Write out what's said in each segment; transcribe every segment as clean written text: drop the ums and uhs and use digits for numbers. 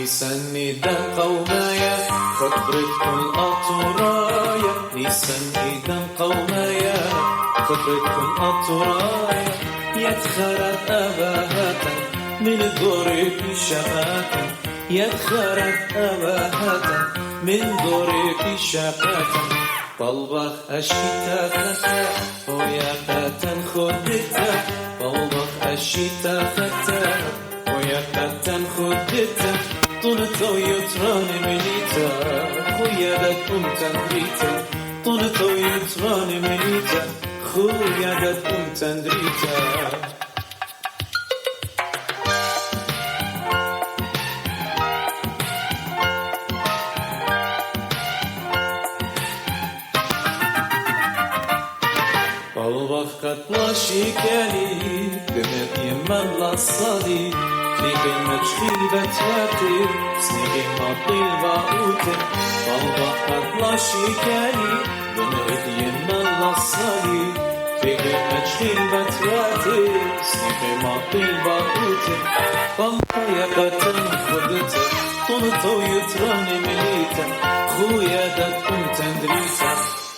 نسندا قومايا خبرتكم الأطرايا نسندا قومايا خبرتكم الأطرايا يتخرب أباهاتا من دورك شقاتا يتخرب أباهاتا من دورك شقاتا طلبخ الشتاء ختا ويا ختا خدتا طلبخ الشتاء ختا ويا ختا خدتا طلتو يتران مليتا خويا دكم تندريتا طلتو يتران مليتا خويا دكم تندريتا طلبخت لاشيكالي قمت يمن للصلي سنيقي مجخيل بتواتي سنيقي مطيل باوتي طلبخت لاشيكالي قمت يمن للصلي سنيقي مجخيل بتواتي سنيقي مطيل باوتي طلبخ يقتن خدتا طلتو يتراني مليتا خويا دكم تندريتا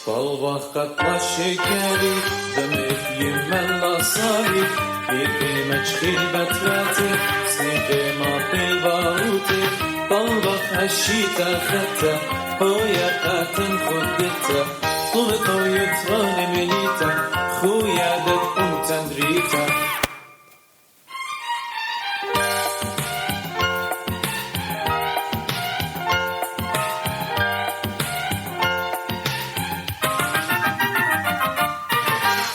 طلبخ قطع الشكالي دمك يمن لصالي سنيقي مجخيل بتواتي سنيقي مطيل باوتي طلبخ الشيتا ختا خويا قاتن خدتا طلتو يتراني مليتا خويا دكم تندريتا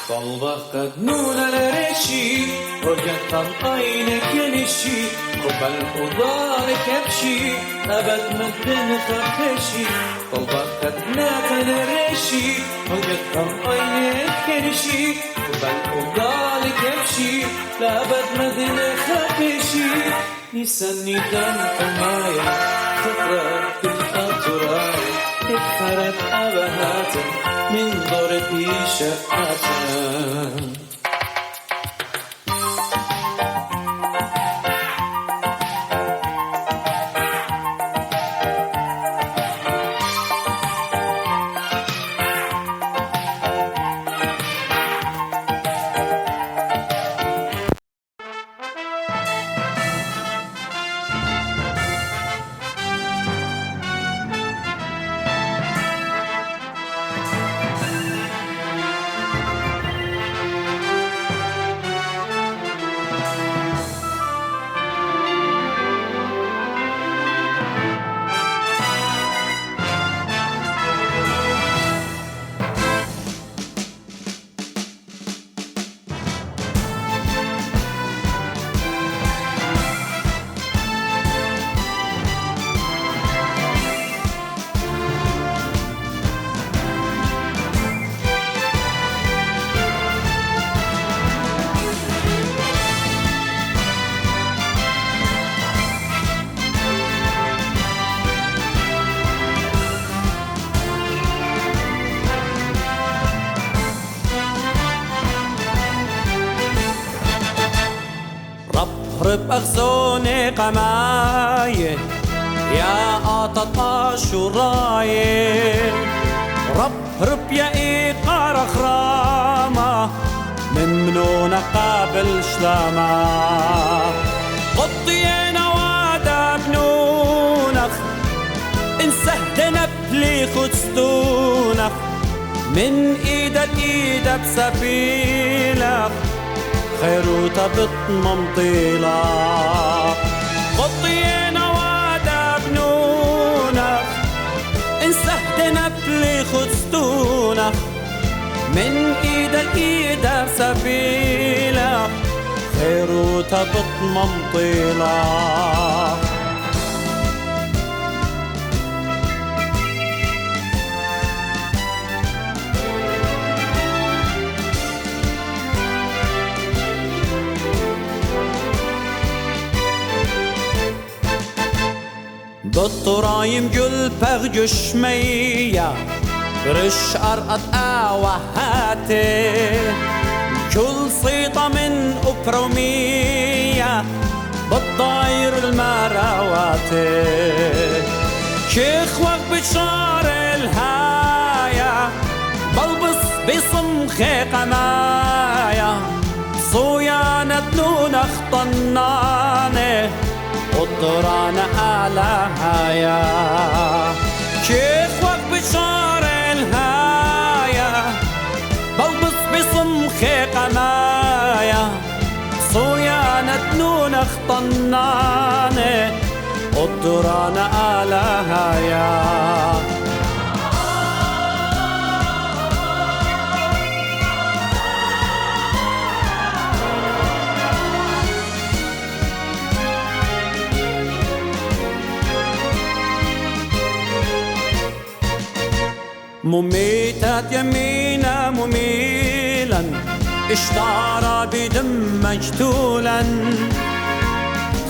طلبخت نون الرشي وجدت عينك ينشي قبل خضار كبشي أبد مدن خفشي طلبخت ناك الرشي وجدت عينك ينشي قبل خضار كبشي أبد مدن خفشي نسني دم قمايا خبرت الأطرايا اتخرت أبهاتا من ضربي شقاتا رب أخزوني قماية يا قاطط شراية رب يا إيقار خرامة من منونا قابل شلامة قطينا وادا بنونخ انسهدنا بلي خدستونخ من إيدا لإيدا بسبيلك خيروتا بطمنطيلة قطينا وادا بنونك انسهدنا بلي خدستونك من ايدا لايدا سبيلة خيروتا بطمنطيلة بالطرايم قل بغجش مية برش أرقط آوهاتي كل صيطة من أبرومية بالطاير المراوات صلاته شيخ وقت بشار الهاية بلبس بصمخي قماية صويانة نون اخطنانه قطران على هايا شيخ وقت بشار الهاية بلبس بصمخي قماية صويانة نون اخطنانه قطران على هايا مميتات يمينا مميلا اشتعر بدم مجتولا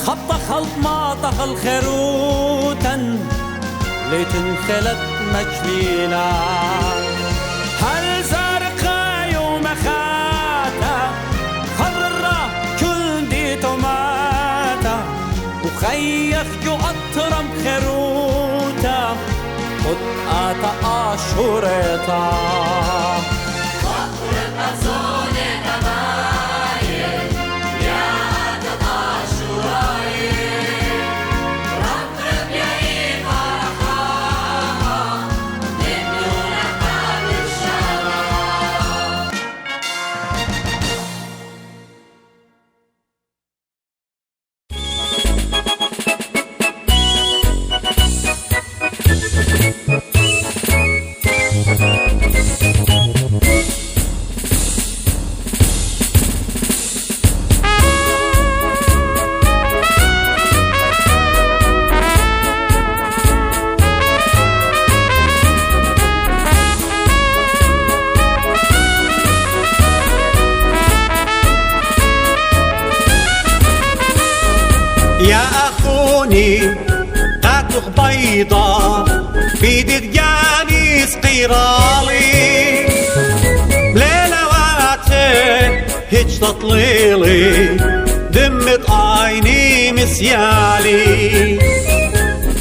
خط خلط ما طخل خروتا لتنخلت مجليلا هل زرقا يوم خاتا خضرا كل دي توماتا وخيخ جو أطرم خروتا قطعة أشهرتا وقر الأزون تباين يا أتت أشهرين رقب يعيب أرحاها من دون حال الشراب يا أخوني قاتخ بيضة بيدي دجاني سقيرالي بليلواتي هيج تطليلي دمت عيني مسيالي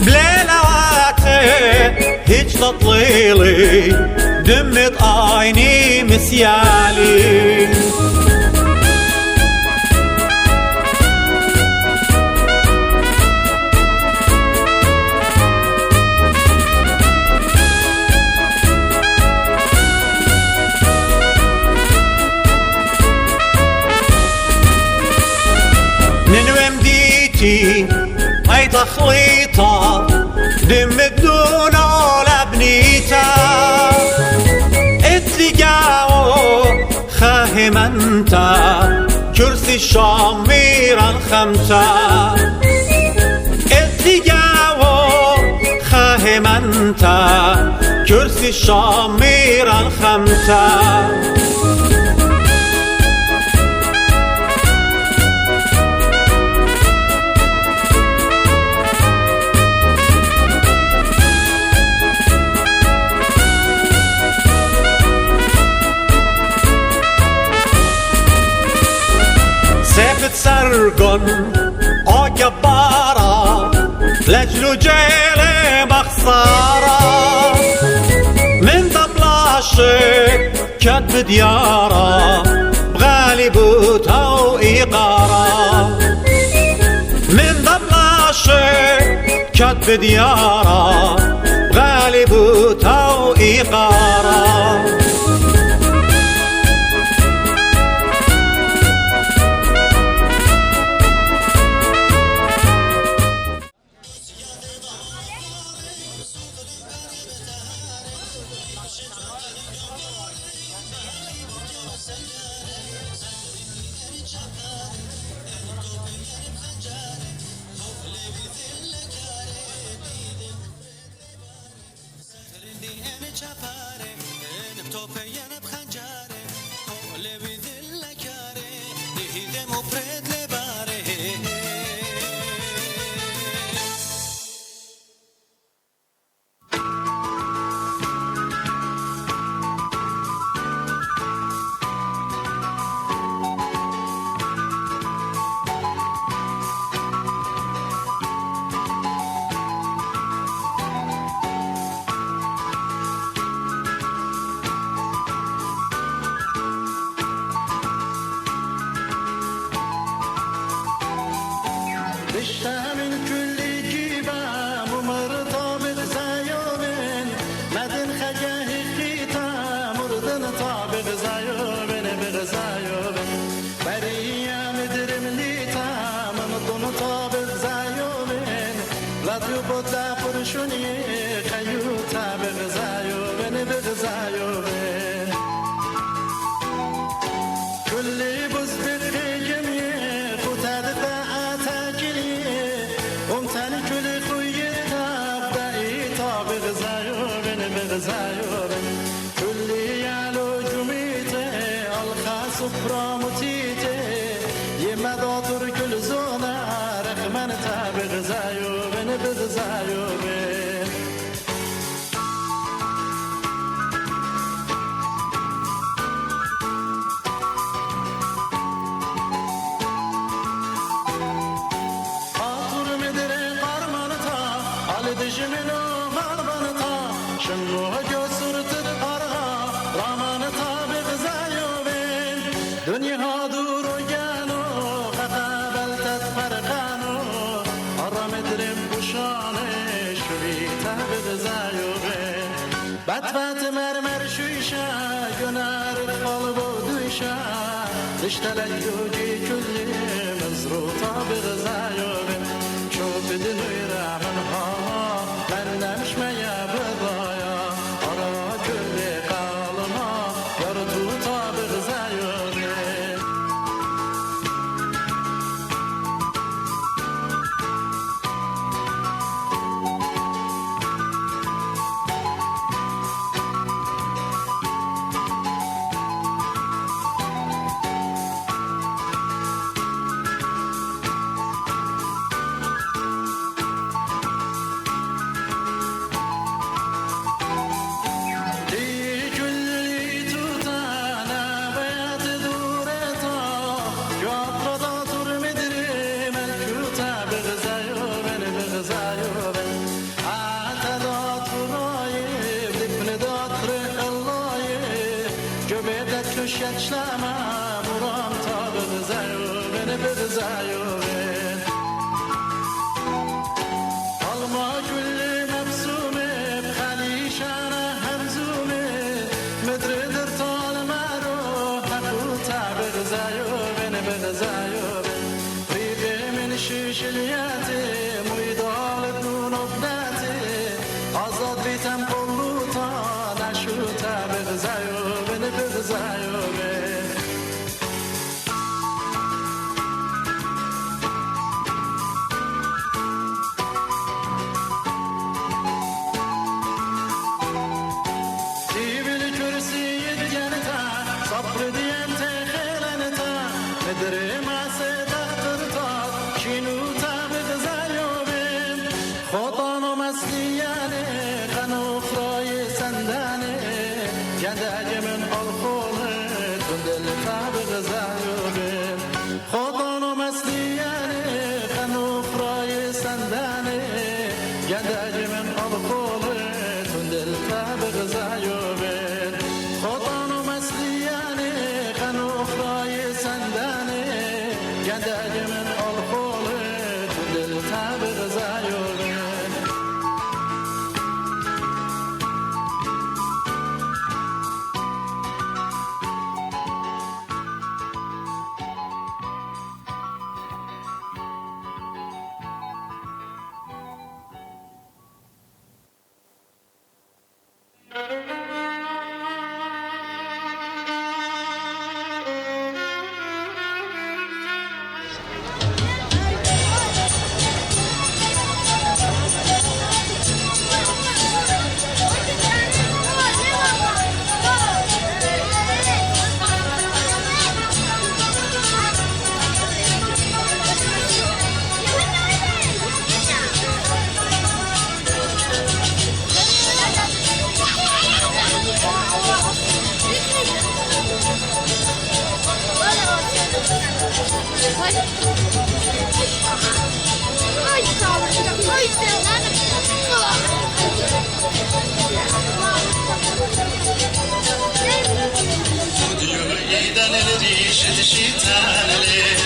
بليلواتي هيج تطليلي دمت عيني مسيالي هاي تخليطة دم بدون ولا بنيتا اتجاو خاهم انت كرسي الشامير الخمسة اتجاو خاهم انت كرسي الشامير الخمسة سرقن جبارة لجلو جيلي بخسارة من دبلاشي كد ديارة بغالي بوتا وإيقارة من دبلاشي كد ديارة بغالي بوتا وإيقارة Chapare اشتم من كل جيبا ممرطة بغزايوبن مدن خجاه خيتا مردن طابق زايوبن بغزايوبن بريا مدرم ليتا ممضن طابق زايوبن لا تبطا فرشوني خيوتا بغزايوبن بغزايوبن كل بز بخيجمي ختاد باعتا جلي ومتاني كل خويتا بقيتا بغزايوبن بغزايوبن كل يالو جميتي الخاص برامتيتي يمداتر كل زونا رخمنتا بغزايوبن بغزايوبن دجمنو غربنتا شنو جسرت الأرها رامنتا بغزايوبين دنيا دور جانو قابلت فرقانو أرمدرم بشاني شويتا بغزايوبين بطفت مرمر شويشا ينار القلب ودويشا تشتلك جوجي كل مزروطة بغزايوبين شوف دنيا منها مش ميا بضايا أرى كل قالما يرتو طابق زايوني شلما برام تا بغزايوبن بغزايوبن alma كل مبسومة بخليشانة همزومة مدردر طال مارو حقوتا بغزايوبن بغزايوبن ريبي من شيشلياتي ميدال دون ابناتي azad بيتم قلوتا نشوتا بغزايوبن بغزايوبن صبر ديانتا خيلانتا مدري ما سيدخترتا شنو تابق زايوبين خطانو مسلياني قنو خراي سنداني جنداج من الخولي تندل تابق زايوبين خطانو مسلياني قنو خراي سنداني جنداج من الخولي تندل تابق زايوبين خطانو مسلياني قنو خراي سنداني جنداج من الخولي تندل تابق زايوبين Diyor yeğden el rişit şitan ele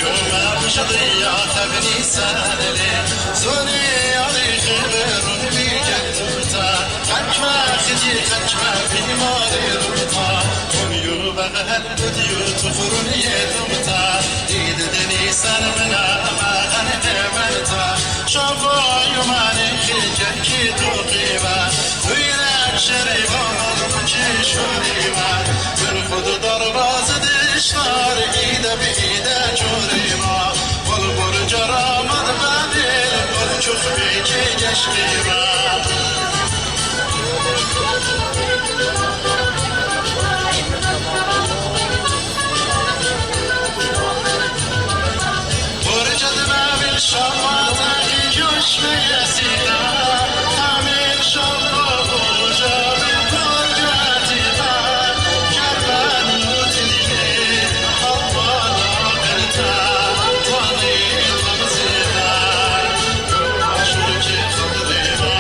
يوم بشضي يا خبني سالي زوني علي خبر بيجتوتا خجمة خدي خجمة بماري ربطا وميو بغل بديو تفرن يدمتا ديد دني سلمنا ما غنمتا شافا يوماني خجكي توقيبا وينك شريبا مرمجي شوريبا بالخد درباز دشتار ايدا بإيدا جوريبا والبر جرامد بابيل والجخ بيجي جشقيبا برجد بابل شمات جوش بيسينا عامل شمات وجاب الدرجات ما جربان وتلي أطوانا قلتا طاني غمزينا عشوجي خضرينا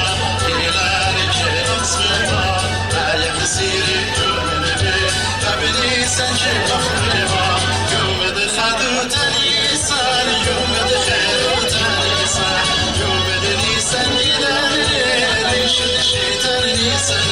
إلى رجل أصغينا لا يمسيري يوم نبي تبني سنجي أخرينا يوم دخلوا تنيسان يوم دخلوا تنيسان يوم دنيسان إلى ريش الشيطان نيسان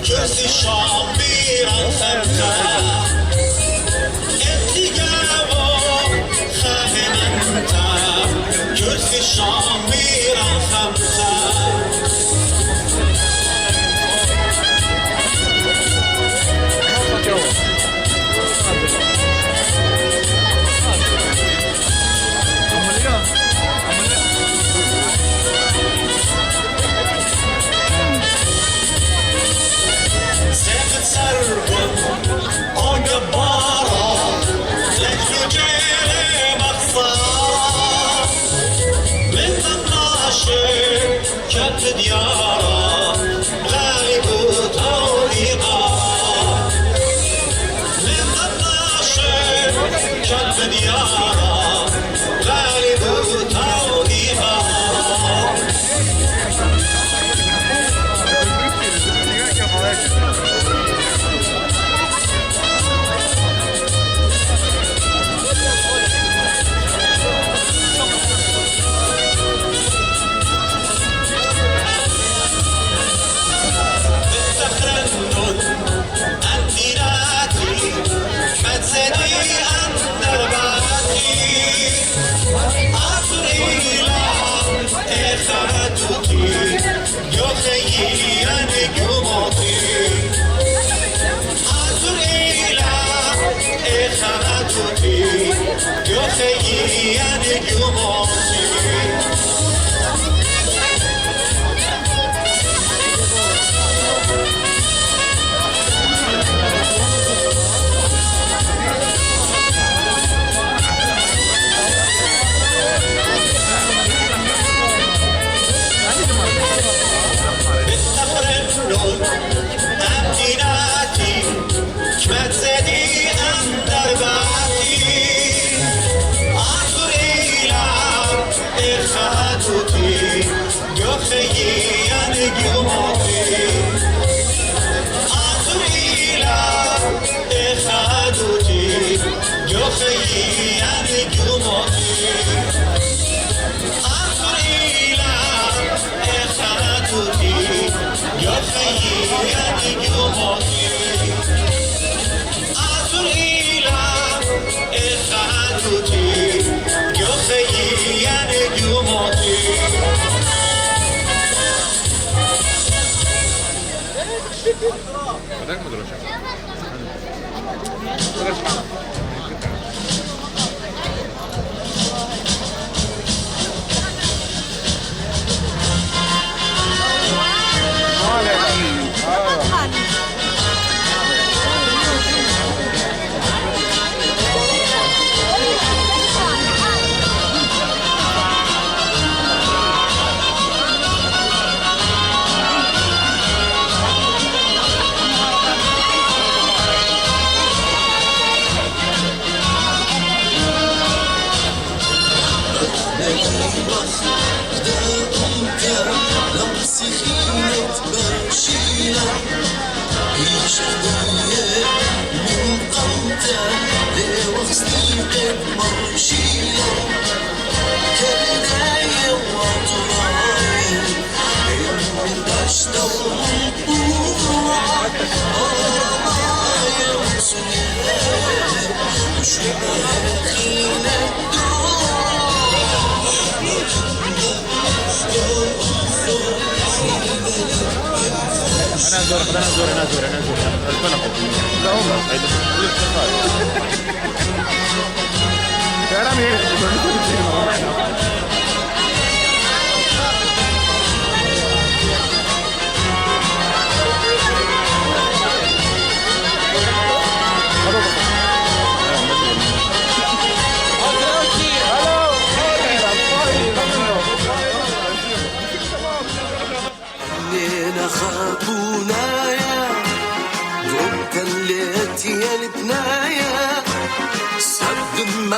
كرسي الشعبي عن خمسة اتجاهه خاهم انت كرسي الشعبي عن خمسة كت ديارا غالب طريقا من 12 كت ديارا غالب طريقا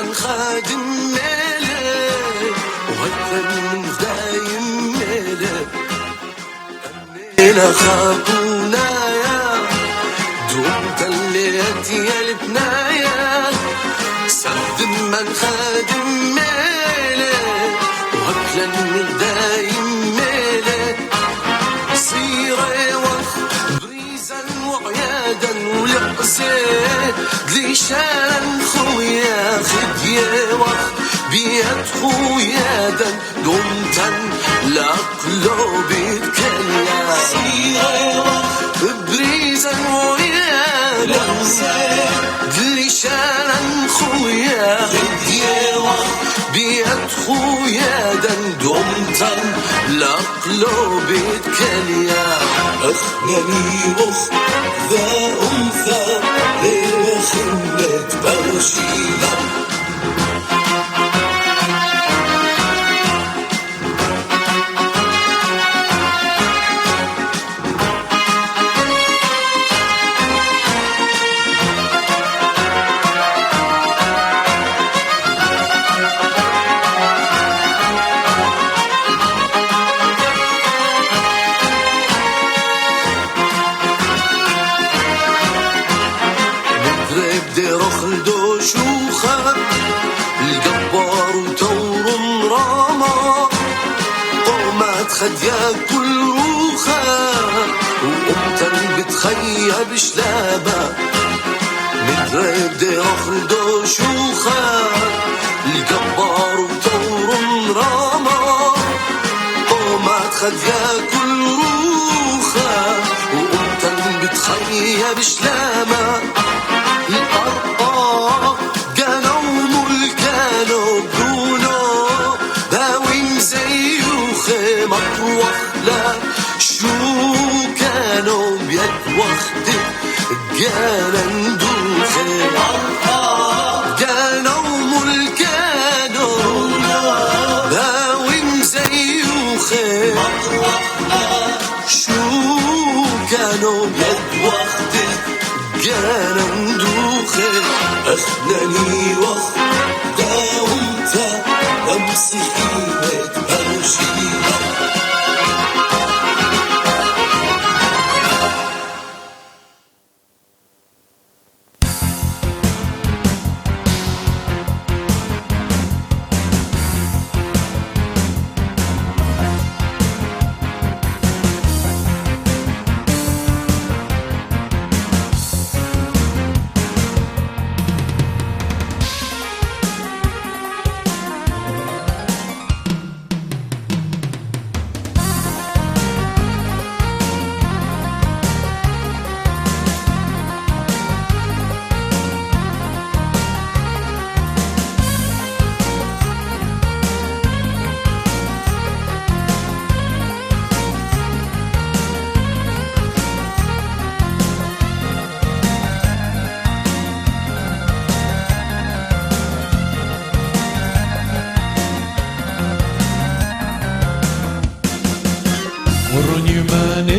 من خادم ملك وهكذا من دايم ملك أنا خابونا يا دوم تليت يا البنايا سد من خادم ملك وهكذا من دايم ملك صيري وقت بريزا وعيادا ولعزي لشان خويا خدية وقت بيد خويا دن دمتن لقلوب الكلام صيري وقت بريزا وعيادا لشان خويا خدية وقت بيد خويا دن دمتن لقلوب الكلام أخنني أخ ذا أنثى غير خمة برشيلة خد ياكل روخة وقمتا بتخيب شلابة متردة أخلدو شوخة الجبار وطور راما قومات خد ياكل روخة وقمتا بتخيب شلابة الأرقى جانو ملكانو برونو داوين زيوخي مطروح لا شو كانوا بيد وقت جانا ندوخي جانو ملكانو داوين زيوخي شو كانوا بيد وقت جانا ندوخي أخلاني وقت داومتا أمسحيها تبرشيها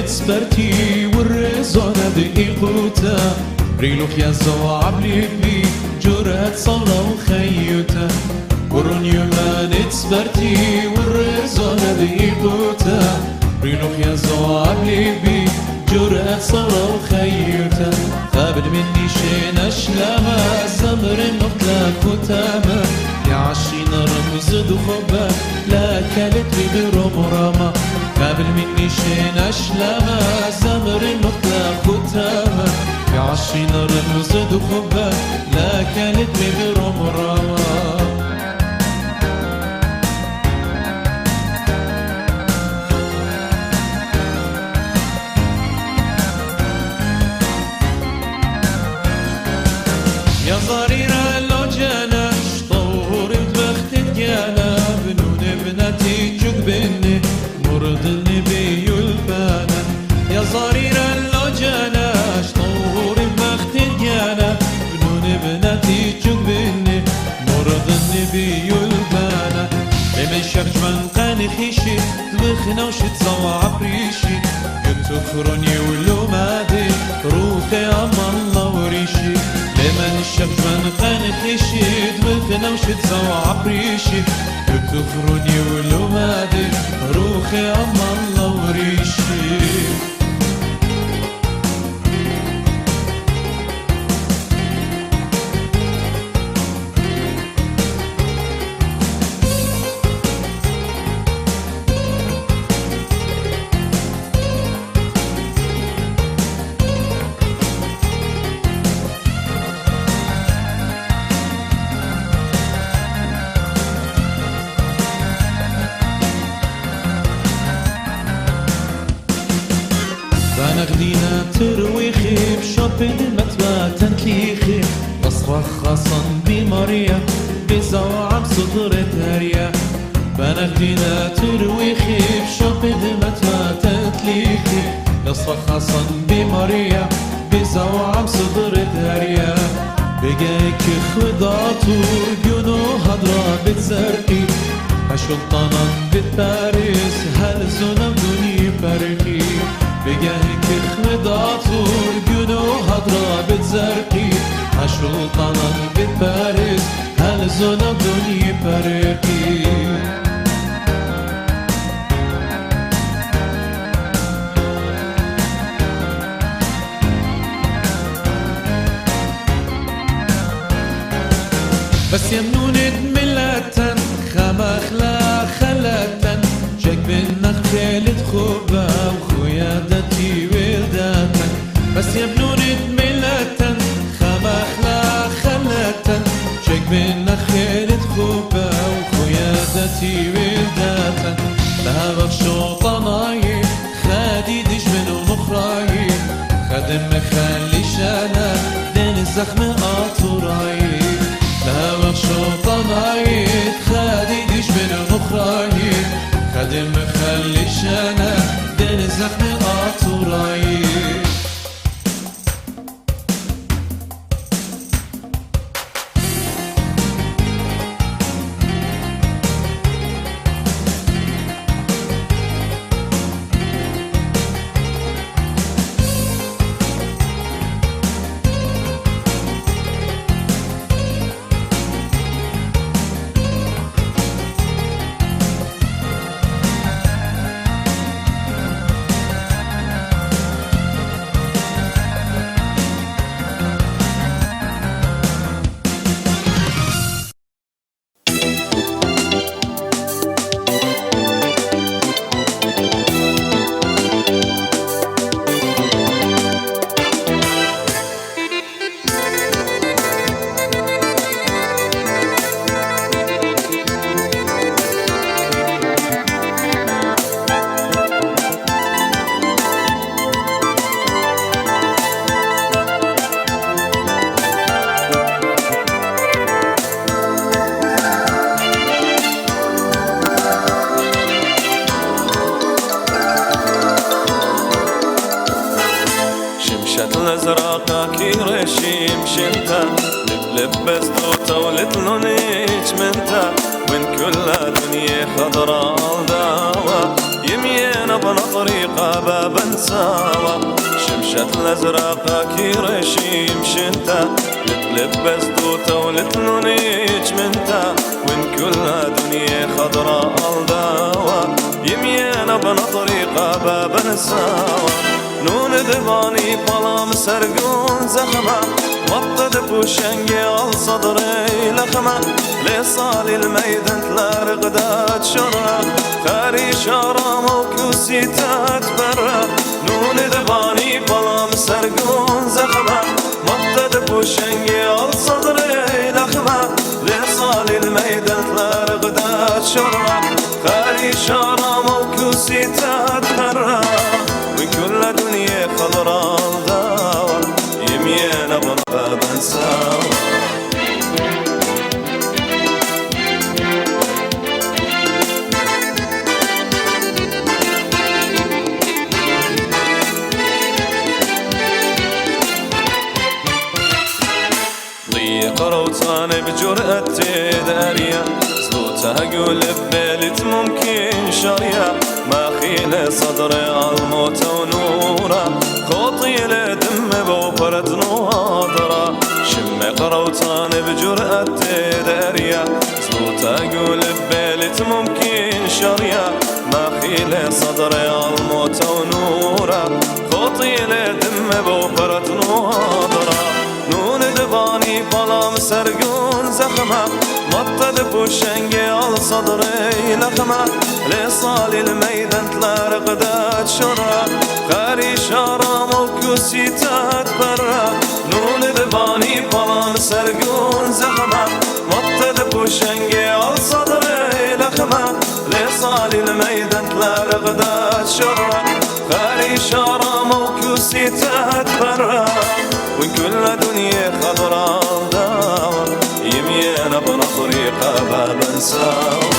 نتسبرتي والرزانة دقيقوتا ريلوخ يا زوعب لبي جرات صلا وخيوتا ورونيو ما نتسبرتي والرزانة دقيقوتا ريلوخ يا زوعب لبي جرات صلا وخيوتا قابل مني شين أشلاما زمر النقلة كتاما يا عشين رمز دخبا لا كالت لي برمراما قابل مني شين أشلاما زمر النقلة ختاما في عشين رمز دخبا لا كانت لي برمراما يا ضريرة لو جاناش طور بخت الجانا بنون بناتي جقبني مرض النبي البانا يا ضريرة لو جاناش طور بخت الجانا بنون بناتي جقبني مرض النبي البانا بمن شرج من قاني خيشي دمخنا وشي تصوع بريشي كنت فروني ولو مادي روحي أما الله وريشي لمن الشمس من قاني خيشي دمخنا وشي تصوع بريشي كنت فروني ولو مادي روحي أما الله وريشي غدينا ترويخي بشوبين متبا تنكيخي أصرخ خاصا بماريا بزوعب صدر تاريا بنا غدينا ترويخي بشوبين متبا تنكيخي أصرخ خاصا بماريا بزوعب صدر تاريا بجاك خضاتور جنو هضرا بتزرقي هشلطانا بتباريس هالزونا بدوني بارقي بجاهك خضاتور جنو هضرا بتزرقي هشلطانا بتباريس هالزونا بدوني بارقي بس يمنون ملة خمخلا خلة جاك بالنخل خوبة وخيادتي ولداتن بس يبنوني ملة خمخلا خلتن شك بينا خيرت خوبة وخيادتي ولداتن لها بخشو طناي خادي ديش منو مخراي خدم مخلي شانا دين الزخم قاطراي لها بخشو طناي خادي ديش منو مخراي خدم مخلي شانا دين الزخم قاطراي الازرق كيرشيم شنتا لبلبس دوتا ولتلونيش منتا وين كل دنيا خضرا داوا يمين بنا طريقة بابا نساوا شمشة الازرق كيرشيم شنتا لبلبس دوتا ولتلونيش منتا وين كل دنيا خضرا داوا يمين بنا طريقة بابا نساوا نون دباني بلام سرقون زخمة مطد بوشنجي على صدري لخمة لصالي الميدان تلا رقدات شرة خاري شارة موكوسي تتبرى نون دباني بلام سرقون زخمة مطد بوشنجي على صدري لخمة لصالي الميدان تلا رقدات شرة خاري شارة موكوسي تتبرى وكل دنيا خضرا داور يمين بنا بنساور ضيق روتان بجرأتي دارية صوتها قلب بيلت ممكن شرية ما خيل صدري عالموت ونورة خوطي لدم بوفرة نواضرة شم قروتان بجرأتي دارية صوتها قلب بيلت ممكن شرية ما خيل صدري عالموت ونورة خوطي لدم بوفرة نواضرة نون دباني بلام سرقون زخمة مطد بوشنجي على صدري لخمة لصالي الميدان تلا رقدات شرة خاري شارة موكوسي تتبرى نون دباني بلام سرقون زخمة مطد بوشنجي على صدري لخمة لصالي الميدان تلا رقدات شرة خاري شارة موكوسي تتبرى وين كل دنيا خضرا داور يمين بنا طريقة بابا نساور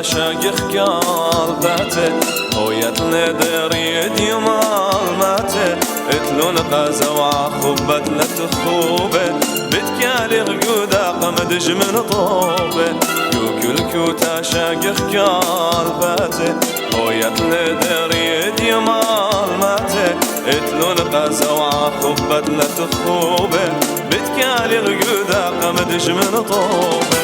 شاقخ قلبته هويت ندري ديوم الماته اتلون قازا وعخبت لتخوبة بتكالي غيودا قمدج من طوبة يوكل كوتا شاقخ كالباتي هويت لدري ديمال ماتي اتلون قازا وعخبت لتخوبة بتكالي غيودا قمدج من طوبة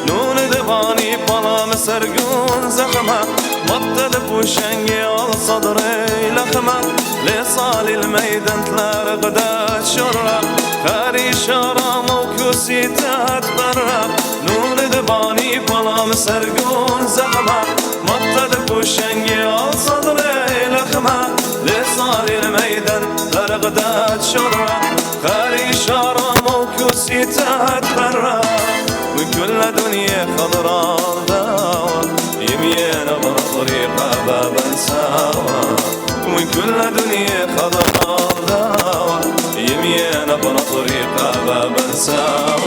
نون دباني بلا مسرقون زخمة بطل بوشنقي على صدري لخمة لصالي الميدان تلا رقدات شرة خاري شارة موكوسي تتبرى نون دباني بلا مسرقون زخمة بطل بوشنقي على صدري لخمة لصالي الميدان تلا رقدات شرة خاري شارة موكوسي تتبرى وكل دنيا خضراء داوى يمين ابر طريقة بابا ساوى وكل دنيا خضراء داوى يمين ابر طريقة بابا ساوى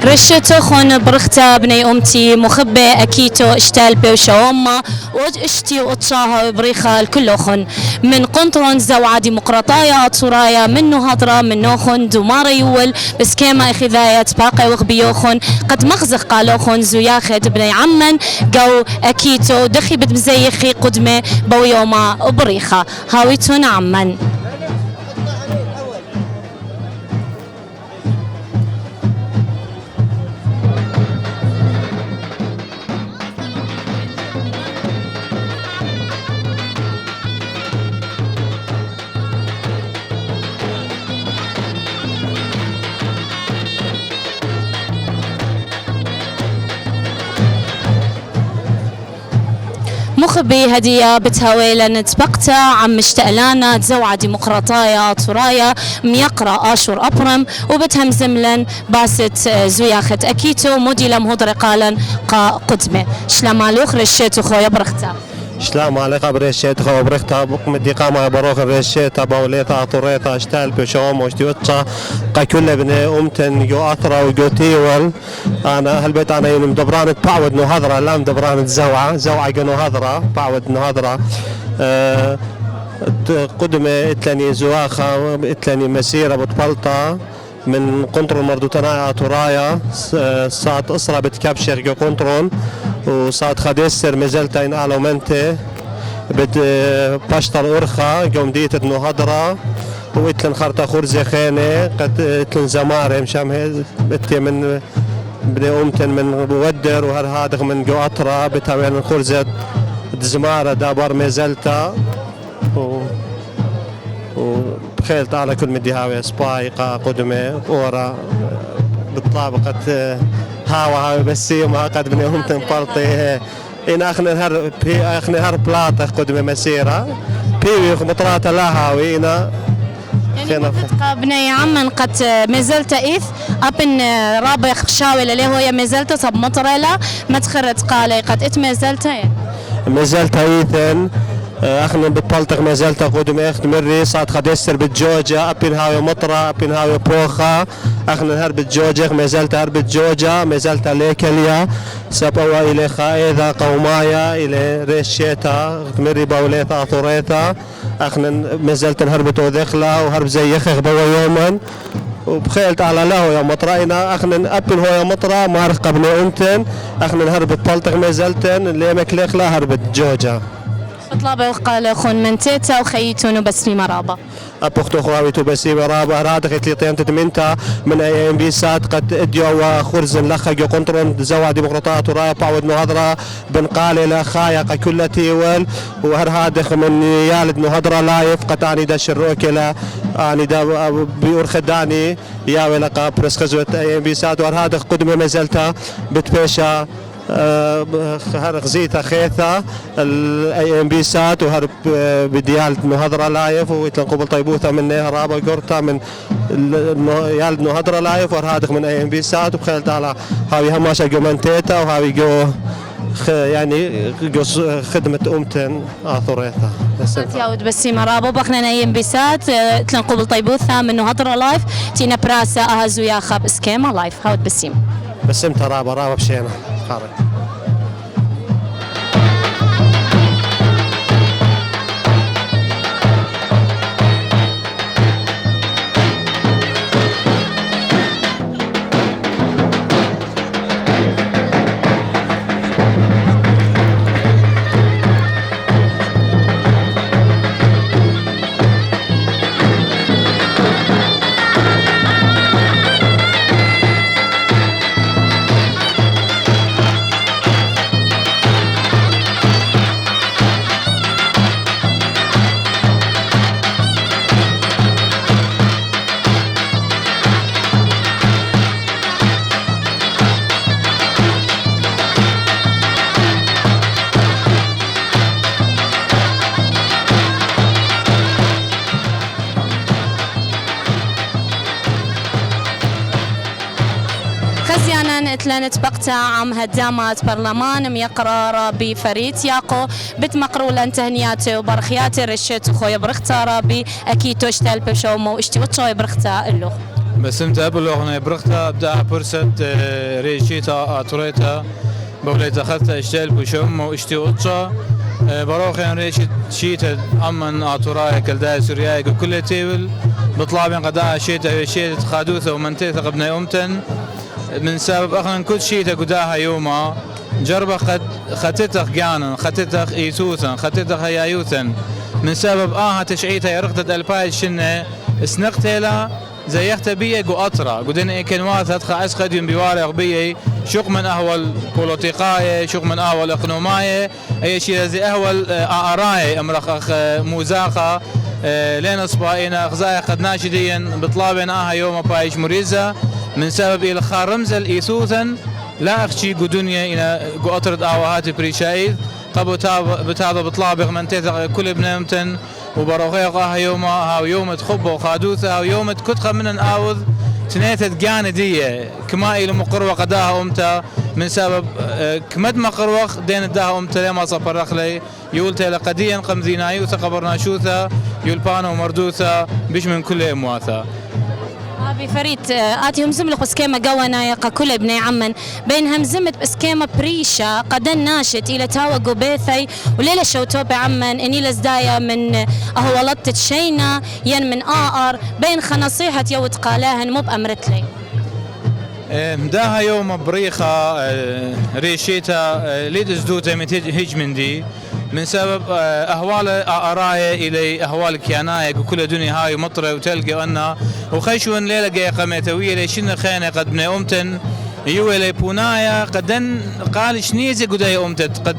رشته خون برخته بني أمتي مخبة أكيتو اشتالبي وشوما وج اشتي واتشاها بريخة الكل خون من قنطرون زوعة ديمقراطية أتصورايا منو هضرة منو خون دومار يول بس كيما إخذايا باقي وغبيوخون قد مخزق قالوخون زياخد بني عمن قو أكيتو دخي بدمزيخي قدمي بويوما وبريخة هاويتون عمن. مخبي هدية بتهوي لنتبقتا عم مشتقلانا تزوعة ديمقراطية طرايا ميقرا آشور أبرم وبتهم زملن باست زوياخت أكيتو مودي لمهضر قالا قدمة شلامالوخ رشيتو خويا برختا شلام عليك بريشيت خو بريختا بقم الدقامة بروخ بريشيت باوليتا طوريتا اشتال بشوم وشتيوتشا كل ابن امتن جو اثرا وجو تيول انا هالبيت انا يوم دبران تعود نو هذرا لام دبران زوعة جنو هذرا تعود نو هذرا قدمة اتلاني زواخة اتلاني مسيرة بطبلطة من قنطرون مردوتنا ترايا ساعة أسرة بتكبشر جو قنطرون وساعة خديسر مزلتين أعلى منتي بد باشتر أرخا جوم ديت نو هدرا وإتلن خرطة خرزة خانة قد إتلن زمارة مشام بتي من بني أمتن من بودر وهذا من جو أطرا بتعمل خرزة زمارة دابر مزلتا وبخيلت على كل مديهاوي سبايقة قدمة ورا بالطابقة هاوها بسيمها قد بني أمتن بارطي إن أخنا هر بلاطة قدمة مسيرة بيوي مطراتة لا هاوينا يعني بني عمن قد مازلت إث أبن رابع خشاوي اللي هو مازلت صب مطرلة ما تخرت قالي قد إت مازلت مازلت إيثن اخنا بطلتق ما زلت قدم اخت مري صاد خدستر بالجوجة ابن هاوي مطرة ابن هاوي بوخة اخنا هرب الجوجة ما زلت هرب الجوجة ما زلت ليكليا سبوا الى خايذا قومايا الى ريشيتا مري باوليتا ثوريتا اخنا ما زلت هربت وذخلة وهرب زي يخخ بوا يوما وبخيلت على له يا مطرينا اخنا ابن هو يا مطرة مارق ابن انتن اخنا هرب بطلتق ما زلتن اللي مكليخ لا هرب الجوجة طلابة قال خون من تيتا وخيتون بسمي مرابا أبوختو خوابيتو بسمي مرابا هرادة خيتليطين تتمنتا من أي بيسات قد اديو وخرزن لخا جو قنطرن زوا ديمقراطات ورايا باود نهضرة بنقالي لخايقة كل تيول وهر هادخ من يالد نهضرة لايف قطعني دا شروكي اني دا بيور خداني ياوي لقا برس خزوة أي بيسات وهر هادخ قدمة مازلتا بتبيشا هرق زيتا خيثة الاي ام بي سات وهرب بديال نهضرة لايف ويتلقوا بالطيبوثة من رابا قرطة من يال نهضرة لايف وهرادق من اي ام بي سات وبخيلت على هاوي هماشا جو منتيتا وهاوي جو يعني جو خدمة أمتن ثوريثا ياود بسي مرابو بخنا اي ام بي سات تلقوا بالطيبوثة من نهضرة لايف تينا براسة اهزو يا خاب اسكيما لايف هاود بسيم بسمت رابا بشينا خارج تلانت بقتا عم هدامات برلمان ميقرار بفريد ياقو بتمقرو لانتهنياتي وبرخياتي رشيت خويا برختا رابي اكيد توشتال بشومو اشتي وتشوي برختا اللو بس انت قبل اغنية برختها بدها برست ريشيتا اتوريتا بوليتا خدتا اشتال بوشم واشتي قطشا بروخين ريشيت شيتا امن اتوراي كالداي سورياي كل تيبل بطلع بين قداها شيتا شيتا خادوثة ومنتيثة قبنا يومتن من سبب اخن كل شيتا قداها يوما جربة خطتك جانا خطتك ايتوثا خطتك هيايوثا من سبب تشعيتها يرقدت الباي شنة سنقتلا زي يختبيه جو أطرا قدن إيه كنوات هتخ عسقد يوم بيوالي أغبيه شوق من أهول بوليتيقاية شوق من أهول إقنوماية أي شيء زي أهول آراي أمرخ أخ موزاقة لين أصبائنا أخزايا قد ناشدين بطلابين يوم بايش مريزة من سبب إلى خارمز الإيثوثا لا أخشي قدنيا إلى جو أطرد آوهات بريشايد قبو بتاض بطلابق من تثق كل ابنمتن وبروغيقها يوم تخبه وخادوثها ويوم تكتخ من آوذ تنيتت جاندية كما إلى مقروة قداها أمتا من سبب كمد مقروخ دين داها أمتا لما صفرخ لي يولتا لقديا قمزينايو ثقبرناشوثا يولبانا ومردوثا بيش من كل أمواثا أبي فريد آتيهم زملق بسكيمة قوانا يقا كل ابني عمن بينهم زمت بسكيمة بريشة قدن ناشت إلى تاوى قبيثي وليلة شوتوبي عمن إني لزدايا من أهولت تشينا ين من بين خنصيحة يوت قالاهن مو بأمرتلي داها يوم بريخة ريشيتا ليد ازدوتا متهج من دي من سبب أهوال آراية إلى أهوال كياناية وكل دنيا هاي مطرة وتلقى أنها وخيشون ليلة جاي قميتوية ليشن خينة قد بني أمتن يوي بونايا قدن قال شنيزي قداي أمتت قد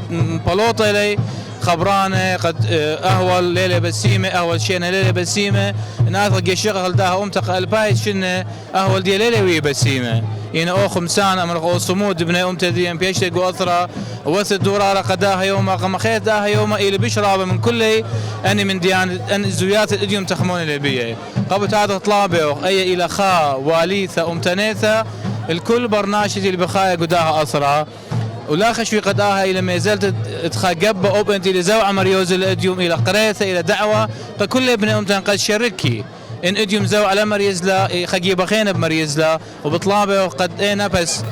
بلوطة لي خبرانة قد أهول ليلة بسيمة أهول شينا ليلة بسيمة ناثق يشغل داها أمتق البايت شنة أهول دي ليلة وي بسيمة إن أو خمسان أمرق أو صمود بني أمتت دي بيشتق وأثرى وث الدورة قداها يوم قم خيت داها يوم إلى بشرابة من كل أني من ديان أن زويات الإديوم تخمون الليبية قبل تعاد طلابه أي إلى خا واليثة أمتنيثة الكل برناشتي اللي بخايا قداها أثرى ولا خشوي قداها إلى ما زالت تخاقب أو أنت إلى زوع مريوز الإديوم إلى قريثة إلى دعوة فكل ابن أمتن قد شركي إن إديوم زوع على مريز لا خجيبة خينا بمريز لا وبطلابه وقد نفس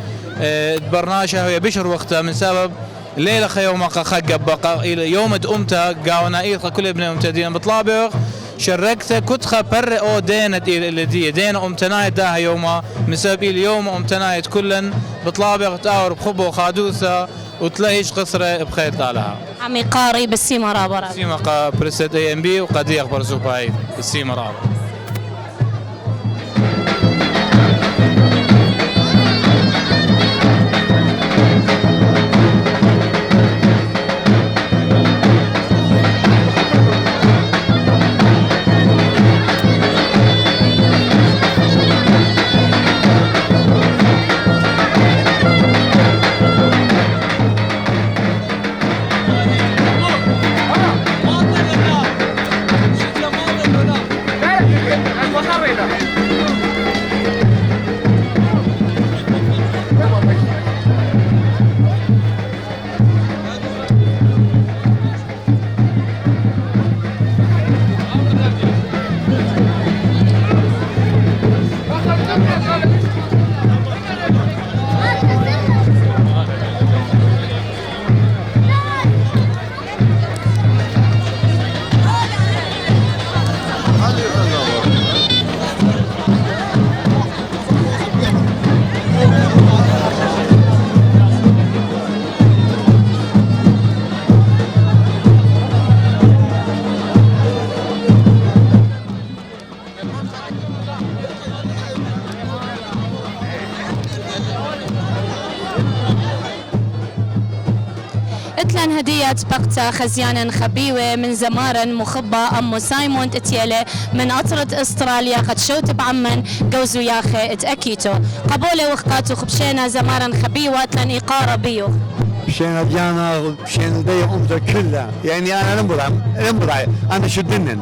برناشة هي بشر وقتها من سبب ليلة خيوم خجب إلى يوم أمتا قاونا إيه كل ابن أمتدين بطلابه شركته كتخة بر أو دينت إلى دي دين أمتنايت داها يوما من سبب اليوم أمتنايت كلن بطلابق تاور بخبو خادوثة وتلاقيش قصرة بخير لها عمي قاري بالسيمة رابرة سيمة بريست AMB وقد يخبر سوباي بالسيمة رابرة اتلن هدية بقتا خزيانا خبيوة من زمارا مخبة أمو سايمون تتيلة من أطرد استراليا قد شوت بعمن جوزو ياخي اتأكيتو قبولة وخقاتو خبشينا زمارا خبيوة اتلن إقارة بيو بشينا ديانا بشينا دي أمتا كلها يعني أنا نمبرع أنا شدنن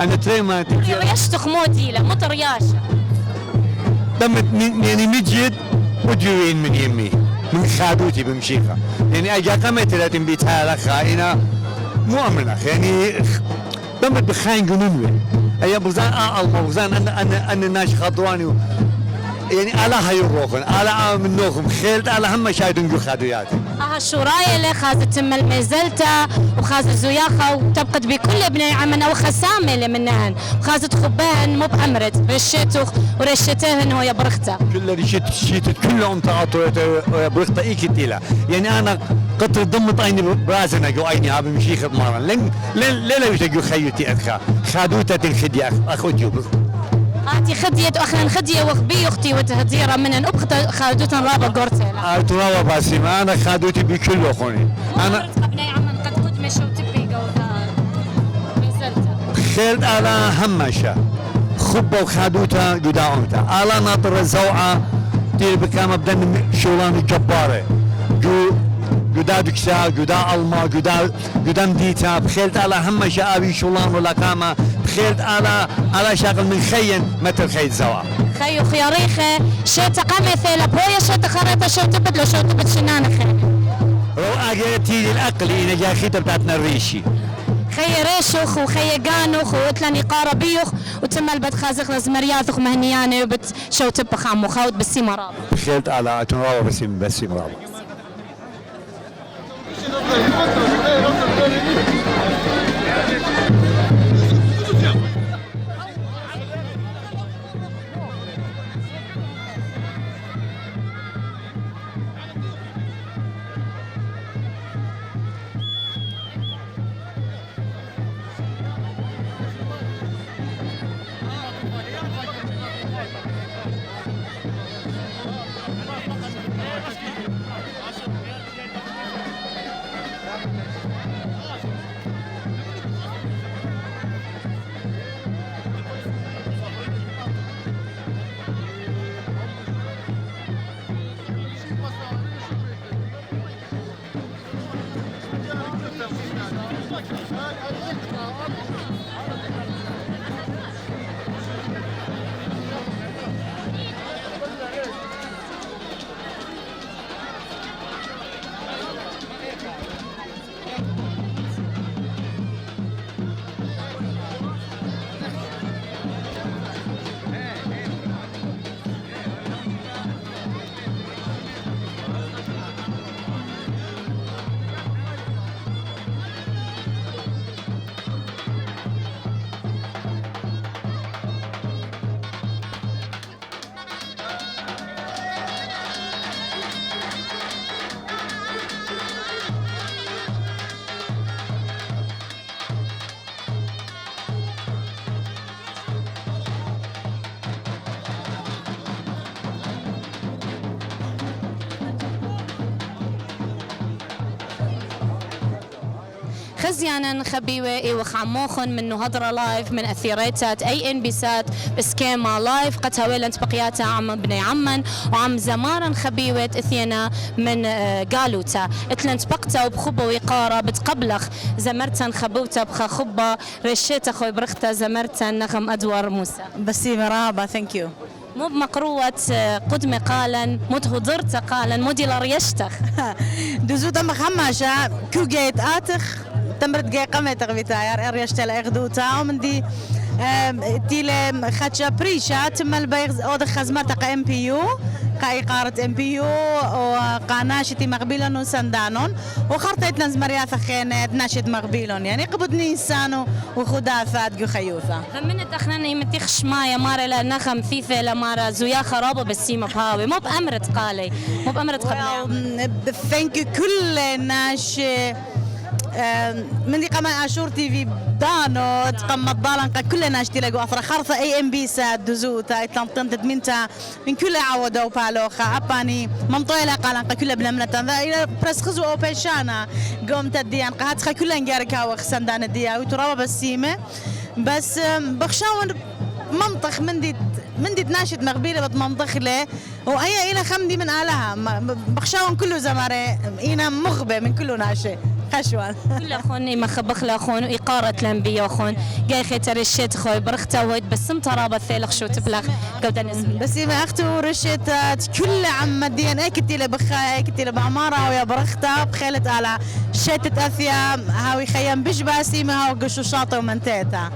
أنا تريما رياش تخمودي له مطر ياشا دمت يعني مجد وجوين من يمي من خادوتي بمشيخة يعني أجا قمت لاتن بيتها لخائنة مؤمنة يعني دمت بخاين جنونوي هي بغزان المغزان أن ناش خضراني يعني على هاي الروخن على من نوخم خيلت على هم شايدون جو خادوياتي الشراية اللي خازت تم الميزلتا وخازت زياخة وتبقت بكل ابن عمنا وخسامة اللي منهن وخازت خباهن مو بأمرت رشيتوخ ورشتهن ويا برختا كل رشيت كلهم تعطوا برختا إيه كتيلا يعني أنا قطر ضمت عيني برازنا جو عيني عم مشيخ مرة لا يجوا خيوتي أخا خادوتة الخدي أخوتي آتي خدية أخنا خدية وخبي أختي وتهديرة من أبخت خادوتا رابا قرتي ترابا باسمة أنا خادوتي بكل أخوني أنا ابني عمان قد كنت مشو تبي قوثار ميزلتا خيلت على همشة خبة وخادوتا قدامتا على ناطر الزوعة تير بكام بدن شولان جبارة جدا دكسا جدا ألما جدا مديتا بخيلت على همشة أبي شولان ولا كاما بخيلت على شغل من خين متر خيل زوا خيو خياريخة شيت قمثة لبويا شيت خريطة شو تبدلو شو تبد شنانخة رو أجيتي الأقل إن جا خيطة بتاعتنا الريشي خي ريشوخ وخي قانوخ واتلاني قاربيوخ وتم البد خازخ لزمرياثخ مهنياني وبت شو تبخ عمو خاوت بسي مرابا بخيلت على تنرابا بسي مرابا خزيانا خبيوة وخعموخن من نهضرة لايف من أثيريتات أي إن بيسات بسكيما لايف قد هويلنت بقياتها عم بني عمن وعم زمارا خبيوة إثينا من قالوتا اتلنت بقتا وبخبة ويقارة بتقبلخ زمرتن خبوتا بخا خبة رشيتا خوي برختا زمرتن نغم أدوار موسى بسي مرحبا ثانك يو مو بمقروة قدمي قالا متهضرت قالا موديلر يشتخ دوزوتا مخمشة كو جيت آتخ تمرت جاي قمت غبيتاير اريشتل اغدوتا ومن دي تيل خاتشا بريشا تم البيغ اود خزمت قا ام بي يو قا إقارة ام بي يو وقاناشتي مغبيلون وسندانون وخرطيت نزمرياث خينت ناشد مغبيلون يعني قبضني انسانو وخدافات جو خيوثا همنت اخناني متيخش مايا مارا لا نخم ثيثة لمارا زويا خرابة بالسيمة بهاوي مو بأمرت قالي مو بأمرت قبل ثانك يو كل ناش من دي قما اشور تي في دانو تقم الضالن كل ناس تلاقوا افرا خرطه اي ام بي سات دزوتا تنطنت منتا من كل عوده وبالوخا اباني منطيله قالن كل بنمنه الى برسخزو او بيشانا قومت الديان قهات كل نجاركا وخسندان الديا وترابا بالسيمه بس بخشاون منطخ من دي تناشد مغبيله بتمنطخ له واي الى خمدي من آلها بخشاون كله زماره اينا مغبه من كله ناشئ خشوان كل اخوني ما خبخ لاخون إقارة لنبيا اخون جاي خيتر الشيت خوي برخته ويد بسم ترابة ثيلخ شو تبلغ قبل نزل بس ما اختو رشيتات كل عم ديان اكتي لبخا اكتي لبعمارة ويا برخته بخيلت على شيتت اثيا هاوي خيام بجباسي ما هاو قشو شاطئ ومنتيتا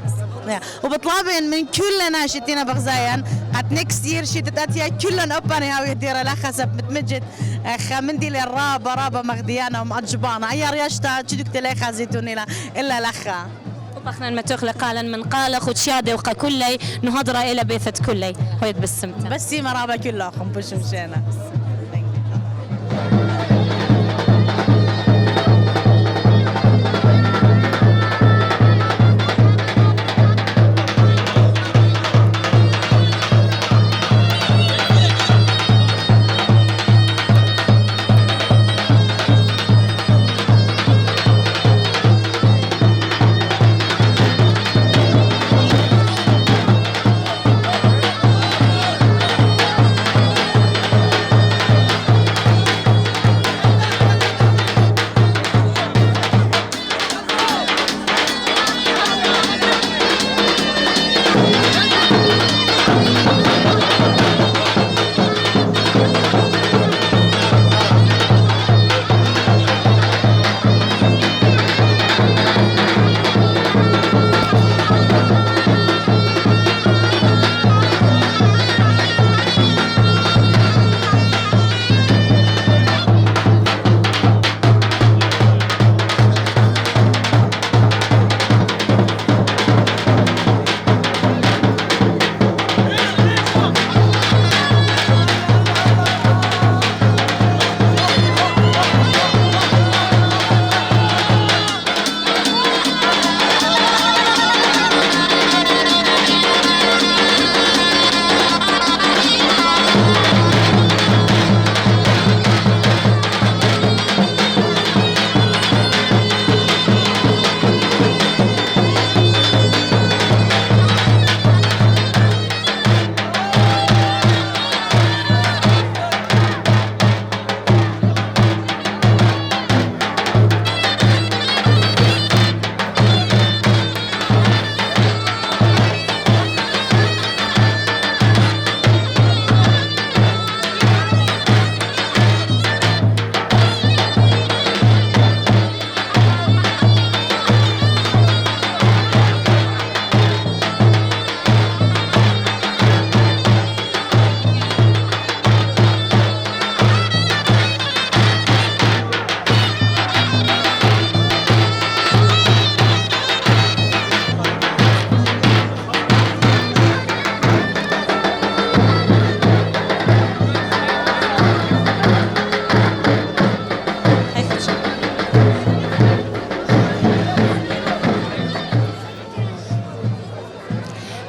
وبطلبن من كل ناشطين بغزاين قد نكسير شتت أتيا كلن أباني هاوي ديرا لخا سب متمجد خمندي رابا مغديانا ومأجبانا أي رياشتا تشدك تلاخا زيتوني إلا لخا وبخنا المتوخ قالا من قال خد شادي وقا كلي نهضر إلى بيثة كلي هويد بالسمتة بس مرابا كلهم بش مشينا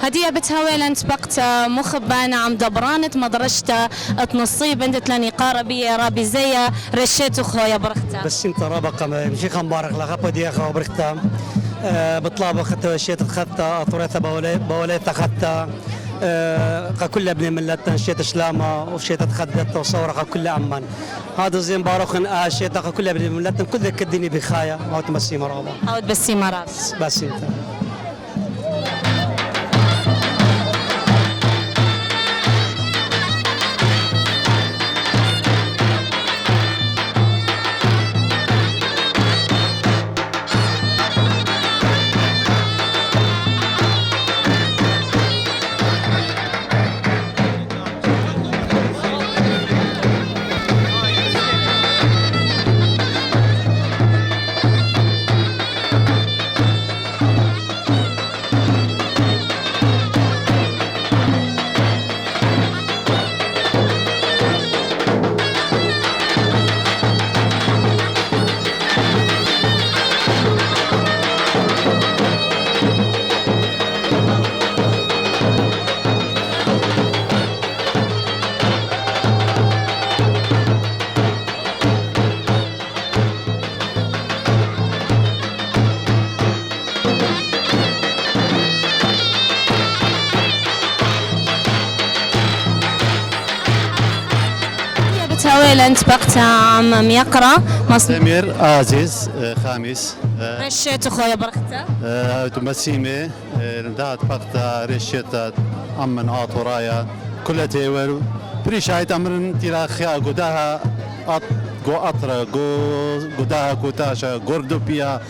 هدية بتهاويل انت بقت مخبانة عم دبرانة مدرشتا اتنصيب انت لاني قاربية رابي زيا رشيتو خويا برختا بس انت رابقة مشي خمبارك لغا بدي اخا برختا بطلاب اخذت شيت اخذتها اطوريتها بوليتها اخذتها كل ابن ملتنا شيت شلامة وشيت تخدت وصورة كل عمان هذا زين باروخن شيت كل ابن ملتنا كل كدني بخايا ما تمسي مرابا هاود بسي مراب بس انت بتهاويل انت بقت عم يقرا سمير عزيز خامس رشيتو خويا برختا تمسيمه ندات بقتا رشيت امن اطرايا كلها تيور بريشايت امرن تيرا خيا قداها جو اطرا جو قداها كوتاشا غوردوبيا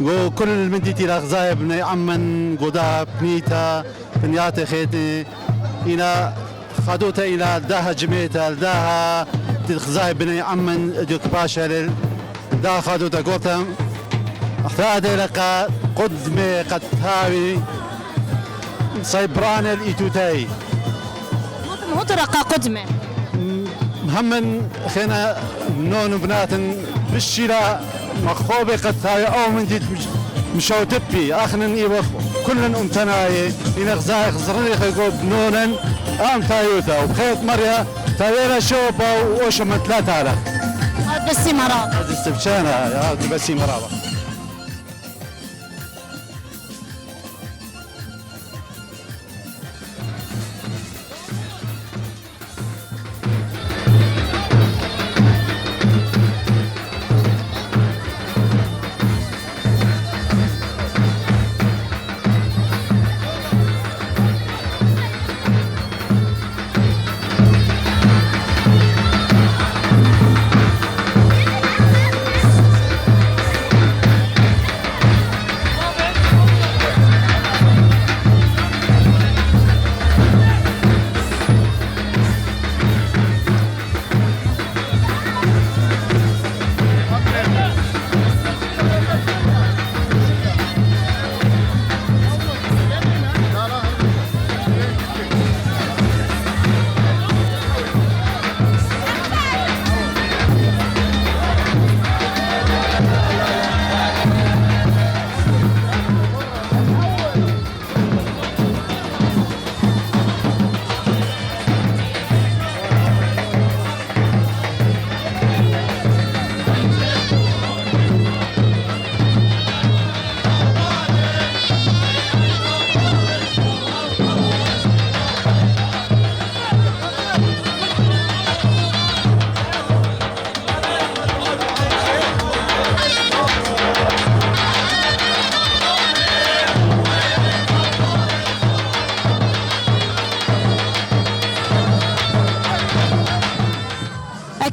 وكل منديتي لغزاي بني عمن قدا بنيتا بنياتي خيتي إلى خدوتا إلى داها جميتا داها تخزاي بني عمن ديك باشا دا خدوتا قوتم اختادي لقى قدمي قد هاوي صيبران الإيتوتاي مو طرقة قدمة همن خينا نون بنات بالشيرة مخوبة قد هاي أو من ديد مشو تبي آخرن إيوه كلن أمتناي ينغزاي خزرني خيقو بنونن أم تايوتا وبخيط مريا تايولا شوبا ووشم ثلاثة على هذا بس مراب هذا استبشانة هذا بس مرابا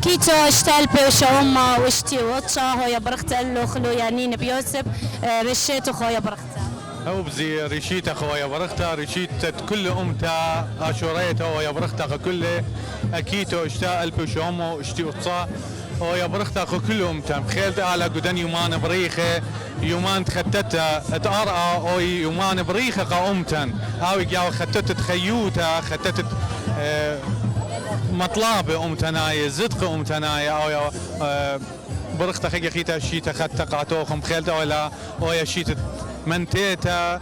كيتو اشتال بيوشوما واشتي وطشا هو برخت له خلو يانين بيوسف رشيتو خويا برخته هو بزي ريشيتا خويا برخته ريشيتا كل امتا اشوريتا ويا برخته كل اكيتو اشتاء بيوشوما اشتي وطشا ويا برخته كل امتا خيلت على قدن يومان بريخه يومان تختتا اتارا او يومان بريخه قومتن هاوي جاو ختت خيوتا ختت مطلابه امتنايه زدق امتنايه او برخته خي خيتا شيتا خدت قاتوخم خيلتا ولا او شيت منتيتا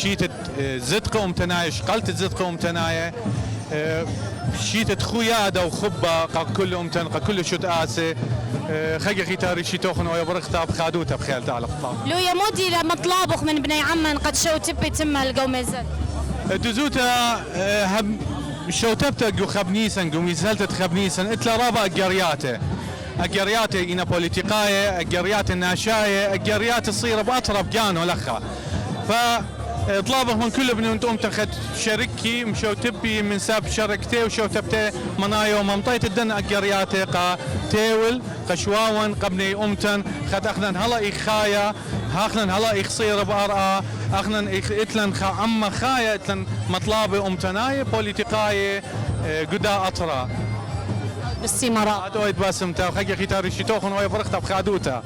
شيت زدق امتنايه شقلت زدق امتنايه شيت خوياده وخبه كل امتن كل شت اسه خي خيتا ريشيتوخن او برخته بخادوته بخيلتا على قطاب لو يا مودي لمطلابخ من بني عمن قد شو تبي تم القومزل دزوتا شوتبتا جو خبنيسن جو ميزلت خبنيسن اتلا رابا اجرياته اجرياته إنا بوليتيقايه اجريات الناشايه اجريات تصير باطرب جانو لخا فاطلابه من كل ابن انتم تاخذ شركي مشو تبي من ساب شركتي وشو تبتي منايو ممطيت الدن اجرياته قا تيول قشواون قبني امتن خد اخنا هلا اخايا هاخنا هلا يخصير بارقه اخنا اتلن خا عم خايا اتلن مطلابه امتنايه بوليتيقايه قدا اطرا بالسيمرات ادويت باسمتا وخي خيتاري شيتوخن ويا برخته بخادوتا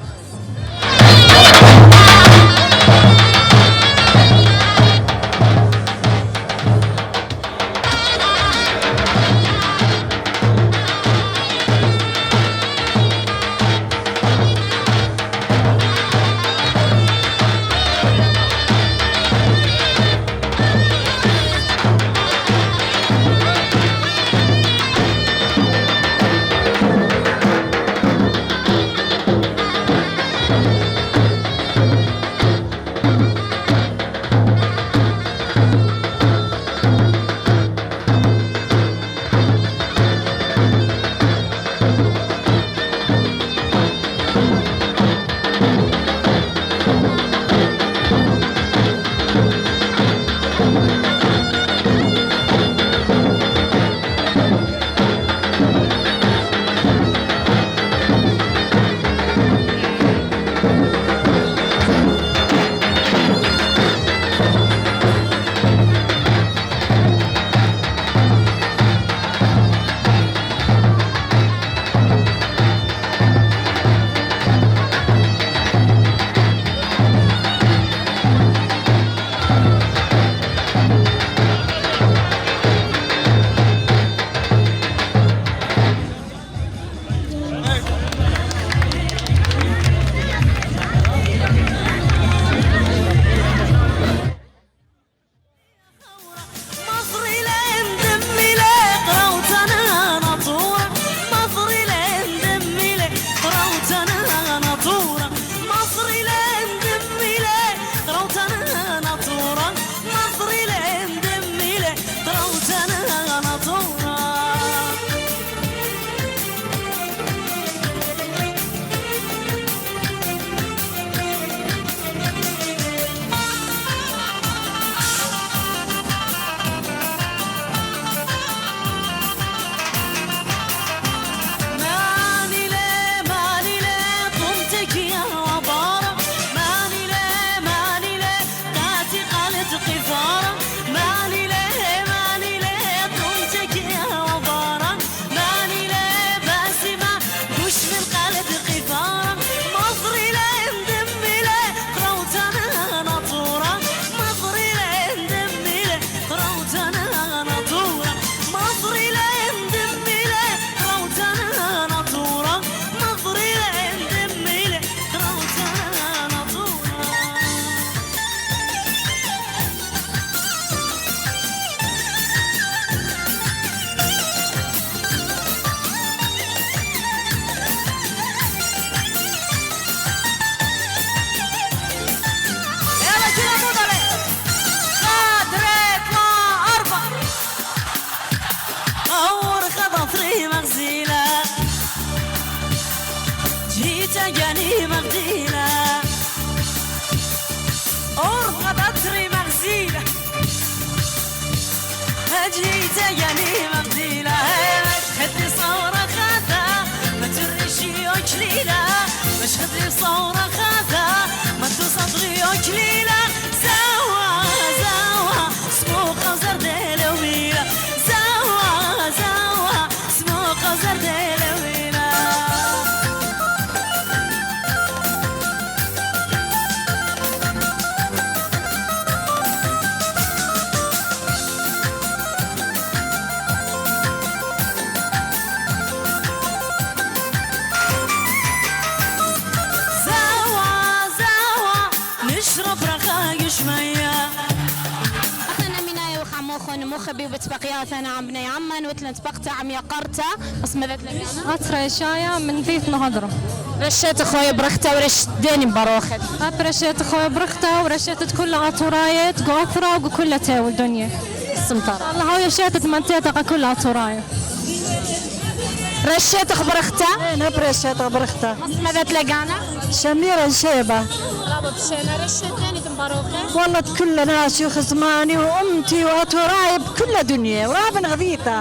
يعني مغزيلة أرغب أطري مغزيلة جيت يعني مغزيلة مشهد صورة خاذة ما ترشي أكليلة مشهد صورة خاذة ما تصدري أكليلة زوا زوا سموق زرديلة ويلة زوا زوا سموق زرديلة ويلة مخبي وبتبقيات انا عم بني عمان وتلنت بقتا عم يقرتا اسمذت لنا أطرى شاية من ذيث نهضرة رشيت اخوي برخته ورشت ديني مبروخت رشيت اخوي برخته ورشيت كلها طراية قاثرة وكلها تاول دنيا السمطرة الله هو شاتت منطقة كلها طراية رشيت برخته انا برشيت برخته اسمذت لقانا شميرة شيبة رابط شينا رشيت ديني مبروخت والله كل ناس شيوخ زماني وامتي واتوراي بكل دنيا ورابن غذيته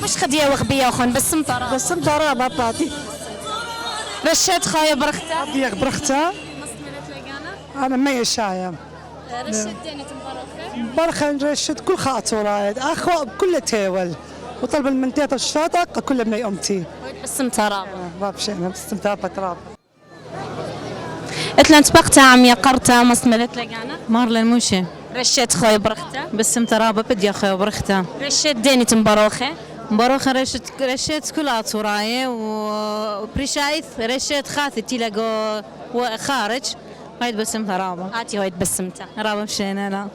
مش خديه وخبيه اخون بالسمطره بالسمطره باباتي رشيت خويا برخته ضيق برخته انا مية شاية رشيت ديني مبروخت برخه رشيت كل خاطوراي اخو بكل تاول وطلب المنطقه الشاطق كل ابني امتي بالسمطره باب شينا بالسمطره بتراب اتلنت بقتا عم يقرتا مصملت لقانا مارلين موشي رشيت خوي برخته بسم ترابة بدي اخوي برخته رشيت ديني مبروخه مبروخه رشيت كلها صرايه وبريشايث رشيت خاثي تيلاقو خارج هاي بسم ترابة هاتي هاي بسمته رابة مشينا لا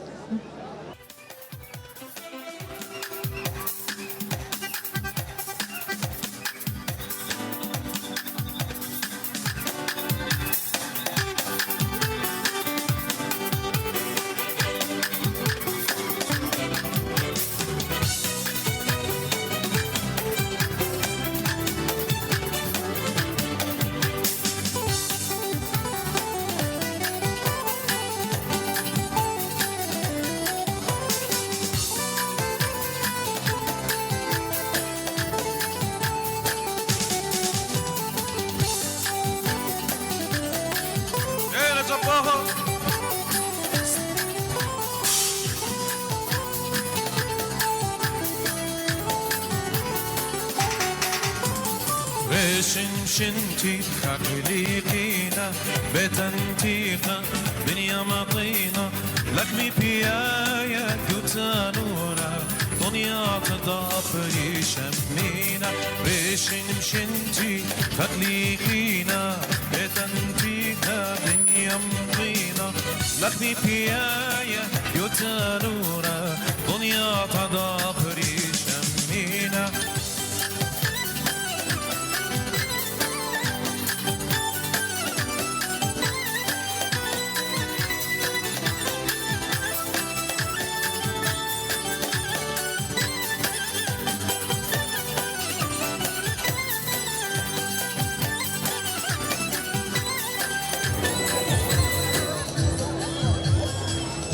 شنتي خليقينا بتنتيقا دنيا مطينا لكمي بيايا كتانونا دنيا تضافري شمينا بشنتي خليقينا بتنتيقا دنيا مطينا لكمي بيايا كتانونا دنيا تضافري شمينا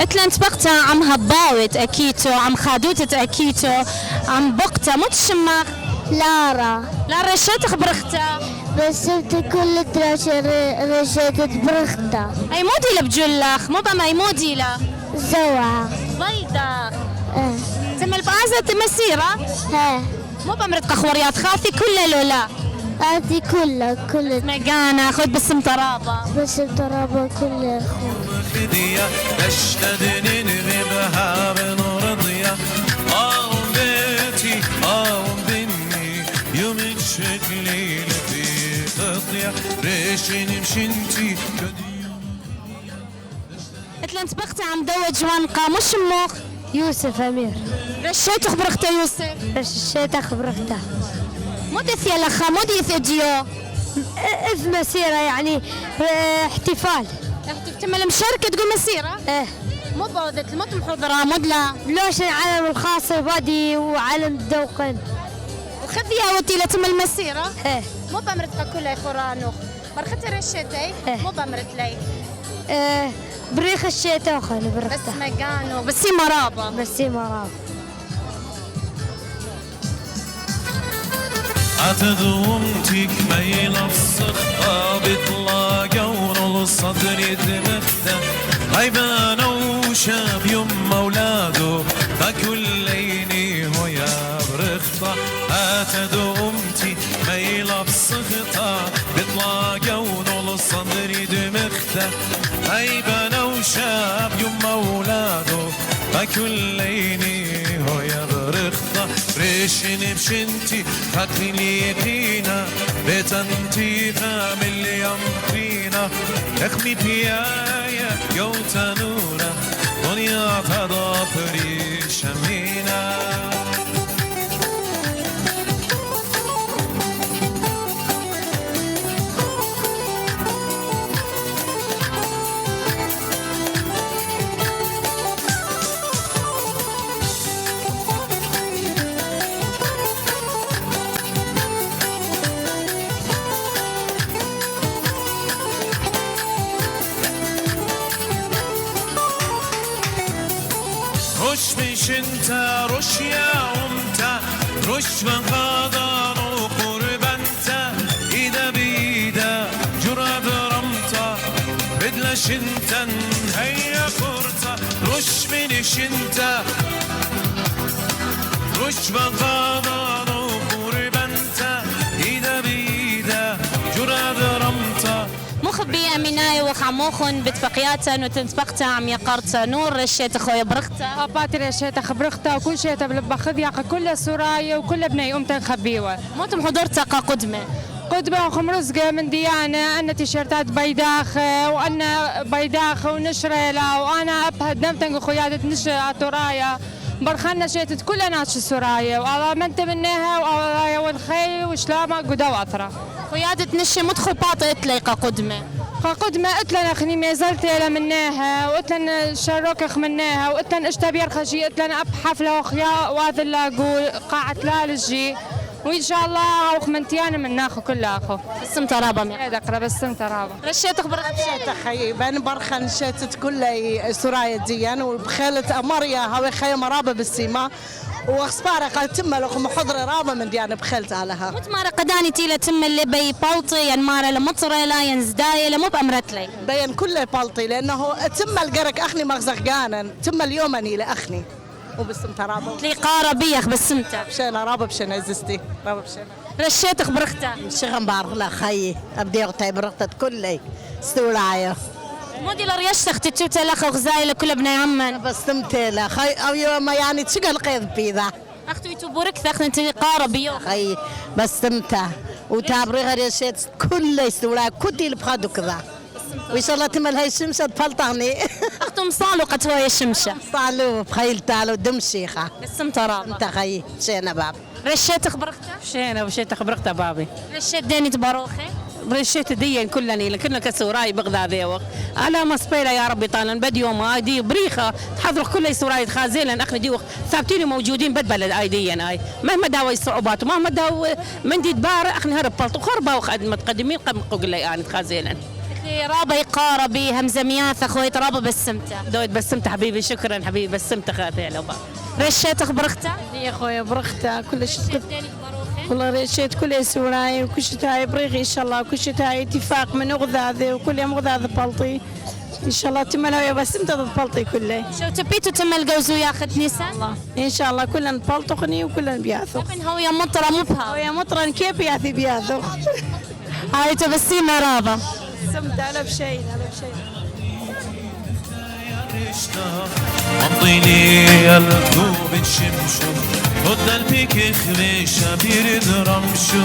اتلنت بقتا عم هباوت اكيتو عم خادوتة اكيتو عم بقتا مو تشماغ لارا رشيت برخته بسمت كل رشيت برخته اي مودي لبجلخ مو بما اي مودي لا زوعة بيضة تم البازة مسيرة مو بمرت قخوريات خاثي كله لولا هذه كلها مجانا خذ باسم ترابة كلها خدية تشتدني نغيبها بنور ضياء بيتي بني يوم شكلي لفي قضية ريشين مشنتي اتلنت بقتا عم دوج وانقا مش مخ يوسف أمير رشيت خبرخته يوسف رشيت خبرخته مودث يا لخا مودث اجيو اذ مسيرة يعني احتفال تم المشاركة تقول مسيرة؟ ايه مو بوذت مو محضرة مدلا لوشن علم الخاص بادي وعلم الدوقن وخذيها وتي لتم المسيرة؟ ايه مو بمرتقى كلها خورانوخ برختي رشتي مو بمرت لي بريخ الشتاء خلي بس برختها مجانو بس مرابة بس مراب عتدومتك ميلة الصخة بطلاقة ونول صدري دمخته غيبانة وشاب يم أولاده فكل ليني هو يا برخته عتدومتي ميلة الصخة بطلاقة ونول صدري دمخته غيبانة وشاب يم أولاده فكل ليني هو يا برخته ريشني بشنتي فاكري لي قينا بتنتي فامل يمطينا اخمي بيايا يوتانونا دنيا تضافري شمينا رش بيش انت رش يا امتا رش بقادر وقرب انت ايدا بيدا جراد رمتا بدلش انت هيا فرتا رش بيش انت رش بقادر وقرب انت ايدا بيدا جراد رمتا مخبي أميناي وخموخن بتفقياتا وتنتفقتا عم يقرتا نور رشيت أخويا برختا باتي رشيت خبرختا وكل شيء تبلب خذيا كل سرايا وكل بني أمتا نخبيوه موتم حضورتا قدمة قدمة وخمرزقة من ديانة أنا تيشيرتات بيداخ وأنا بيداخ ونشريلا وأنا أبهد نمتن خيادة نشر ترايا برخنا شيتت كل ناس السرايا والله من تمنيها والله والخي وشلامة قدا واثرة قيادة نشي مدخل باطئ تلاقى قدمة قدمة قتلن أخني ما زلت إلى مناها وقتلن شروكخ مناها وقتلن اشتبير خشي قتلن أب حفلة وخيا واذل لاقول قاعة لالجي وإن شاء الله أخ منتيانا من ناخو كل أخو بسم ترابة مين أقرأ بسم ترابة رشيت خبرت رشيت خي بان برخن شتت كل سرايا ديان وبخيلة أمريا هاوي خي مرابة بالسيما واخسبارة قال تم لكم حضر رابة من ديانة بخلت علىها متمارة قداني تيلا تم اللي بي بالطي ينمارة لمطرة لا ينزداية لمو بأمرت لي بين كله بالطي لأنه تم القرك أخني مغزق قانا تم اليومني لأخني وبسم ترابة لي قاربية بسمتها بشينا رابة بشينا زستي رابة بشينا رشيت خبرختها شغم بارغ لا خيي أبدي أغتاي برغتت كله استولاعية مودي لريش تختي توتا لخ وغزايل كل بني عمان بستمتي لا خي أو يوم يعني تشغل قيد بيذا أختو يتوبورك ثاخن انت قاربية خي بستمتع وتابريغ ريشيت كله استولاع كدي البخادو كذا وإن شاء الله تمل هاي الشمسة تفلطعني أختم صالو قتوية الشمسة صالو بخيل تالو دم شيخة بسم ترى انت خي شينا باب رشيت خبرختها شينا وشيت خبرختها بابي رشيت ديني تباروخي رشيت ديا كلني كلنا كسوراي بغداد ذيوق على مصبيله يا ربي طالن بدي يوم ايدي بريخه تحضر كل سوراي خازيلا اخني ديوق ثابتين موجودين بد ايديا اي مهما داوي الصعوبات ومهما داوي من دي دبار اخني هرب بلطو خربه متقدمين قمقوا لي يعني خازيلا رابا يقاربي همزميات اخوي رابا بسمته دويت بسمته حبيبي شكرا حبيبي بسمته خاطي لو رشيت برختها يا خويا برختها كل شيء والله رشيت كل سوراي وكل شيء تاعي بريغي ان شاء الله وكل شيء تاعي اتفاق من غذاذي وكل يوم غذاذ بلطي ان شاء الله تملها يا بس انت بلطي كله شو تبيتو تمل جوزو ياخذ نيسان ان شااء الله كلنا بلطخني وكلنا بياثو هو يا مطره مو بها هو يا مطره كيف ياثي بياثو هاي تبسيمه رابا سمت على بشيء على بشيء منطيني الكوب الشمشو خد البيك خليشة بيرد رمشو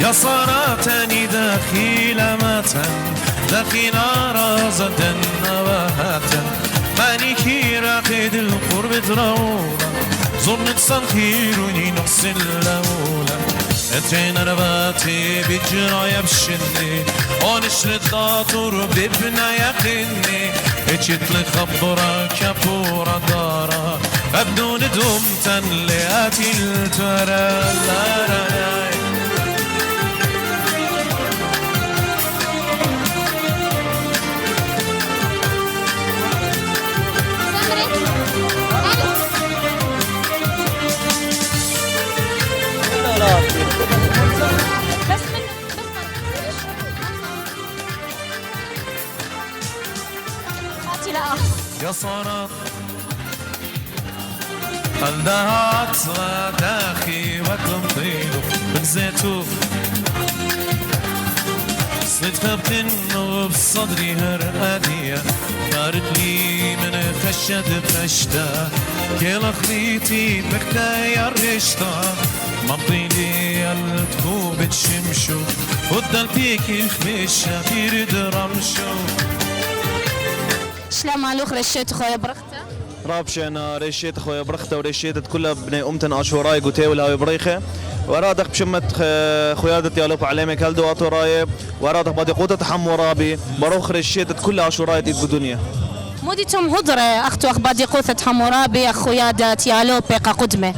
يا صارتني دخيل متن دخيل رازة نواهة ماني كي راقد القرب ترولا ظنك صنخيروني نقص اللولا اترين رباتي بجرايا بشني ونشر الطاطور ببنا يقيني اجيت لي خبرك يا بورا دارا بدون دوم لياتي الترى لا يا صارت الدهات غداخي وتمطيله من زيتون صدفة بتنه بصدري هرقادية دارت لي من خشد بخشتا كيلا خليتي بكتا يا الرشتا ممطيلي التكو بتشمشو ودل بيكي خميشة تيرد رمشو شلام مالوخ رشيت خويا برختة رابشنا رشيت خويا برختة ورشيت كلها بني أمتن أشوراي قوتي ولا بريخة ورادق بشمت خيادة يالوب عليمي كالدو أطوراي ورادق بدي قوتة حمورابي بروخ رشيت كلها أشوراي تيد بدنيا موديتم هضرة أختو أخبادي قوثة حمورابي أخويادة يالوب بيقا قدمة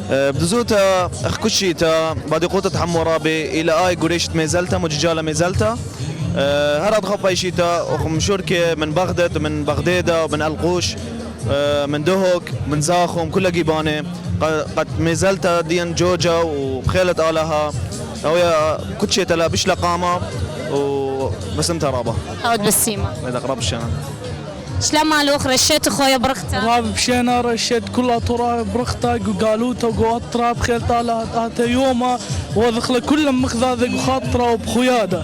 بدزوتا أخكشيتا بدي قوتة حمورابي إلى آي قريشت ميزالتا مججالة ميزالتا هرد خباي شيتا ومشوركة من بغداد ومن بغدادة ومن القوش من دهوك من زاخم كلها جيبانة قد ميزالتا ديان جوجا وبخيلة آلها هويا كتشيتا لا بش لقامة وبسمت رابا أود بالسيمة إذا قرب الشنا شلام مالوخ رشيت خويا برختة راب بشينا رشيت كلها ترى برختة وقالوتا وقطرة بخيلة آلها آتا يوما وذخل كل مخذاذق وخاطرة وبخيادة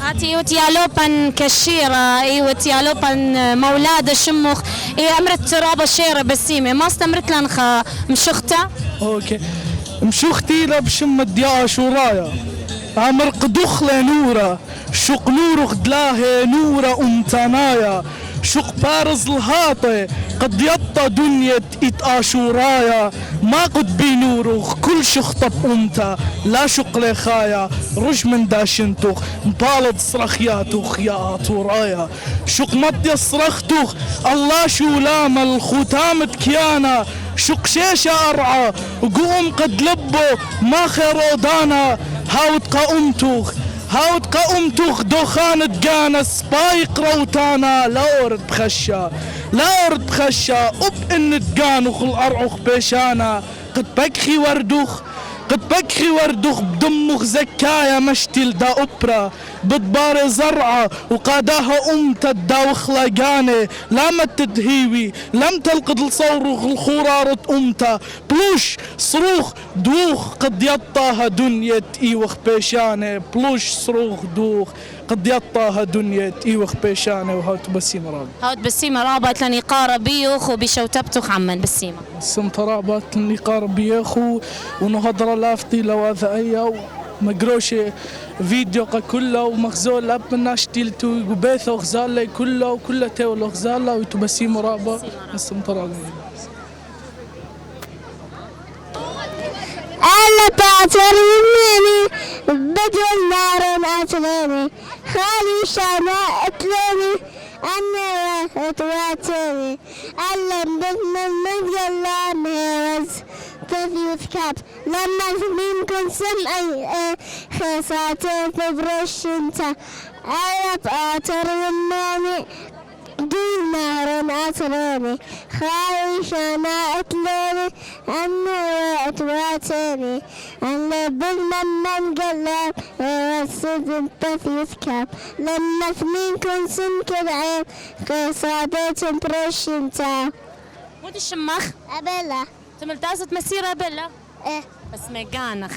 هاتي وتيالوبن كشيرة اي وتيالوبن مولادة شمخ اي امرت رابا شيرة بسيمة ما استمرت لنخا مشختها اوكي مشختي لبشم الدياء شورايا عمر قدخلة نورة شق نور غدلاه نورة امتنايا شق بارز الهاطي قد يطى دنيا اشورايا ما قد بنوره كل شخطة بأمتا لا شق لخايا رج من داشنتوخ مبالد صرخياتوخ يا طورايا شق مطي صرختوخ الله شو لام الختامة كيانا شق شيشة أرعى وقوم قد لبو ما خيرو دانا هاوت قاومتوخ هاوت قاومتوخ دخان تقانا سبايق روتانا لا أرد بخشا لا أرد بخشا أب إن تقانوخ الأرعوخ بيشانا قد بكخي وردوخ قد بكخي وردوخ بدموخ زكايا مشتل دا أبرا بدبار زرعة وقاداها أمتا الداوخ لاقاني لا تدهيوي لم تلقد الصوروخ الخرارة أمتا بلوش صروخ دوخ قد يطاها دنيا إيوخ بيشاني بلوش صروخ دوخ قد يطاها دنيا إيوخ بيشاني وهاوت بسيمة رابط هاوت بسيمة رابط لاني قارة بيوخ وبشوتبتوخ عمن بسيمة سمت رابط لاني قارة بيوخ ونهضر لافتي لواذا أيا مقروشة فيديو كله ومخزول لاب من ناشتيلتو وبيثو غزالة كله وكله تيولو غزالة ويتبسيم رابط سمت رابط أنا بعتر مني بدو النار أتلاني خالي شماء أتلاني أنا أتواتني ألم بثمن من جلاني تفيوث كاب لما منكم سمعي خساتي في برش انت أنا بعتر مني دون نهر أتلاني خايشة ما أتلاني أنا أتواتني أنا بالمنن قلب وصد بثيث كاب لما منكم سمك العين قصابة برش انت مودي الشمخ أبلا تملتازة مسيرة أبلا إيه بس ميقانخ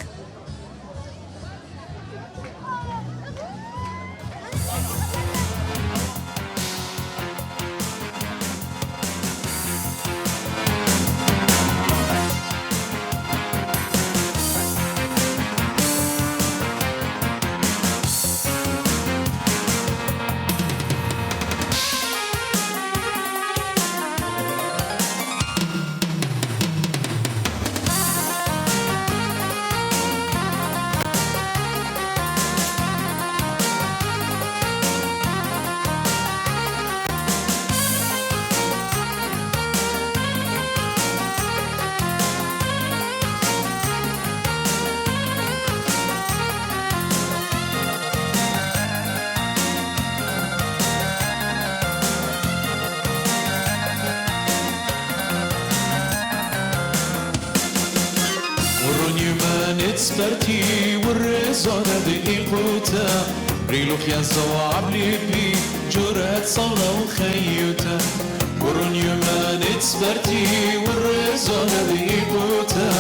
تسبرتي والرزانة بإيقوتا ريلوخ يا زواب لبي جرأت صولة وخيوتا ورون يمان تسبرتي والرزانة بإيقوتا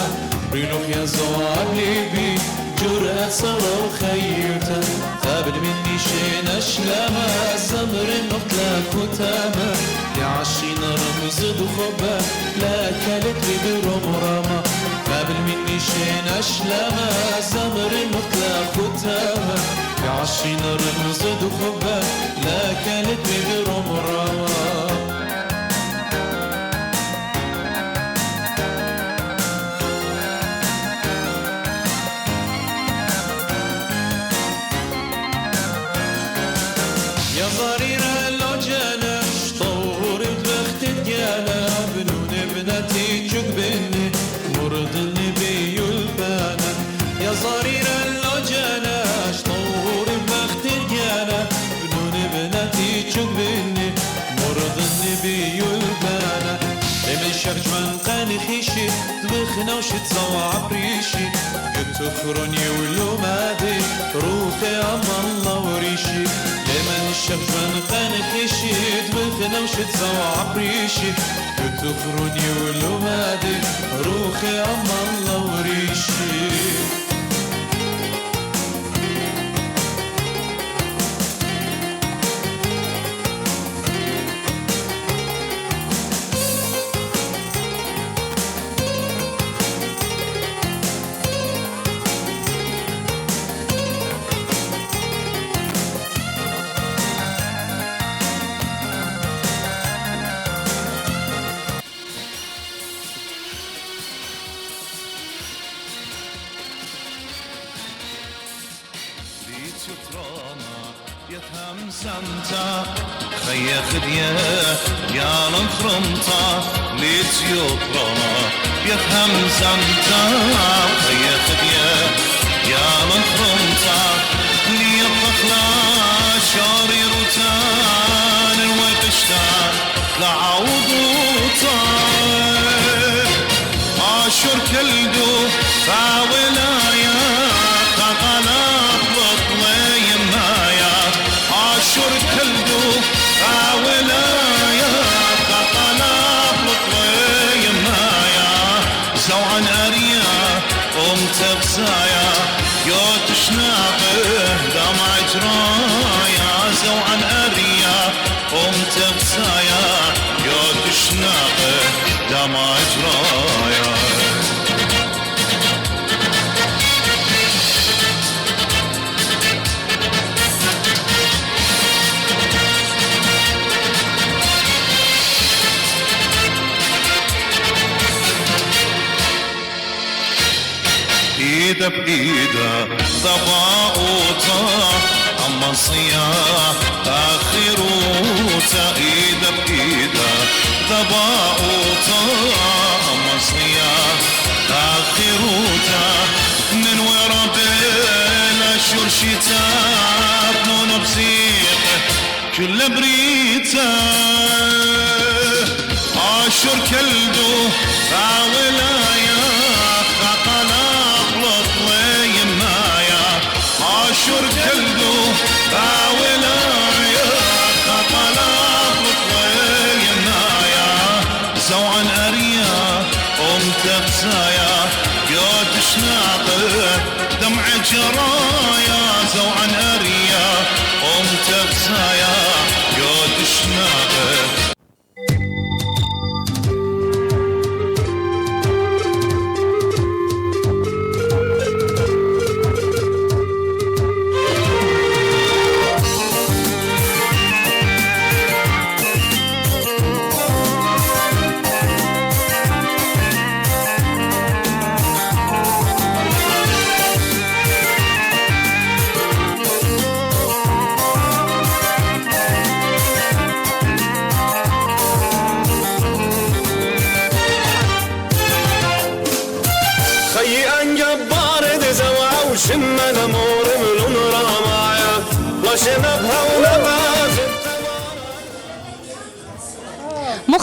ريلوخ يا زواب لبي جرأت صولة وخيوتا قابل مني شين أشلاما زمر النقلة كتاما يا عشينا رمز دخبا لا كالت لي برمرما قابل مني شين أشلاما زمر النقلة كتاما يا عشينا رمز دخبا لا كالت لي برمرما يا ضريرة لو جانا شطور بخت الجانا بنون بناتي جقبني مرض النبي البانا يا ضريرة لو جانا شطور بخت الجانا بنون بناتي جقبني مرض النبي البانا لمن شرج من قاني خيشي دبخنا وشت زوع بريشي قلت خروني ولو مادي روحي أما الله وريشي لمن الشرج من قاني خيشي دبخنا وشت زوع بريشي قلت خروني ولو مادي روحي أما الله وريشي يفهم سمتا خي خديه يا لنخرمتا ليت يطرما يفهم سمتا خي خديه يا لنخرمتا لي الطخلا شاري روتان الوقشتا لعوضوتا عاشر كلدو فاولايا قطلات بطلي مايا عاشر كلدو فاولايا قطلات بطلي مايا زوعن أريا قمت بسايا يوتش ناقه دمع جرايا زوعن أريا قمت بسايا يوتش ناقه دمع جرايا ايده بايده ضباؤوتا اما صياح اخروتا ايده بايده ضباؤوتا اما صياح اخروتا من ورا بلا شرشيتا بنون بزيقه كل بريتا عاشر كلدو فاولايا عاشر كلدو فاولايا خطلات بطلي مايا زوعن أريا قمت بسايا يوتش ناقه دمع جرايا زوعن أريا قمت بسايا يوتش ناقه شم الامور من رمايا وشنبها ونبات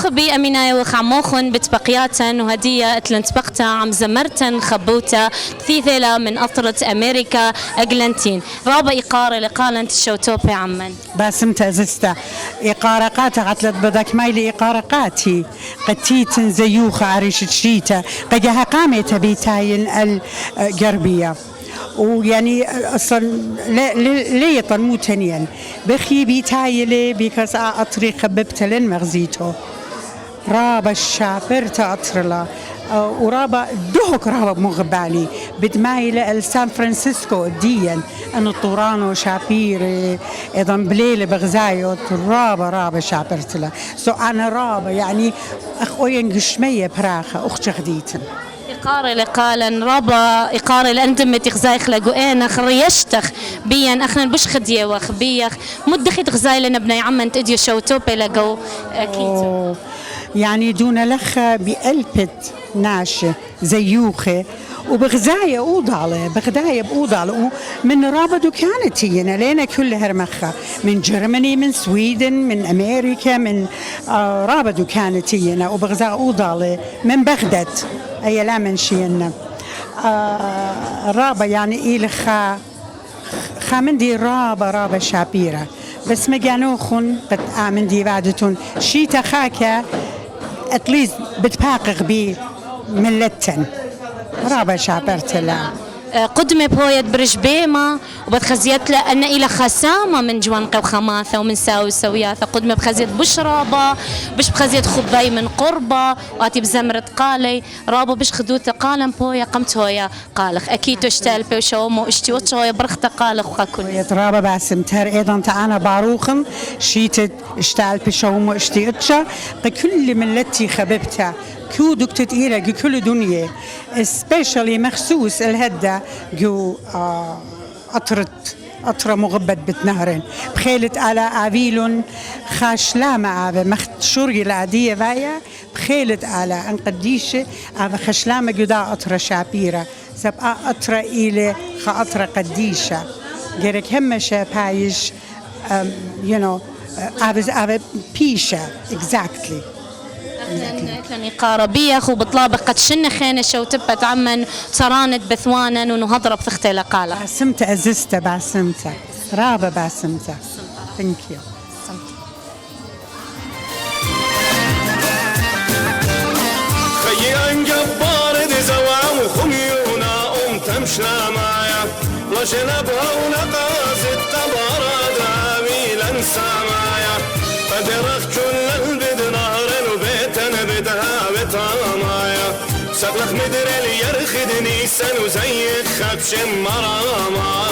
مخبي أمينة وخعموخن بتبقياتن وهدية اتلنتبقتا عم زمرتن خبوتا ثيثيلا من أطرة أمريكا أجلنتين رابا إقارة لقالن تشوتوبي عمن باسمت أزستا إقارة قاتا عتلت بدك مايلي إقارة قاتي قتيتن زيوخة عريش تشيتا قجها قامت بيتاين الجربية ويعني اصلا ليه طنمو تنين بخي بيتايلي بيكاس اطري خببتلن مغزيتو رابا الشابرت اطرلا ورابا دوك رابا مغبالي بدمايلة السان فرانسيسكو ديا انو طورانو شابيري ايضا بليلة بغزايو رابا شابرتلا سو انا رابا يعني اخوين قشمية براخة اخت خديتن إقارة لقالن رابا إقارة لأندمت إغزايخ لقوئين خريشتخ بيان أخنا بش خدية وخبيخ مدخت غزاي لنا بني عمان تأديو شوتوبي لقو أكيد يعني دون لخة بقلبت ناشة زيوخة وبغزاية أوضالة بغداية بأوضالة من رابدو كانت هينا لينا كل هرمخة من جرماني من سويدن من أمريكا من رابدو كانت هينا وبغزاية أوضالة من بغداد أي لا من شينا رابا يعني إلخا خامندي رابا شابيرة بس ما جانوخن بتآمن بعدتون شيتا خاكا اتليست بتباقق بي ملتن رابا شابرتلا قدمة بويت برج بيما وبتخزيت لأن إلى خسامة من جوانقة وخماثة ومن ساوي سوياثة قدمة بخزيت بش رابا بش بخزيت خباي من قربة واتي بزمرة قالي رابا بش خدوته قالن بويا قمت هويا قالخ أكيد اشتال بي وشومو اشتي وشويا برخت قالخ وخاكل رابا باسمتر ايضا تعانا باروخن شيت اشتال بي شومو اشتي اتشا كل ملتي خببتها كو دكتت إيرا كل دنيا especially مخصوص الهدى جو أطرة مغبت بتنهرن بخيلت على أبيلون خاشلامة أبا مختشوري العادية بايا بخيلت على أن قديشة أبا خاشلامة جدا أطرة شابيرة سبقى أطرة إلى خاطرة قديشة جرك همشة بايش أبا بيشة exactly كان إقارة بيخ وبطلابق قد شن خينة شو تبت عمن صرانت بثوانا ونهضرب ثختي لقالة باسمت أزسته باسمته رابا باسمته thank you خيان جبار دي زوعة وخميونا تمشنا معايا وجنبها ونقاز التبارة داميلا سامايا فدرخ كل البد نهر وبيتنا بدها بطامايا سبلخ مدري اللي يرخدني سنو زي خبش مراما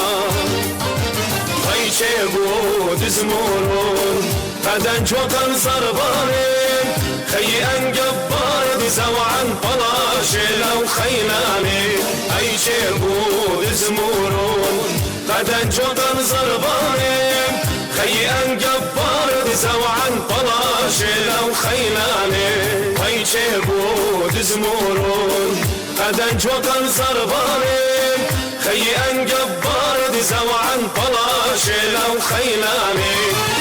خيشي بود زمورون قدن جوكن صربانين خي انجبار دي زوعن بلاشي لو خيلاني خيشي بود زمورون قدن جوكن صربانين خي انجبار دي زوعن بلاشي لو خيلاني خيشي بود زمورون قدن جوكن صربانين خي انجبار دي زوعن بلاشي لو خيلاني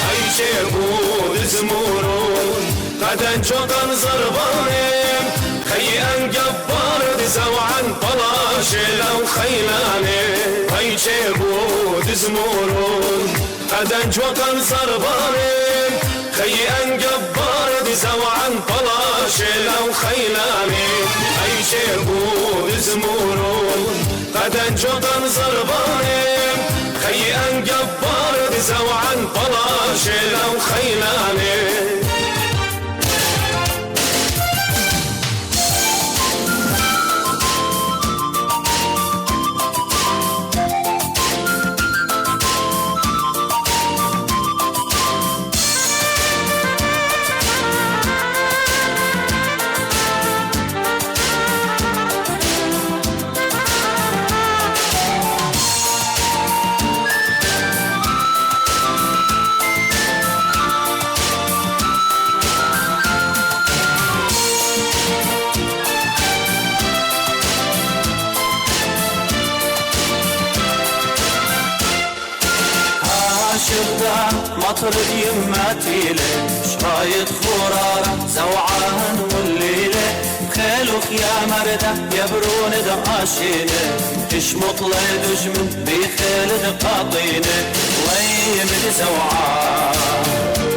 خيشي بود زمورون قدن جوكن صربانين خي انجبار دي زوعن بلاشي لو خيلاني خيشي بود زمورون قدن جوكن صربانين خي انجبار دي زوعن بلاشي لو خيلاني خيشي بود زمورون قدن جوكن صربانين خي انجبار دي زوعن بلاشي لو خيلاني شدة مطرد يماتي له شرايط خرارة زوعان والليلة بخيلك يا مردة يبرون دقاشينه تشمط لي دجمن بخيل دقاطينه ويمد زوعان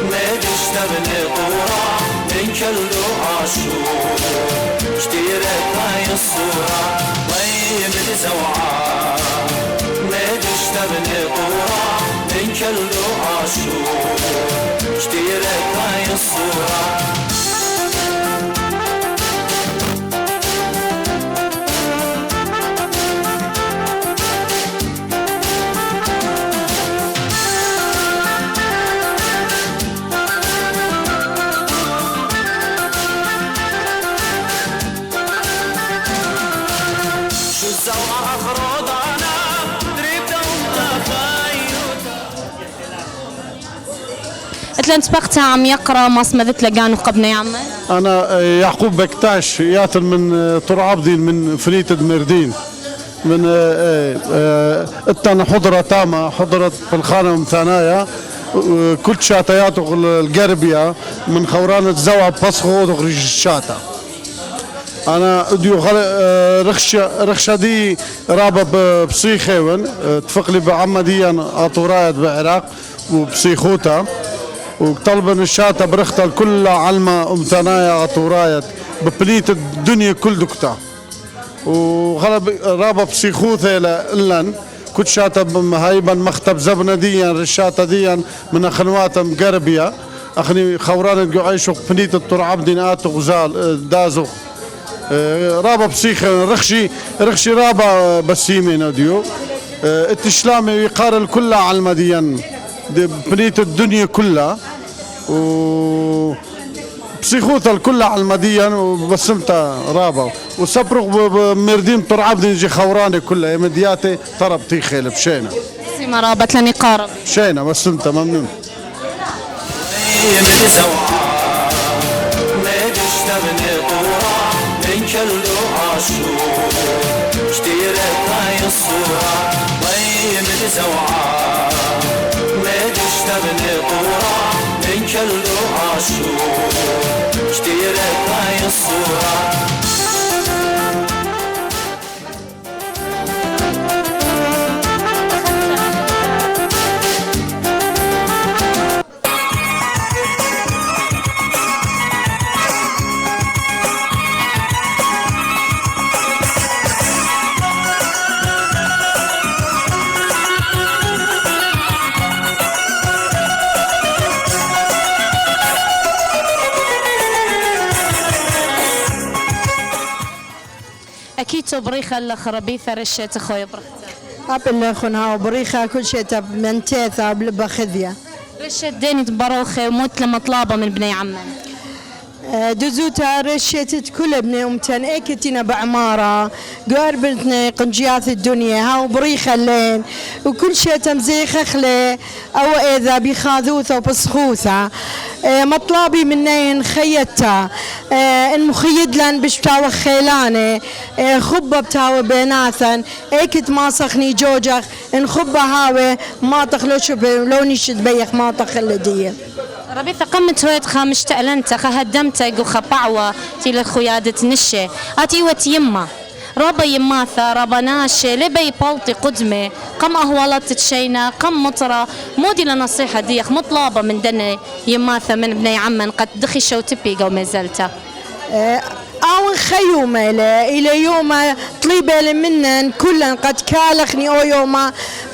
مدش تبني طورة من كله عاشور اشتيرك هاي الصورة ويمد زوعان مدش تبني طورة من كله عاشور اشتيرك هاي الصورة مثل انتبقتها عم يقرا ما سمذت لقانو قبنا يا عمي. انا يعقوب بكتاش ياتل من طرعبدين من فنية مردين من اتنا حضرة تامة حضرت في الخانة ومثانايا كل شاتيات القربية من خورانة زوع بصخو ودغريج الشاتا. انا اديو رخشة دي رابة بصيخيون تفقلي بعمديا اطورايت بعراق وبصيخوتا وطلبن الشاتا برختها الكل علمة امثنايا اطورايت ببليت الدنيا كل دكتا وغلب رابا بصيخوثة لن كنت شاتا هايبا مختب زبنة ديا رشاتا ديا من اخنوات مقربية اخني خوران القعيش بنيت الطرعب دينات غزال دازو رابا بصيخ رخشي رابا بسيمين اديو التشلامي يقار الكل على المدين بنيت الدنيا كلها و بصيخوتها الكل على المدين وبسمتها رابا وسبرق بمردين طرعب نجي خوراني كلها مدياتي طرب تيخيل بشينا سيما رابط لني قارب شينا بسمتها ممنون كله عاشور اشتيرك هاي الصورة ويمد زوعان مدش تبني طورة من كله عاشور اشتيرك هاي الصورة أكيد بريخة الخربيثة رشيت أخوي بريخة أبل خنها وبريخة كل شيء تب من تيثا بخذية رشيت ديني بروخة وموت لما طلابة من بني عمان دزوتا رشيت كل ابن أمتن اكتنا بعمارة قاربتنا قنجيات الدنيا هاو بريخة اللين وكل شيء تمزيخ خلي أو إذا بخاذوثة وبسخوثة مطلبي منين خيتها إن مخيد لن بشتاوى خيلاني خبة بتاوى بيناثا اكت ما صخني جوجخ إن خبة هاوي ما تخلوش لو نشد بيخ ما تخلديه ربيثة قمت هويت خامش تألنت خهدمت جو خبعوة تيل خيادة نشة هاتي وتيمة ربا يماثا ربا ناشة لبي بلطي قدمي قم أهولت تشينا قم مطرة مودي لنصيحة ديخ مطلابة من دني يماثا من بني عمان قد دخي شو تبي قو مازلتا أو خيومة إلى يوم طليبة منن كلن قد كالخني أو يوم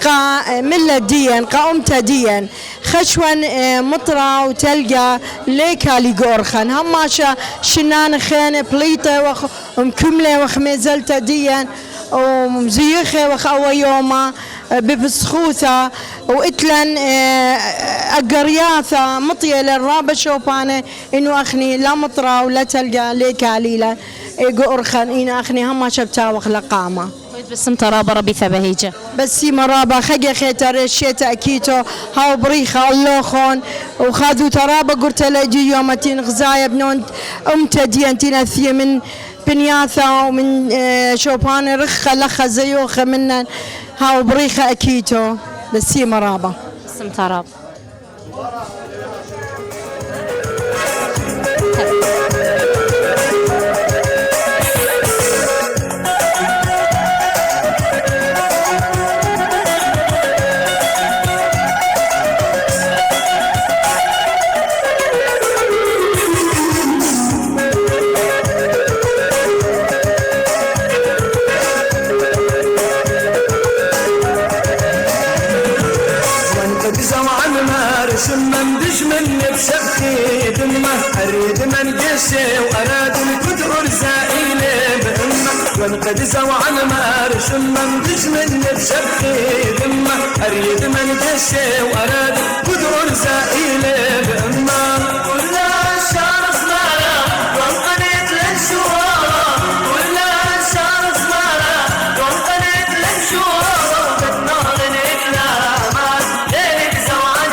قا ملة ديان قا أمتا ديان خشوان مطرة وتلقى ليكالي قورخن هماشا شنان خانة بليطة ومكملة وخميزلتا ديان ومزيخة وخاوة يوما ببسخوثة وإتلن أقرياثة مطية للرابة شوبانة إنه أخني لا مطرة ولا تلقى ليك عليلا قورخن إنه أخني هما شبتا وخلقامة بس رابة ربيثة بهيجة بس مرابة خجي خيتا رشيتا أكيتو هاو بريخة اللوخون وخذوا ترابة قلت لجي يومتين غزايا بنون أمتدين تنثي من بنياثة ومن شوبان رخة لخة زيوخة منن هاو بريخة أكيتو بس مرابة بسم تراب. من دش مني بشبكي دمه اريد من قشي واراد الكدر رزائيلي بامه وانقد زوعا مارش من دش مني بشبكي دمه اريد من قشي واراد الكدر رزائيلي بامه ولا شعر صغيره وانقنيت للشوارع ولا شعر صغيره وانقنيت للشوارع بالنار نتلامس ليلك زوعا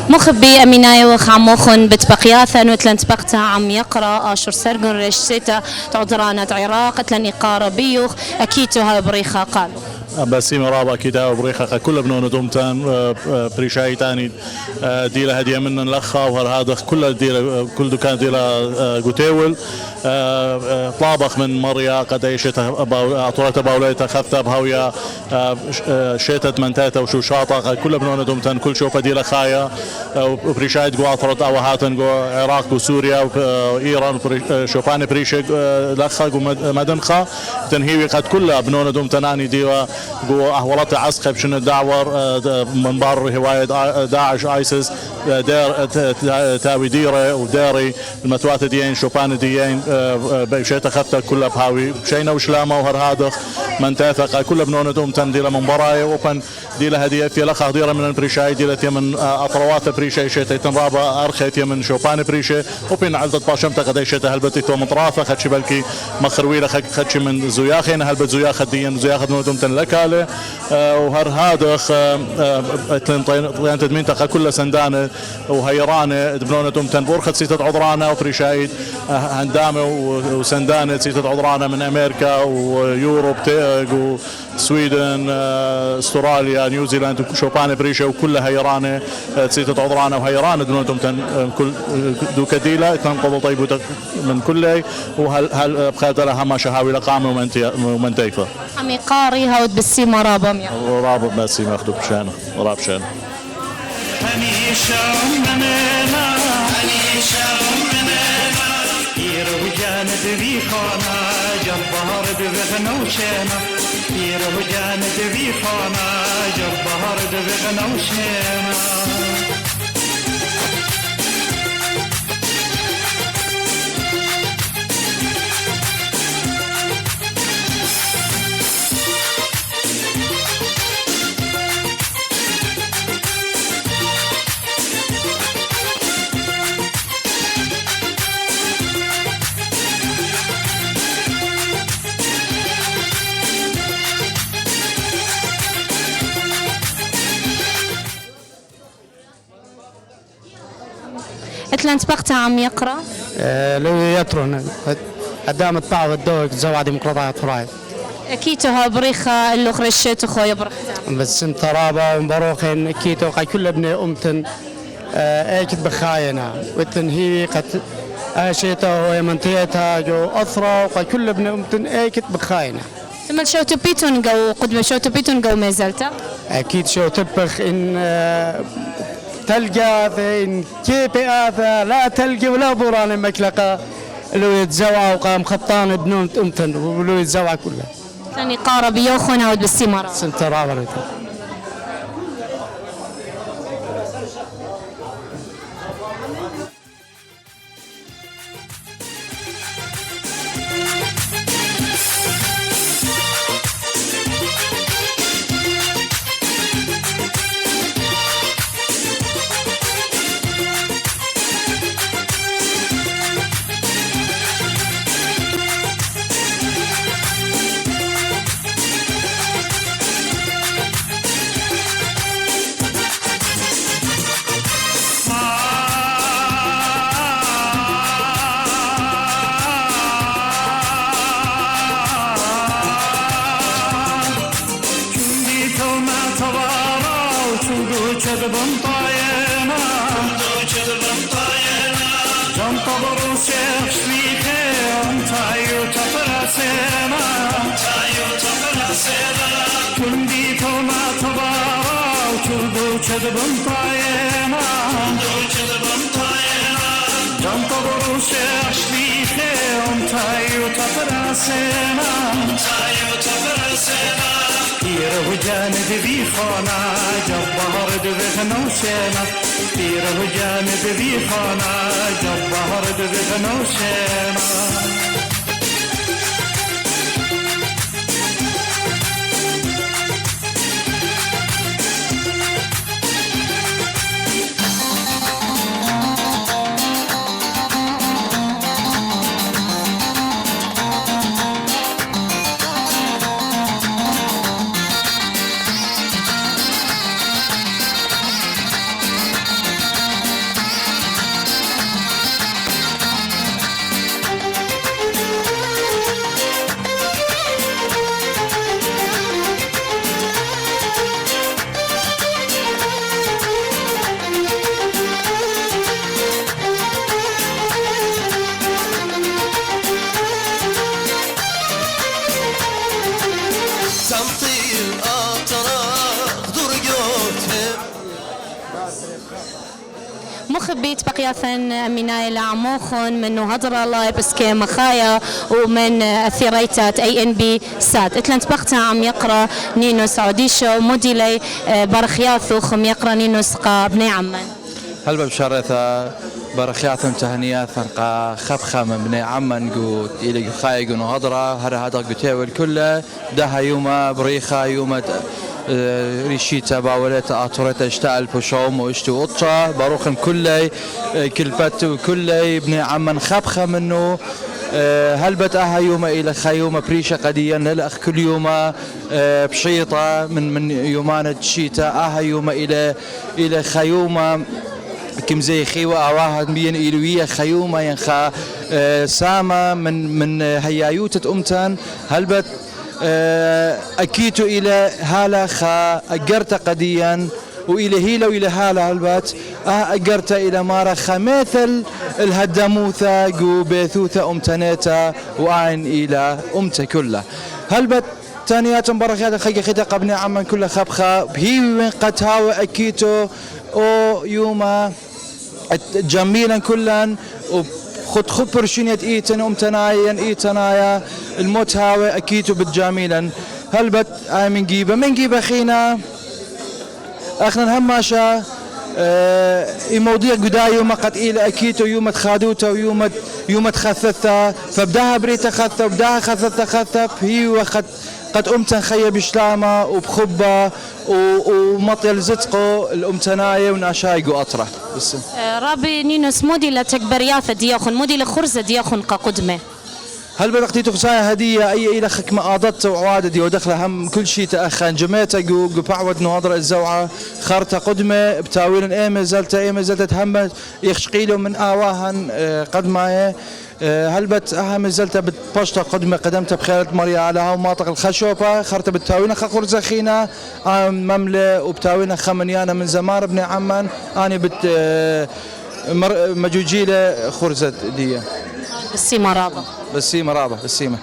مخبي أميناي وخاموخن بتبقياثا وتلن تبقتا عم يقرأ آشور سرقن ريشتا تعذرانا عراق تلن إقارة بيوخ أكيتها بريخة قالوا بسيم رابا كده بريخة كل بنون دومتان بريشاي تاني ديلا هدية من لخا وهذا كل ديلا كل دكان ديلا جوتيول طابخ من مريا قد يشته أطولت باوليتا خذت بهويا شتت منتاتا وشو شاطا كل بنون دومتان كل شوفة ديلا خايا وبريشاي جو أطرت أو هاتن جو العراق وسوريا وإيران شوفان بريشة لخا ومدنخا تنهي قد كل بنون دومتاناني ديلا جو أهولات عسكر بشن الدعور من بار هواية داعش ايسس دار تاوي ديره وداري المتوات ديين شوبان ديين بشيت اخذت كلها بهاوي شينا وشلامه وهرهادخ من تاثق كل بنون دومتن ديلا من براي وبن ديلا هديه في لخ ديره من بريشاي ديلا من اطروات بريشاي شيت تنرابا ارخيت من شوبان بريشه وبين عزت باشمت قد شيت هلبتي تو مطرافه خدش بالكي مخرويله خدش من زياخين هلبت زياخ ديين زياخ دومتن لكاله وهر هادخ طيان تدمين تقا كل سندانه وهيرانه دبنونه دومتن بورخت سيتة عذرانه وفريشايد هندامه وسندانه سيتة عذرانه من امريكا ويوروب وسويدن استراليا نيوزيلاند وشوبان بريشه وكلها هيرانه سيتة عذرانه وهيرانه دبنونه دومتن كل دوكديله تنقضوا طيب من كله وهل بخيت لها ما شهاوي لقامه ومنتيفه عمي قاري هاود بالسيما رابا رابا بسي ماخذ بشانه وراب شانه هنيشا مننا هنيشا مننا يرو جانب بيخانا جبار بغنا وشينا يرو جانب بيخانا جبار بغنا وشينا اتلن تبقتا عم يقرأ لو يترون قدام الطاعة الدوق زوعة ديمقراطية تراي أكيتها بريخة اللي خرجت خويا بريخة بس انت رابا ومبروخين كيتو قاي كل ابن امتن اكد بخاينا والتنهي قد اشيتا ويمنتيتها جو اثرى وقاي كل ابن امتن اكد بخاينا ثم شو تبيتون جو قدم شو تبيتون جو ما زلت اكيد شو تبخ ان تلقى إن كيف هذا لا تلقى ولا بران مكلقة لو يتزوع وقام خطان بنوم امتن ولو يتزوع كله ثاني قارب يوخنا ود بالسمرة سنت رابرته بنطاينا جنط بروس يخشليخي انتايو تفرسينا كندي توما تبارا وتردو كد بنطاينا جنط بروس يخشليخي انتايو تفرسينا تيره جانب بي خانا جبار دبخ نوشينا تيره جانب بي خانا جبار دبخ نوشينا مخبيت بقياثن أميناي لعموخن منو هضر الله بسكي مخايا ومن أثيريتات ANB سات اتلنت بقتا عم يقرأ نينوس عوديشو موديلي برخياثو خم يقرأ نينوس قا بني عمان هل بشارة برخياثم تهنياثن قا خبخة من بني عمان قو إلي خايق ونهضرة هذا قتاول كله ده يوم بريخة يوم ريشيتا باولتا اطورتا اشتعل بوشوم واشتو قطشا باروخن كلي كلبت وكلي ابن عمان خبخة منه هلبت اها يوم الى خيومه بريشه قديا الاخ كل يوم بشيطه من يومان الشيتا اها يوم الى خيومه كم زي خيوة أواها بين إلوية خيومة ينخا سامة من هيايوتة أمتان هلبت أكيتو إلى هالا خا أجرت قديا وإلى هيلا وإلى هالا هلبت أجرت إلى مارا خمثل الهدموثة جو بيثوثة أمتنيتا وعين إلى أمته كلها هلبت تانيات بركات خيجة خيجة قبني عمان كلها خبخة هي وين قتها أكيتو أو يوم جميلا كلا خد خبر شنيت إيتن أمتنايا إيتنايا الموت هاوي أكيتو بالجميلا هلبت من جيبة خينا أخنا هماشا مواضيع قداي يوم قد إلى أكيتو يوم تخادوتا ويوم تخثثا فبداها بريتا خثة وبداها خثة هي وقد أمتن خيا بشلامة وبخبة ومطيل زتقو الأمتناية وناشايقو أطرة بس رابي نينوس مودي لتكبرياثة دياخن مودي لخرزة دياخن قدمة هل بدقتي تخسايا هدية أي إلى خك ما أضت وعادتي ودخلها هم كل شيء تأخن جميتها جو بعود نهضر الزوعة خرطة قدمة بتاويل إيمة زلت هم يخشقيلو من آواهن قدماية هل بت أهم زلت بتبشطة قدمة قدمتها بخيرة مريا على هاو مناطق الخشوبة خرطة بتاوينا خقر زخينا مملة وبتاوينا خمنيانا من زمان ابن عمان أنا مجوجيلة خرزة دي بالسيمة رابة بالسيمة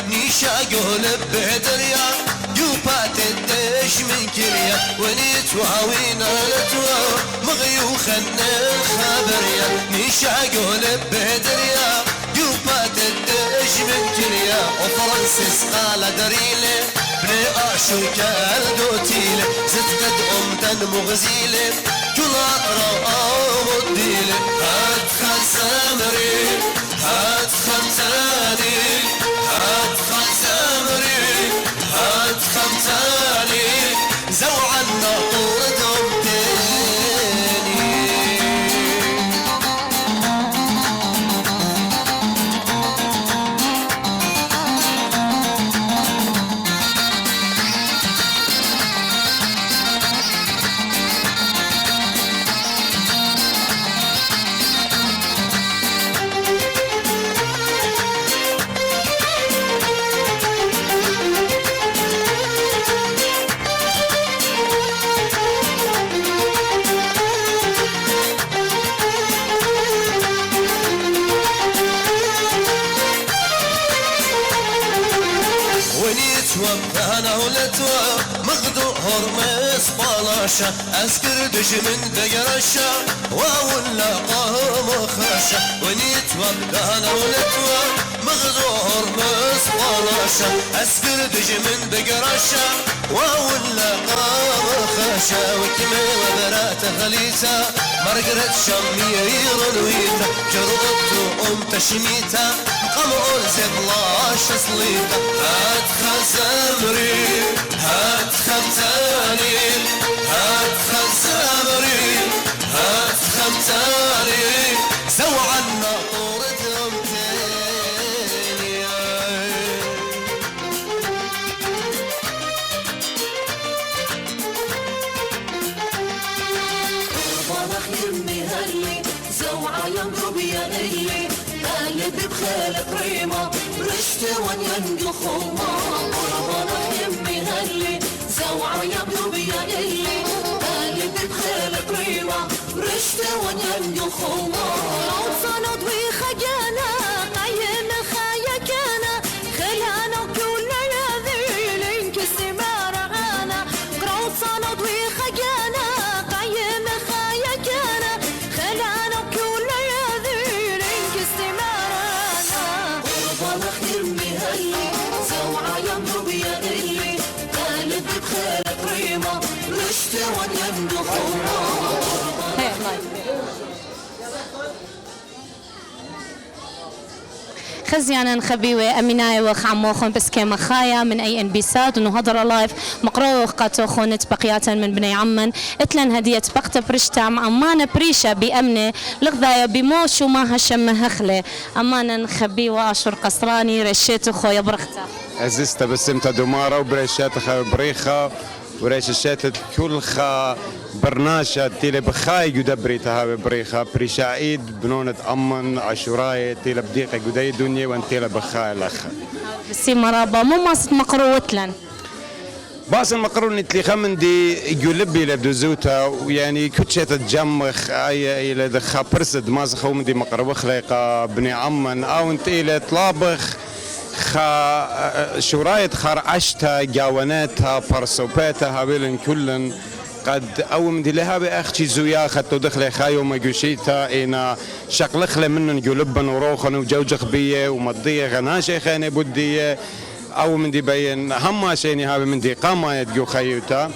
نيشاقول بهدريا جوبات الدش من كريا ونيت وعوينا لتوا مغيوخا الخابريا نيشاقول بهدريا جوبات الدش من كريا وفرنسيس قال دريلي بني أشور كالدوتيلة زت قد أمتن مغزيلة كل أطراء مديلة هات خزامري هات خمتاني هات خزامري هات خمتاني زوعنا طول أنا ولتوا مغدو هرمس بالاشا أسكر دجمن دقرشا وأولا قام خرشا ونيت وابدانا ولتوا مغدو هرمس بالاشا أسكر دجمن دقرشا وأولا قام خرشا وكمي وبرات غليتا مرقرت شمير الويتا جربت تشميتا قمر زد لاش صليتا هات خزامري هات خمتاني هات خزامري هات خمتاني زوعنا طور دمتاني قربانك يمي هلي زوعة ينقب يا ليلي قلب بخالق ريمة رشت ونينقل خوما قربانك يمي هلي زوعة ينقب يا ليلي قلب بخالق ريمة رشت ونينقل خوما روصنا ضوي خجانا قيم خايا كانا خلانا كل يذيل كسمار غانا روصنا ضوي خجانا قيم خايا كانا خلانا كل يذيل كسمار غانا قربانك يمي هلي زوعة ينقب يا ليلي قلب بخالق ريمة رشت ونينقل خوما خزيانا نخبيوي أميناي وخ عموخون بس كيما خايا من أي إن بي ساد ونهضر لايف مقروخ قاتوخون بقيات من بني عمن اتلن هدية بقت برشتا أمانة بريشة بأمنة لغذايا بموش وما هشم هخلة أمانة نخبي وأشور قصراني رشيت خويا برختا عزيزتا بسمتا دمارة وبرشات خا بريخة ورشاشات كل خا برناشة تيلي بخاي جدبريتها ببريخة بريشايد بنونة أمن عشوراي تيلي بديقة جداي دنيا وانتيلي بخاي لخا بسي مرابا مو ماست مقروتلن باس المقرون اللي خمن دي يقلبي لبدوزوتا ويعني كتشة تجمخ اي الى دخا برسد ماز خوم دي مقروخ ليقا بني عمن او انت الى طلابخ خا شوراية خار عشتها جاوناتها برسوباتها هابلن كلن قد او من دي لها باختي زويا خدتو دخلي خايو ما جوشيتا انا شقلخله منن جلبن وروخن وجوجخ بيه ومضيه غناشي خاني بديه او من دي بين هما شيني هابي من دي قاما يدقو خيوتا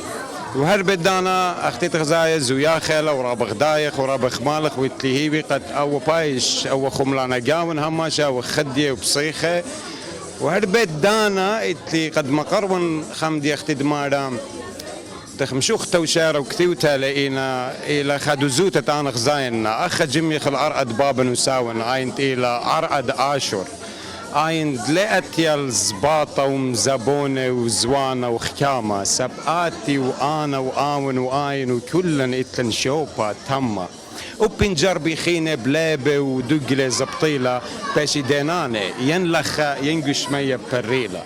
وهر بدانا اختي غزايا زويا خيله ورابخ دايخ ورابخ مالخ ويتليهيبي قد او بايش او خملانا جاون هما شا وخديه وبصيخه وهر بيت دانا اتلي قد مقرون خمدي اختي دمارام تخمشوخ توشارة وكتيوتا لقينا إلى خدوزوتا تانا خزاينا أخ جميخ العرقد بابا وساون عاينت إلى عرقد آشور عاين دلقت يالزباطة ومزبونة وزوانة وخكامة سبقاتي وآنا وآون وآين وكلن إتلن شوبا تما وبنجر بخينة بلابة ودقلة زبطيلة باشي دينانة ينلخ ينقش مية بريلة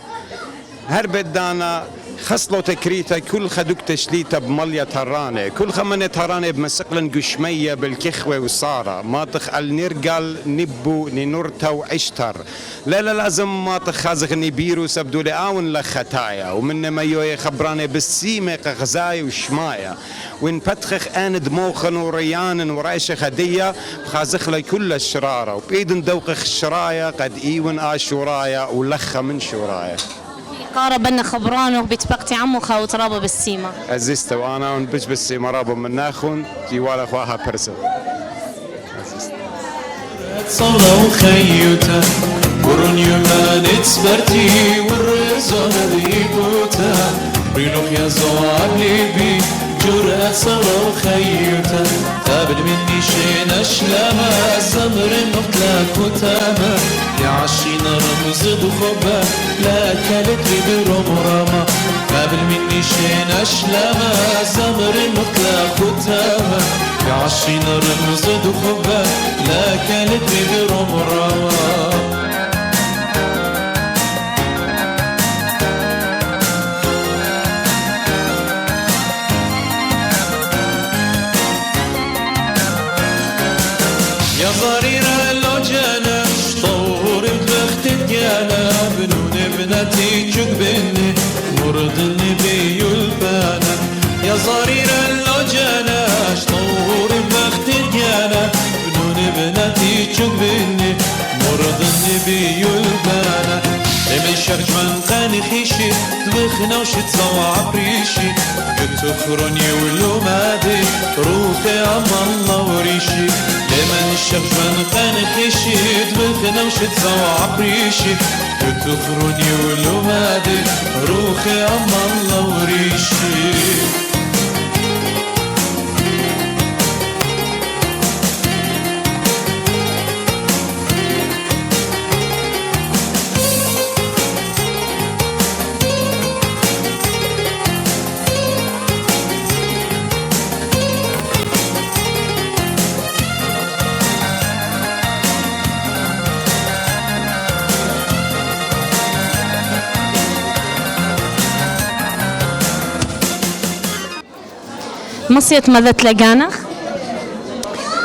هربت دانا خصلو تكريتا كل خدوك تشليتا بمليا ترانة كل خمنة ترانة بمسقلن قشمية بالكخوة وصارة ما تخل نرقل نبو ننورتا وعشتر لا لازم ما تخازغ نبيرو سبدو لآون لخطايا ومن ما يوي خبرانة بالسيمة غزاي وشمايا وين بتخخ آن دموخن وريان ورعيش خدية بخازخ لي كل الشرارة وبإيدن دوقخ الشرايا قد إيون آشورايا ولخة من شورايا قارب أن خبرانه بتبقتي عمو خاو ترابه بالسيمة عزيزته وانا ونبج بالسيما رابو من ناخون جوال اخواها برسل صلوا خيوتا ورن يمان اتسبرتي والرزون ذيبوتا رينوخ يا زواب ليبي جرأة صلوا خيوتا قابل مني شين أشلاما زمر النقطة كتاما يعشين رمز دخوبا لا كالك بروم راما قابل مني شين أشلاما زمر النقطة كتاما يعشين رمز دخوبا لا كالك بروم راما يا ضريرة لو جانا طور البخت تجانا بنون ابنتي جبني مرض النبي البانا يا ضريرة لو جانا طور البخت تجانا بنون ابنتي جبني مرض النبي البانا من شرج من قاني خيشي دبخنا وشت زوع بريشي قلت اخرني ولو مادي روحي اما الله وريشي لمن شرج من قاني خيشي دبخنا وشت زوع بريشي قلت اخرني ولو مادي روحي اما الله وريشي مصية ماذا تلاقانا؟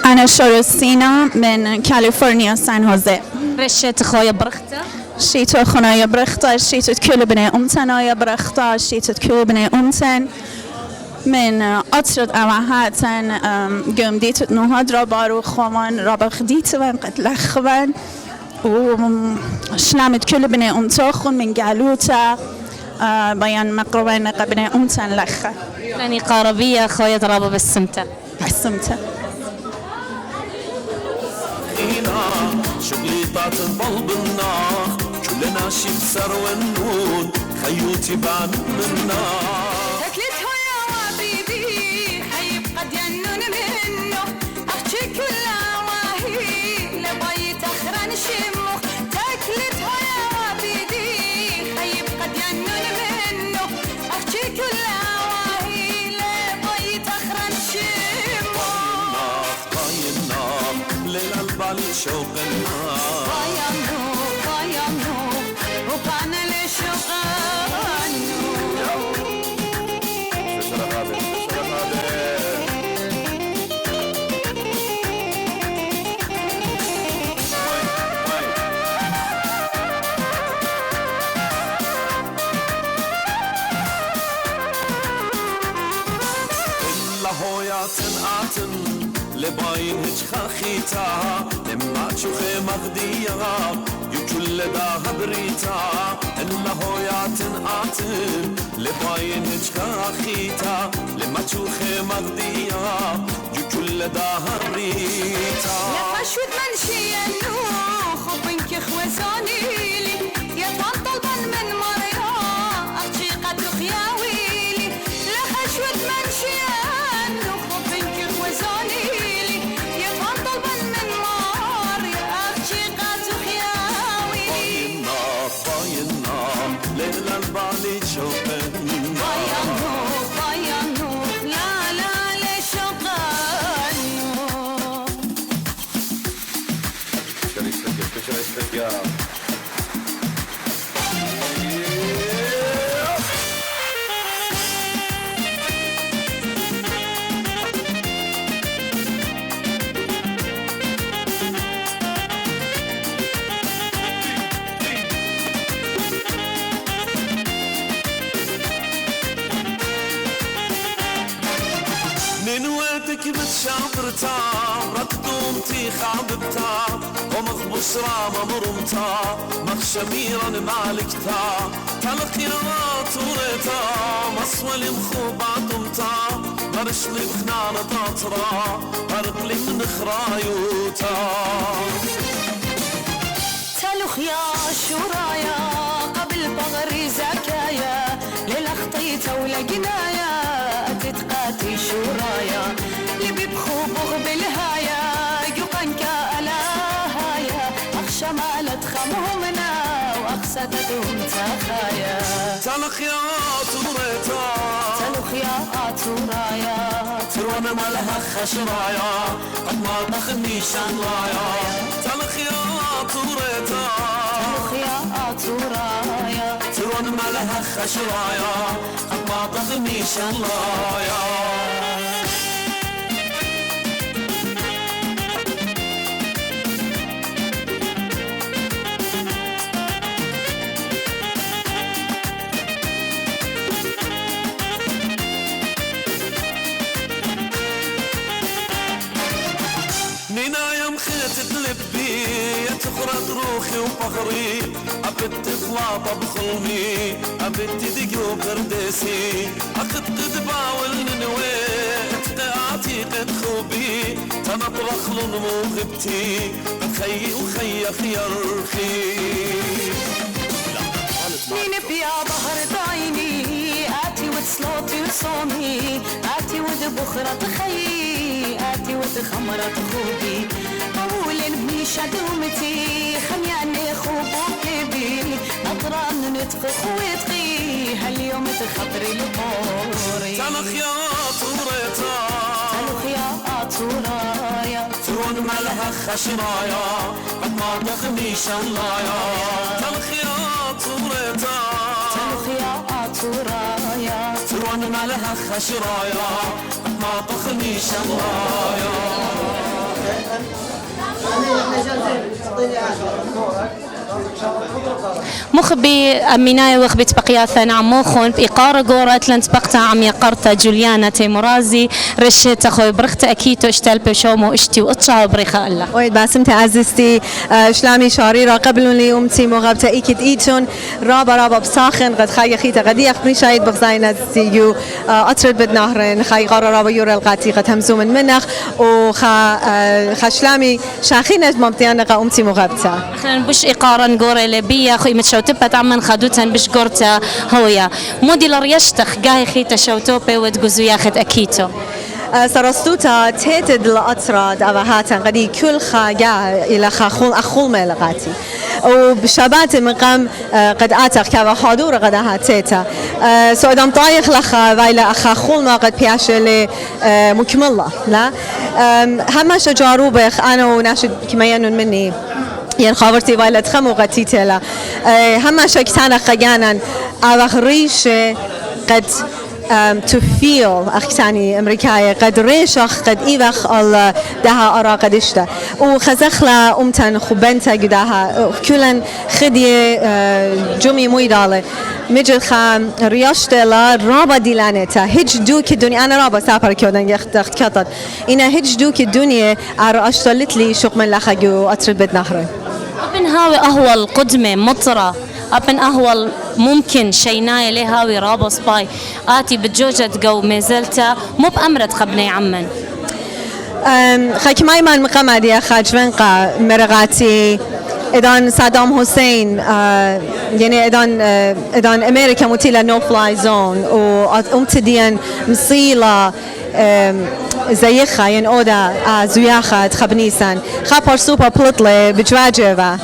أنا شورسينا من كاليفورنيا سان هوزي. رشيت خويا برخته؟ شيتو خنايا برخته، شيتو كل بني أمتنا برخته، شيتو كل بني أمتن من أطرد أمهاتن قم ديت نهاد ربارو خوان ربخ ديت وان قد لخوان وشلامت كل بني أمتاخون من قالوتا بيان مقروبين قبني أمتن لخه. يعني قاربية خويا ترابه بالسمتة بالسمتة شغلي طاط البلب النار كلنا شي بسر والنون خيوتي بعد منا تكلتها يا وبيبي خيب قد ينون منه أخشي كل عواهي لبيت أخران شمه تكلتها يا وبيبي خيب قد ينون منه أخشي كل عواهي لبيت أخران شمه ليل البالي شوق النار ضايمنو وكان لشوق لباين هج خاخيتا لما تشوخي مغديها يكل داها بريتا إلا هو ياتن آتن لباين هج خاخيتا لما تشوخي مغديها يكل داها بريتا لما شود منشي النوخ وبنك خوزاني لي يطلطل من مريا أرشيقة خياويلي لما شود منشي النوخ وبنك خوزاني ليل البالي شوقن ضايمنو لا لا لشوقن شريك يا نويتك متشابرتا ردومتي خاببتا ومخ بشرى مبرمتا مخ شميرا مالكتا تلق يا طورتا مصول مخوباتمتا برشلي بخنانة تطرا أرقلي من خرايوتا تلوخ يا شورايا قبل بغري زكايا للخطيته ولا جنايا تتقاتي شورايا اللي بيبخو بغ بالهايا يقن كالاهايا اخشى مالت خمهمنا واقصدتهم تخايا تلق يا طورتا تلوخ يا طورايا ترونا مالها خشرايا قد ما تخني شنرايا تلق يا طورتا تلوخ يا طورايا ترونا مالها خشرايا قد ما تخني شنرايا نينا يا مخيت تلبي تخرج روحي وفخري أبت فلاطة بخلمي أبت دقو بردسي أخذ قدبا والنويت تأتي قد خوبي تنطرخ لنمو غبتي خي وخي خيرخي مين بيا بحر دايني آتي وتصلوتي وصومي آتي وذبخرة خيي آتي وتخمرة خوبي طول بني شدومتي خمياني خوب وكبي نطران نتفخ ويتقي هاليوم تخطري لبوري تلخ يا طورتا تلخ يا طورايا ترون مالها خشرايا قد ما تخني شنلايا تلخ يا طورتا تلخ يا طورايا ترون مالها خشرايا قد ما تخني شنلايا مخبي أميناي وخبت بقياثا عموخون بإقارة قورة لنت بقتا عم يقرتا جوليانا تيمورازي رشيت أخوي برخت أكيتو اشتال بشومو اشتي واتشاو بريخة الله ويد باسمت عزيزتي شلامي شاريرا قبل لي أمتي مغابتا إيكت إيتون رابا بساخن قد خاي خيتا غدي أخبري شايد بغزاينا زيو أطرد بدنهرن خاي غارة رابا يورا القاتي قد همزو من منخ وخا شلامي شاخينة ممتيانا قا أمتي مغابتا خلينا بش إقارة نقورة لبيا خوي متشوتبت عمن خدوتن بش قرتا هويا مودي لريشتخ قاي خيتا شوتوبي وتقوزو ياخد أكيتو سرستوتا تهتد الأطراد أبهاتن قدي كل خاجا إلى أخول ملقاتي وبشبات مقام قد آتخ كذا حضور قد هاتيتا سو إدام طايخ لخا ويلا أخول ما قد بياشل مكملة لا هم شجارو بخ أنا وناشد كميانون مني يعني خبرتي ولا تخمو قتيتي لا هم شكتانا خجانا أبغريش قد to feel أختاني أمريكاية قد ريشخ قد إيوخ الله دها أرا قدشته وخزخلا أمتن خبنتا قدها كلن خدي جمي مويدالة مجد خام رياشته لا رابا ديلانتا هج دوك الدنيا أنا رابا سافر كودن يختخت كتر إنا هج دوك الدنيا أرى أشتلت لي شق من لخجو أترد بدنهره أبن هاوي أهول قدمة مطرة أبن أهول ممكن شيناي لهاوي رابو سباي آتي بتجوجة جو ميزلتا مو بأمرت خبني عمن خاك مايمان مقامدي خاج فنقا مرغاتي إذن صدام حسين يعني إذن أمريكا متيلا نو فلاي زون وأمتدين مصيلة زيخا ين أودا زياخة تخبنيسان خابر سوبر بلطلة بجواجبة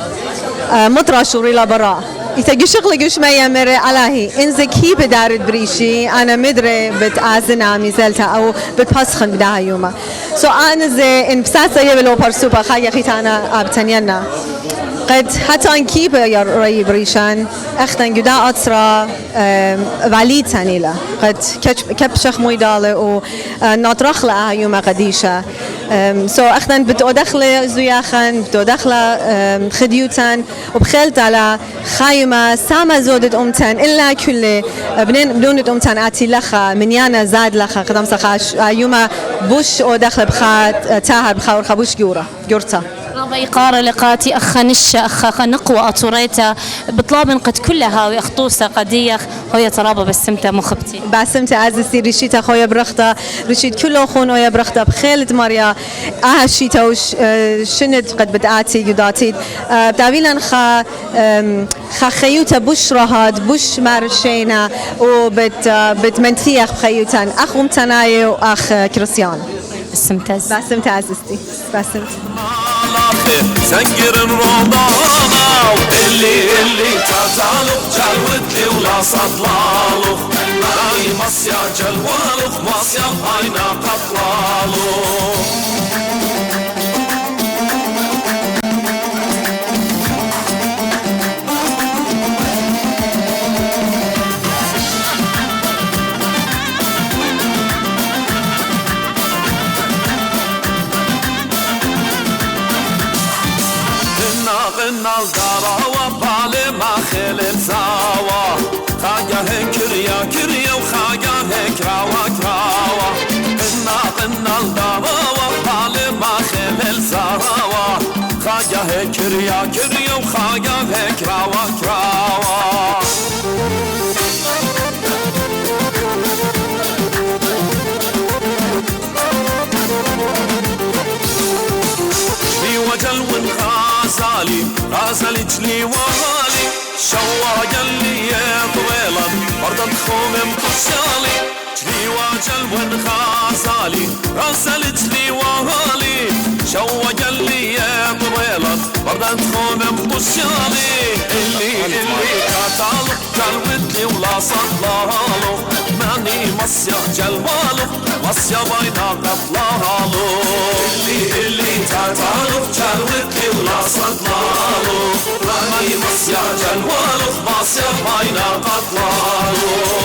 مطرة شوريلا برا يتجي شغلي قش ما يمر علىه إن زكي بدارد بريشي أنا مدري بتأذنا ميزلتا أو بتبسخن بدها يوما سو أنا زي إن بسات زي بلو برسوبة خايا خيتانا أبتنينا قد حتى إن كيب يا رأي بريشان أختن جدا أطرا valid سنيلة قد كبشخ مويدالة ونطرخ لها يوم قديشة سو أختن بتودخل زياخن بتودخل خديوتن وبخلت على خايمة سما زودت أمتن إلا كل بدون أمتن أتي لخا منيانا زاد لخا قدام سخاش يوم بوش أو دخل بخات تاهر بخور خبوش جورتا بإقارة لقاتي أخا نشا أخا نقوى أطوريتا بطلاب قد كلها ويخطوسة قديخ هو ترابة بسمتها مخبتي بسمتها عزيزتي رشيتا خويا برختا رشيد كله خون ويا برختا بخيلة مريا شيتا وش شند قد بدأتي جداتي بتعبيلا خا خيوتا بشرى هاد بش مارشينا وبتمنتيخ بخيوتان أخ متناي وأخ كريستيان بسمتها عزيزتي بسمت سنجر رمضانا اللي تعالوا جلودلي ولا صدلالو راي مصيا جلوالو مصيا هاينا قطلالو غنال دارا بالي ما خلل ساوا خاجا هكريا كريا وخاجا هكراوا كراوا غنال دارا بالي ما خلل ساوا خاجا هكريا كريا وخاجا هكراوا كراوا وجل غازالي جلي وغالي شواق اللي طويلا برضا تخوم مقشالي جلي وجل غازالي جلي وغالي شواق اللي طويلا برضا تخوم مقشالي اللي كاتالو جلودلي ولا صدلالو ماني مصيا جلوالو مصيا باينا قطلالو اللي تعتالو جلودلي ولا صدلالو ماني مصيا جلوالو مصيا باينا قطلالو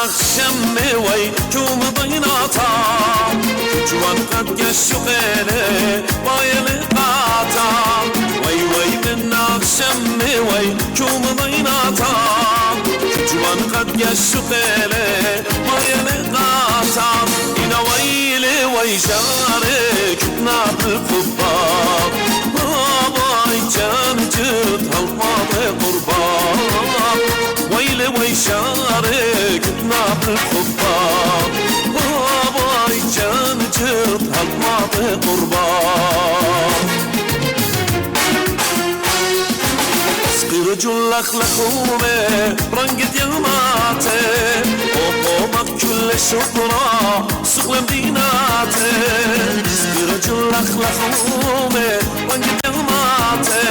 شمي وي كوم ضيناتا جوان قد قشقيني بايل قاتا وي من شمي وي كوم ضيناتا جوان قد قشقيني بايل قاتا إنا ويلي وي شارك نار الخباب باي جنجد هالماضي قربان ويلي ويشارك نار الخباب باي جنجد هالماضي قربان اسقي رجل لخلخومي رنقد يغماتي وقومك كل شكرا سوق مديناتي اسقي رجل لخلخومي رنقد يغماتي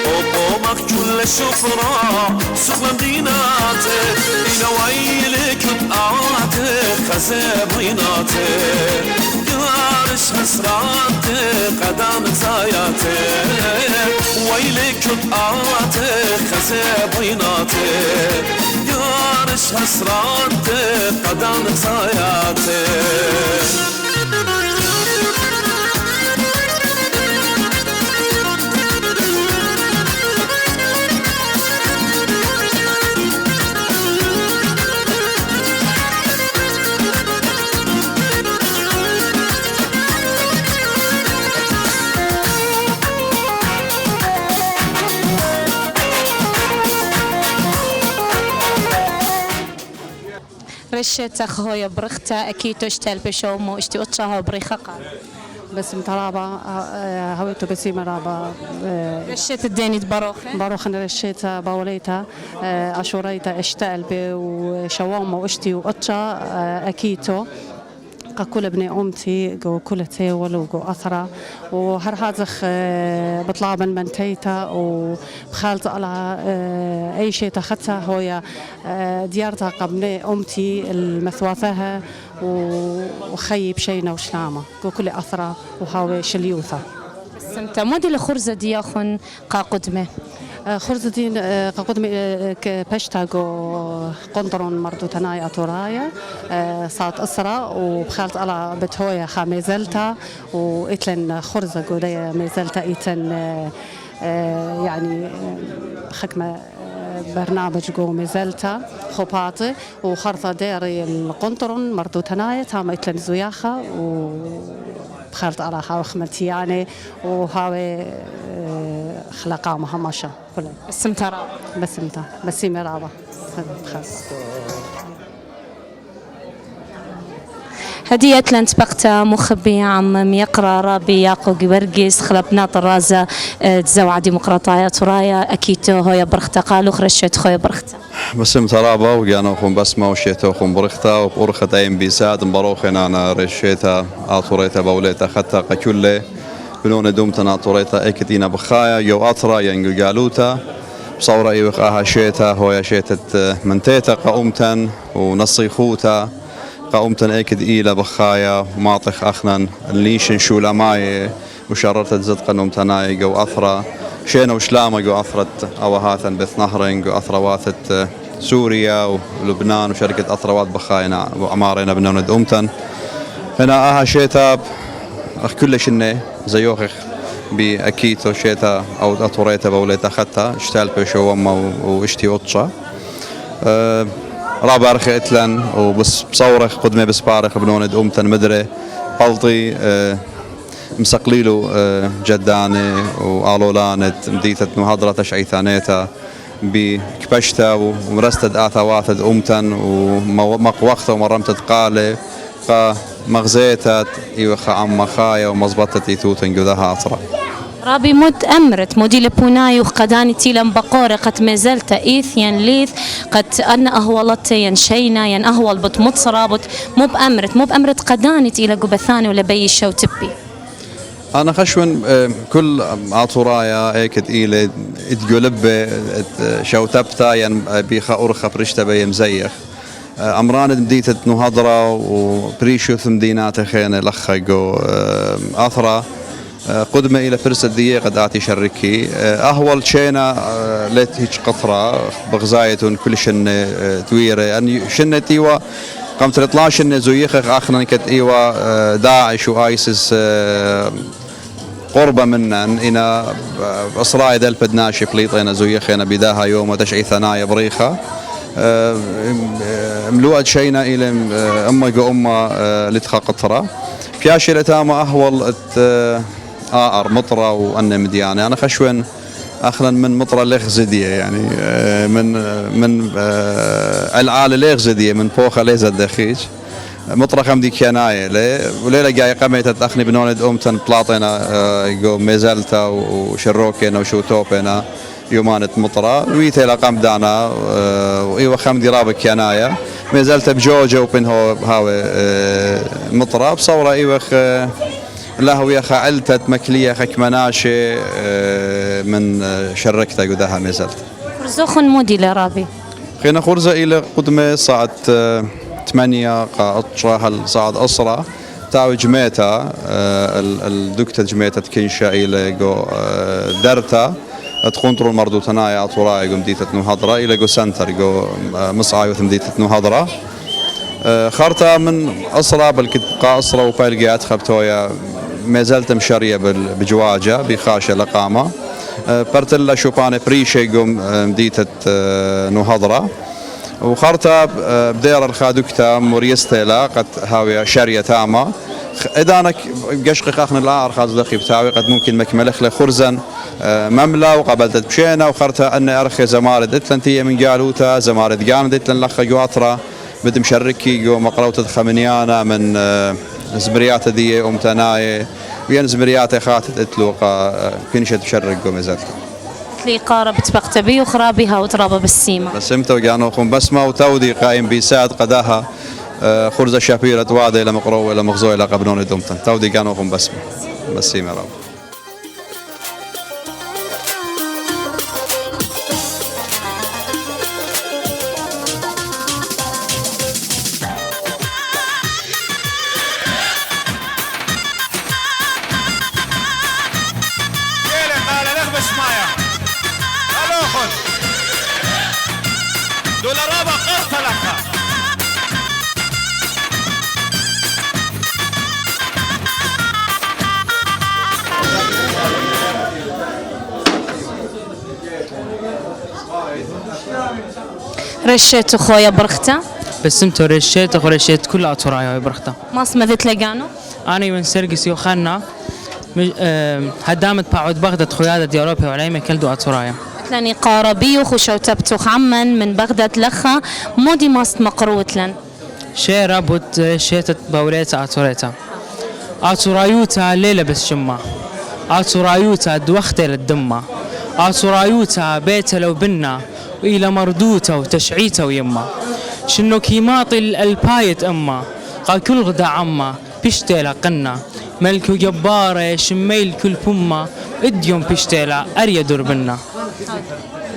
وقومك كل شكرا سوق مديناتي إنا ويلك بقعاتي خزاب عيناتي قارش حسراتي قدام زاياتي ويلك بقعاتي خزاب عيناتي قارش حسراتي قدام زاياتي رشت أخويا برختا أكيد تشتل بشوم واشتي أتشاها بريخة قال بس مترابا هويتو بسي مرابا رشت الديني باروخ أنا رشيتها باوليتها أشوريتها اشتقل بي وشوام واشتي وأتشا أكيتو كل ابني أمتي جو كل تيول وجو أثرة وهر هذخ بطلع من تيتا وبخالت على أي شيء تاخدتها هويا ديارتها قبل أمتي المثواثها وخيب شينا وشنامة جو كل أثرة وهاوي شليوثة. بس أنت مودي لخرزة دياخن قاقدمه خرزتين قدمي كبشتا جو قنطرون مردو تناي أتورايا صارت أسرة وبخالت على بتهويا خاميزلتا وإتلن خرزة جو ليا ميزلتا إتن يعني حكمة برنامج جو ميزلتا خباطي وخرطة ديري القنطرون مردو تناي تام إتلن زياخة بخالت على هاو خمتياني وهاوي خلقا مهمشة كله بسمترا بسمتا بسيمة رابا هدية لنت بقتا مخبي عم يقرا رابي ياقو جبرجيس خلبنا طرازة تزوع ديمقراطية ترايا أكيد هو برختا قالوا خرشت خويا برختا بسم ترابا وجانا خم بسمة وشيته خم برختا وبرخت أيم بيساد مبروخنا أنا رشيتها أطوريتها بوليتها خدتها كله بنون دومتنا أطوريتها أكيدينا بخايا يو أطرا ينجو قالوتا بصورة يوقعها شيتها هو شيتة منتيتا قومتا ونصي خوتا قومتن اكد إيلا بخايا وماطخ أخنا الليشن شولا ماي وشررت الزدق نومتناي جو أثرة شينا وشلامة جو أثرة أوهاتا بث نهرين جو أثرة واثت سوريا ولبنان وشركة أثروات بخاينا وعمارنا بنوند أمتن هنا أها شيتا أخ كل شنة زيوخ بأكيتو شيتا أو أطوريتا بوليتا خدتا اشتال بيشو وما واشتي أطشا رابع رخي إتلن وبس بصورخ قدمي بسبارخ بنوند أمتن مدري بلطي مسقليلو جداني وآلولانت مديتة مهضرة تشعيثانيتا بكبشتا ومرستد آثاواثد أمتن ومقوختا ومرمتد قالي فمغزيتت إيوخا عم خايا ومزبطت إيثوتن جذاها أطرا رابي مد أمرت مودي لبوناي وقداني تيلم بقورة قد مازلت إيث ين ليث قد أنا أهولت ين شينا ين أهول بط متصرابط مو بأمرت قداني تيلا قبثاني ولا بي الشو تبي أنا خشون كل عطورايا هيك إيلة تقلب شو تبتا ين بيخا أرخا برشتا بي مزيخ أمران مديتة نهضرة وبريشو ثمدينات خينة لخا جو أثرة قدمة إلى فرصة دي قد آتي شركي أهول شينا لت هيج قطرة بغزاية كل شن تويرة أن شنة تيوا قمت 13 زويخ آخرا كت إيوا داعش وآيسس قربة منا إنا أسرائي ذا البدناشي بليطينا زويخينا بداها يوم وتشعي ثنايا بريخة ملوءة شينا إلى أما جو أما لتخا قطرة بياشي لتاما أهول آر مطرة وأن مديانة أنا خشوين أخلا من مطرة لغزدية يعني من العالة لغزدية من فوخة ليزة دخيج مطرة خمدي كياناية وليلة جاي قميت تأخني بنوند أمتن بلاطينا جو ميزلتا وشروكينا وشوتوبينا يومانة مطرة ويتي لقام دانا وإيوة خمدي رابك كياناية ميزلتا بجوجة وبنهو هاوي مطرة بصورة إيوة لهوية خعلتت مكلية خك مناشي من شركتا قدها ميزلتا خرزوخن مودي لرابي خينا خرزة إلى قدمة صعد 8 قاطرة صعد أسرة تاو جميتا الدكتة جميتا كنشا إلى جو درتا تخونترو المردو تنايا أطوراي جو مديتة نهضرة إلى جو سنتر جو مصعاي وثمديتة نهضرة خارطة من أسرة بالكتقى أسرة وبالقيات خبتويا ما زلت مشارية بجواجة بخاشة لقامة برتلا شوبانة بريشي جو مديتة نهضرة وخارطة بدير الخادوكتا موريستيلا قد هاوية شارية تامة إذا أنا قشق أخن الآخر خاز دقي بتاوي قد ممكن مكملخ لخرزن مملا وقبلت بشينا وخرطة أن أرخي زمارد إتلنتية من قالوتا زمارد جامد إتلن لخ جواترا بدي مشركي جو مقروطة خمنيانا من زمريات دي أمتناي وين زمريات خاتت إتلوقا كنشة تشرك جو مزاتك لي قارب تبقتبي وخرابيها وترابة بالسيمة بس امتى وجانوكم بسمة وتودي قائم بيساعد قداها خرزة شابيرة وادة إلى مقروة إلى مغزوة إلى قبنون دومتن تودي جانوكم بسمة بالسيمة رب رشيت خويا برخته بس انتو رشيت ورشيت كل أطرايا برخته ما سمذت لقانو أنا من سرقس يوخنا هدامت بعد بغداد خيادة دي أوروبا وعليمة كلدو أطرايا لاني قاربي وخشو تبتوخ عمن من بغداد لخا مودي ماست مقروت لن شي رابط رشيت بوليتا أطريتا أطرايوتا ليلة بس شما أطرايوتا دوختي للدمة أطرايوتا بيت لو بنا وإلى مردوته وتشعيته ويما شنو كيماطي البايت أما قال كل غدا عما بيشتيلا قنا ملك جبارة شميل كل فما اديوم بيشتيلا أريا دربنا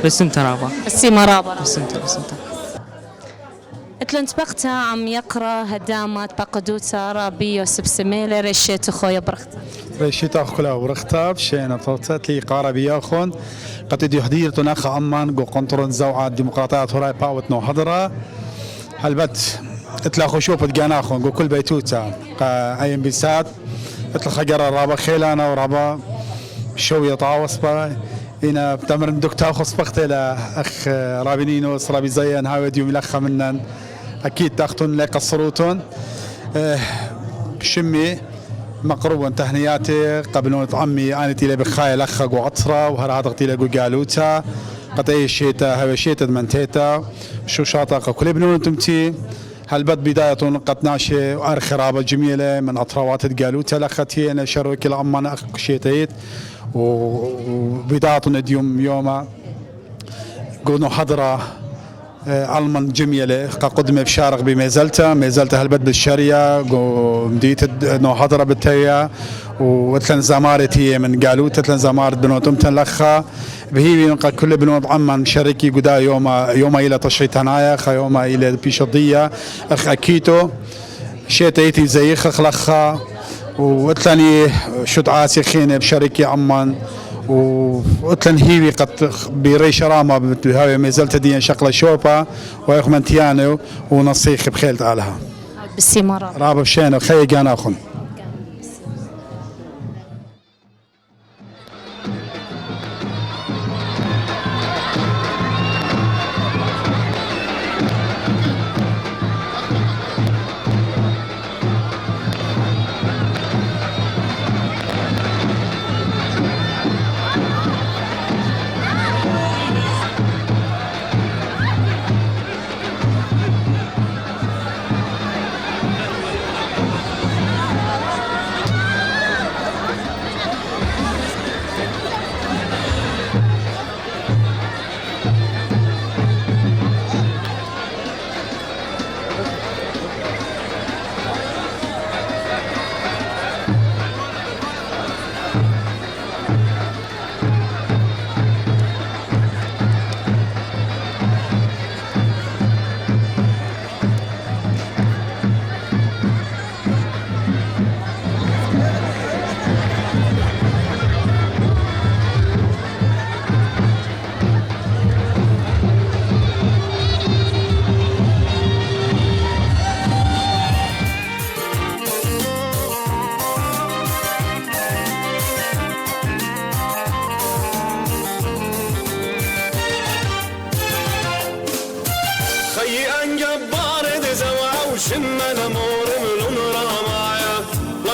بس انت رابا بس مرابا بس انت اتلنت بقتا عم يقرا هدامات بقدوتا رابي يوسف سميلة رشيت خويا برختا رشيت أخو كلا برختا بشينا بطلت لي قاربي ياخون قد يهدير تناخ عمان جو قنطرون زوعة ديمقراطيات هراي باوت نو هضرة هالبت اتلا شوف تجاناخون جو كل بيتوتا أيام بيسات اتلا خجرة رابا خيلانا ورابا شوية طاوس با هنا بتمر دكتور خص بختي لأخ رابينينو رابي زيان هاي ديوم لخا منن أكيد تاختون لك الصروتون شمي مقروبا تهنياتي قبل عمي أنا تيلي بخاي لخا جو عطرة وهذا تيلي جو جالوتا قطعي الشيتا هاي الشيتا منتيتا شو شاطا كل بنون تمتي هالبد بداية قد ناشي وأرخ رابة جميلة من أطروات جالوتا لختي أنا شروك العمان أخ شيتيت وبداية نديوم يوما قلنا حضرة علمان جميلة قدمة بشارق بميزلتا هالبد بالشرية مديت نو حضرة بالتيا وتلن زمارت هي من قالوت تلن زمارت بنوت امتن لخا بهي كل بنوت عمان شركي قدا يوما إلى تشريتنايا يوما إلى بيشضية أخ أكيتو شيتيتي زي خلخا وقتلني شدعاتي خينة بشركة عمان وقتلن هيوي قد بري شرامة بهاوي مازلت دي شقلة شوبا ويخمن تيانو ونصيخ بخيلت عليها بالسمارة رابب شينو خي جانا أخن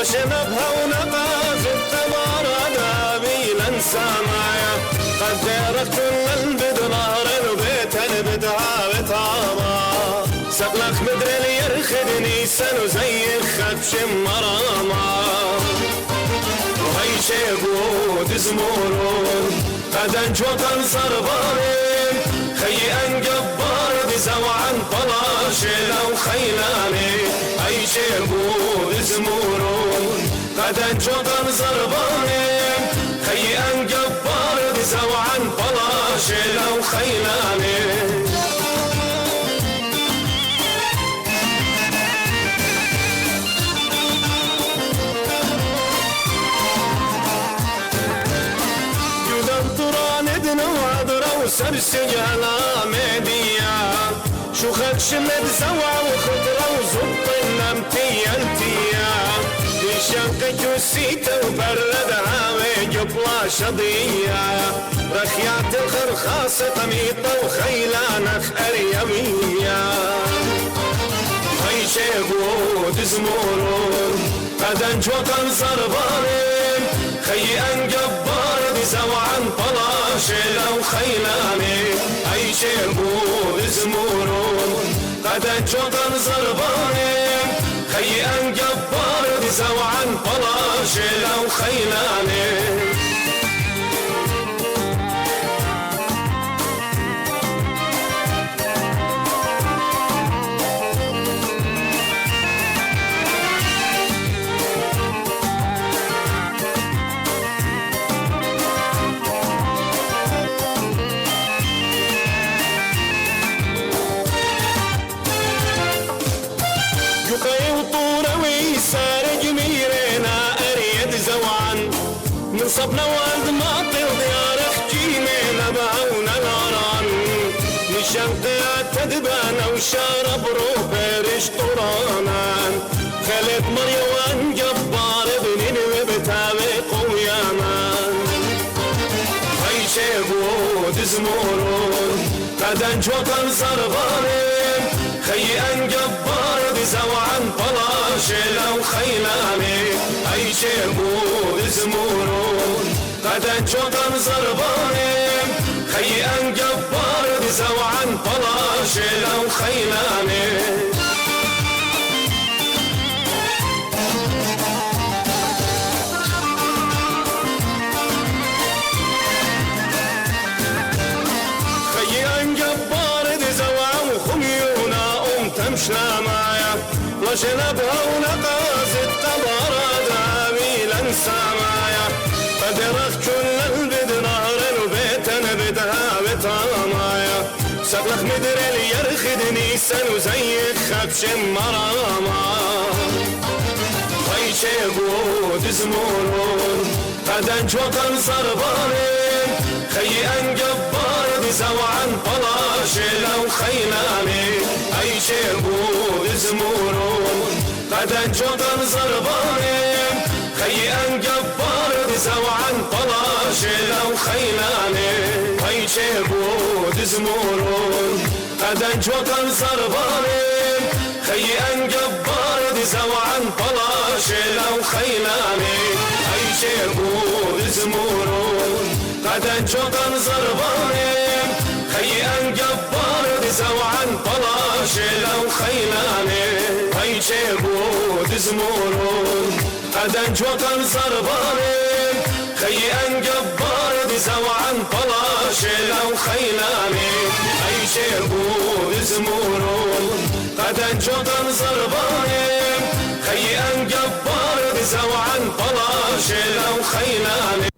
وشنبها ونقاف التمارة نابيلا سامايا قد ديرك كل البد نهر وبيتا بدها بطاما سقلك مدري اللي يرخدني سنو زي خدش مراما وهي شيبود زمورون قد انجوطن صربانين خي انجبار بزوعا طلاشل او خيلاني هي شيبود زمورون قد انجوطن صربانين خي انجبار بزوعا طلاشل او خيلاني سرسج على مديا شو خدش متزوع وخضرة وزبط النمتية التيا بشنقك وسيتة وبردها وجبلا شضية رخيات الخرخاصة طميطة وخيلانخ أريمية هاي شيبود زمورون قد انجوطن صربانين خي انجبار بزوعا طلاشل او خيلاني اي شيبود زمورون قد انجوطن صربانين خي انجبار بزوعا طلاشل او خيلاني صبنا والد ما ديار خجيمنا بعونا ناران نشنقيات تدبانا وشارب روبرش طورانان خلت مريوان جبار بنين وبتاوي قويامان هاي شيبود زمورون قد انجوطن صربانين خي انجبار بزوعا طلاشل او خيلاني هاي شيبود زمورون قد انجوطن صربانين خي انجبار بزوعا طلاشل او خيلاني تمشنا معايا وشنبها ونقاز التبارة داميلا سامايا قدرك كل البد نهر وبيتنا بدها بطامايا سبلك مدري اللي يرخدني سنو زي خبش مراما هاي چه بود زمورون قدن جوكن صربانين خي انقبار بزوعن طلاش لو خيناني اي چه بود زمورون قدن جوكن صربانين خي انقبار بزوعن طلاش لو خيناني اي چه بود زمورون قدن جوكن صربانين خي انقبار بزوعن طلاش لو خيناني اي چه بود زمورون قدن جوكن صربانين خي انقبار بزوعن طلاش لو خيناني اي چه بود زمورون قدن جوكن صربانين خي انقبار بزوعن طلاش لو خيناني اي چه بود زمورون قدن جوكن صربانين خي انقبار بزوعن طلاش لو خيناني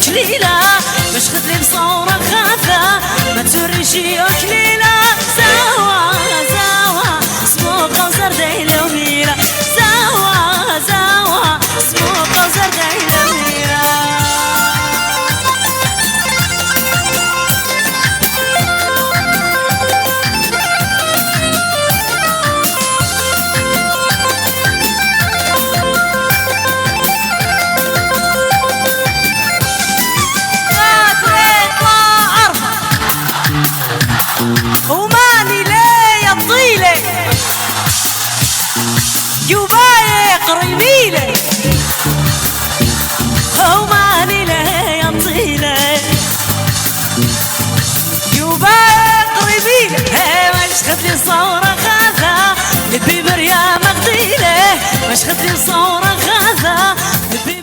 كليلة مش خدلي بصورة خاثة ما توريشي كليلة زوا زوا سموق وزرديلة وميرة زوا زوا سموق وزرديلة وميرة وماني ليه طيلة يبايع قريبيلة وماني ليه طيلة يبايع قريبيلة مش خدلي صورة غازة لبي بريا مغديلة مش خدلي صورة غازة لبي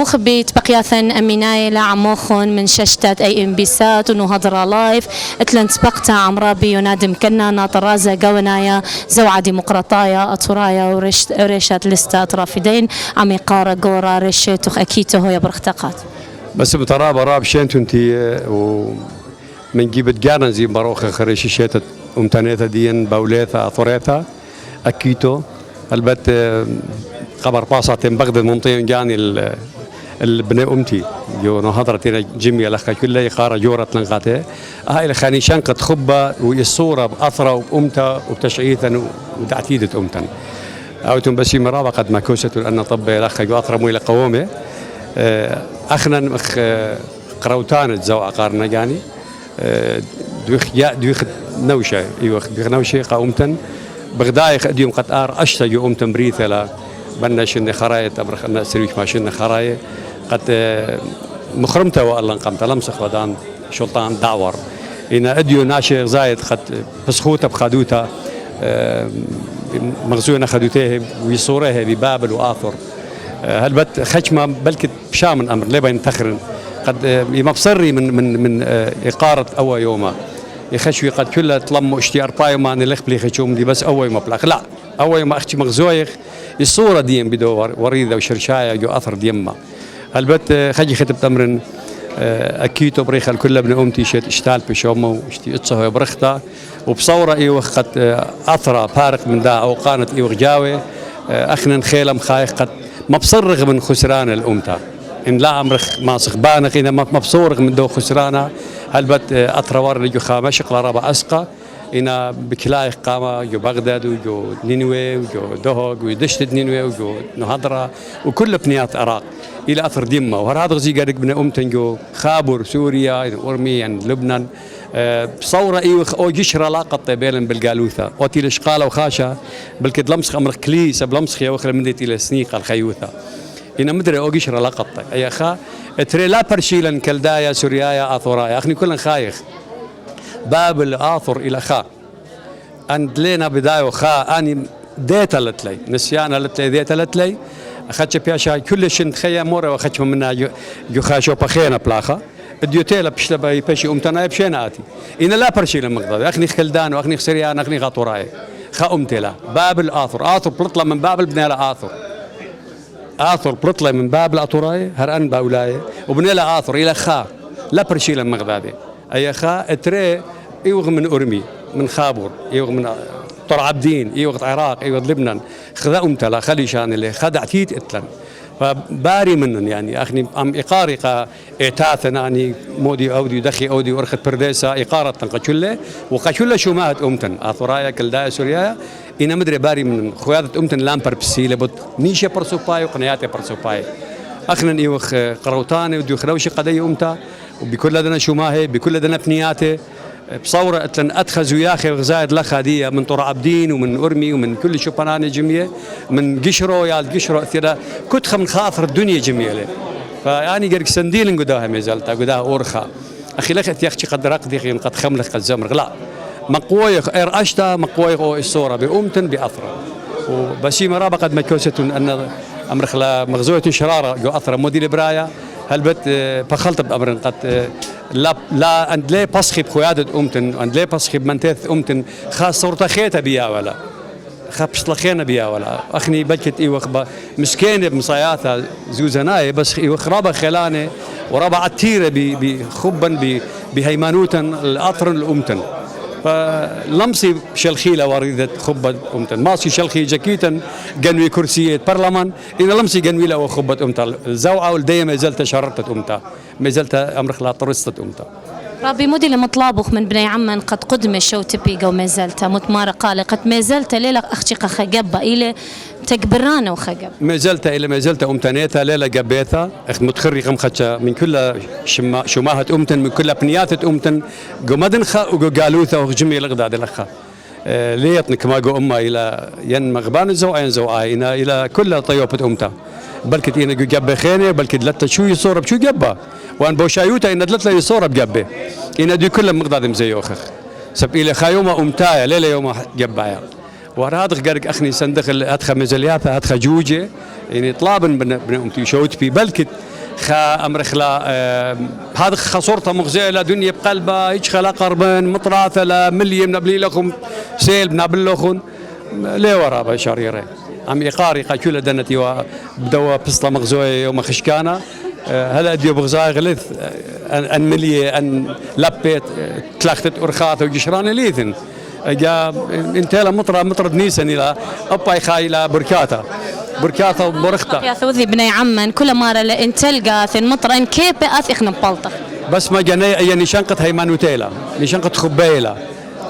مخبيت بقياثن أميناي لعموخن من ششتات أي إنبيسات ونهضرة لايف اتلنت بقتا عمرابي ينادم كنا ناطرازة قونايا زوعة ديمقراطايا أطرايا وريشات لستات رافدين عمي قارة قورا ريشيتوخ أكيته يا برختقات بس بتراب راب شنتو انتي ومن جيبت جارن زي باروخة خريش شيتت امتنيتا دين باوليتا أطريتا أكيتو البت خبر باصاتين بغداد منطين جاني البني أمتي جو نهضرتين جميع لخا كل يقارة جورة لنقاته هاي الخاني شنقت خبة والصورة بأثرة وبأمتا وبتشعيثا ودعتيدة أمتا أوتم بسي مرابا قد ما كوستوا لأن طب لخا جو أثرة مويلة قوامة أخنا قروتان الزوء قارنا جاني دوخ نوشة دوخ نوشة قومتا بغدايق أديم قد أشتجوا أمتا بريثة لا بنا شن خرايط أبرخ أن سريش ما شن خراية قد مخرمته والله قمت لمسخ ودان شلطان دعور إن أديو ناشي زايد قد بسخوته بخدوته مغزونا خدوته ويصوره ببابل وآثر هالبت خشمة بلكت بشامن أمر ليه بين تخرن قد مبصري من إقارة أول يومه يخشوي قد كله تلموا اشتي أرباي ما نلخ بلي خشوم دي بس أول ما بلاخ لا أول ما أختي مغزويخ الصورة ديم بدو وريدة وشرشاية جو أثر ديما هالبت خجي ختب تمرن أكيد بريخ الكل ابن أمتي شت اشتال بشومه واشتي اتصه برخته وبصورة إيوخ قد أثرة فارق من دا أو قانت إيوخ جاوي أخنا خيلة مخايخ قد مبصرغ من خسران الأمتا إن لا أمرخ ماسخ بانق إن مبصورغ من دو خسرانها هالبت أثرة ورد جو خامشق لربع أسقى إن بكلايخ قامة جو بغداد وجو نينوي وجو دهوغ ودشت نينوي وجو نهضرة وكل بنيات عراق إلى أثر دمة وهذا زي قالك بن أمتن جو خابر سوريا أرمي لبنان بصورة إيوخ أو جشر علاقة طيبين بالجالوثة وتي الإشقالة وخاشة بالكد لمسخ أمر كليسة بلمسخ يا وخر من ديت إلى سنيق الخيوثة إن مدري أو جشر علاقة أي خا تري لا برشيلا كالدايا سوريايا آثورايا أخني كلن خايخ باب الآثر إلى خا عند لنا بداية وخا أني ديت لتلي نسيان لتلي ديت لتلي أخذت بياشا كل شيء تخيا مورا وأخذت منها جو خاشوا بخينا بلاخا الديوتيلا بشلبا يبشي أمتنا يبشينا آتي إن لا برشي للمقداد أخني خلدان وأخني خسريان أخني غاطوراي خا أمتلا باب الآثر بلطلة من باب البنيلة آثر بلطلة من باب الأطوراي هرأن باولاي وبنيلة آثر إلى خا لا برشي للمقداد أي خا تري يوغ من أرمي من خابور يوغ من طر عبدين يوغ عراق يوغ لبنان خذا أمتلا خلي شان اللي خدع تيت إتلن فباري منن يعني أخني أم إقارقة إعتاثنا أني مودي أودي دخي أودي ورخت برديسة إقارة قشلة وقشلة شماهت أمتن أثرايا كالدايا سوريا إن مدري باري من خويادة أمتن لامبر بسيلة بد نيشة برسوباي وقنياتي برسوباي أخنا يوخ قروتاني ودي خروشي قضية أمتا وبكل دنا شماهي بكل دنا بنياتي بصورة أتلن أتخذوا يا أخي غزايد لخا دي من طر عبدين ومن أرمي ومن كل شبانان جميع من قشرو يا القشرو ثرا كتخ من خاطر الدنيا جميلة فيعني قرق سنديل قداها ميزالتا قداها أورخا أخي لخت يا أختي قد رقدي قد خملك قد زمر لا مقويخ إير أشتا مقويخ أو الصورة بأمتن بأثرة وبسي مرابا قد مكوستون أن أمرخ لا مغزوية شرارة جو أثرة مودي لبرايا هلبت بخلط بأمر قد لا عند لي بسخي بخيادة أمتن عند لي بسخي بمنتث أمتن خاص صورة خيتها بيا ولا خبش لخينا بيا ولا أخني بكت إيوخ مسكينة بمصاياتها زوزناي بس إيوخ رابع خلانة ورابع عتيرة بخبا بهيمانوتا الأطرن الأمتن فلمسي شلخيلة وريدة خبة أمتن ماسي شلخي جاكيتا جنوي كرسية برلمان إن لمسي جنوي له خبة أمتا الزوعة والدية ما زلت شرطت أمتا ما زلت أمرخ لا طرستت أمتا ربي مودي لمطلابخ من بني عمان قد قدم الشو تبيقا وما زلت متمارة قالي قد ما زلت ليلة أختي خجبة إلى تكبرانة وخجب ما زلت إلى ما زلت أمتنيتها ليلة جبيتها أخت متخرج مخشة من كل شماهة أمتن من كل بنيات أمتن جمدن خا وجالوثة وجميع الغداد الأخا ليتنك ما جو أمها إلى ين مغبان الزوعين زوعين إلى كل طيوبة أمتها بلكت إن جو جبة خينة بلكت لتا شو يصور بشو جبة وأن بوشايوتا إن دلت لا يصور بجبة إن دي كل مقداد مزيوخخ سب إلى خيومة أمتايا ليلة يوم جبايا ورادخ قرق أخني صندخ أدخل مزلياتها أدخل جوجة يعني طلابا بن أمتي شوت بي بلكت خا أمر خلا هذا خصورته مغزيلة دنيا بقلبها هيك خلا قربن مطراثة لمليم نبلي لكم سيل بنابل لكم ليه ورا بشريره عم يقاري قاكولة دنتي وبدوا بسطة مغزوية يوم خشكانة هلا ديو بغزاي غلث ان ملي ان لبيت تلختت ارخات وجشران ليثن جا انت لا مطرد نيسن الى اباي خايله بركاته برخته يا ثوذي بني عمان كل مره لان تلقى ثن مطرن كيف اثخ نبلطه بس ما جاني اي نشنقه هيمانوتيلا نشنقه خبيله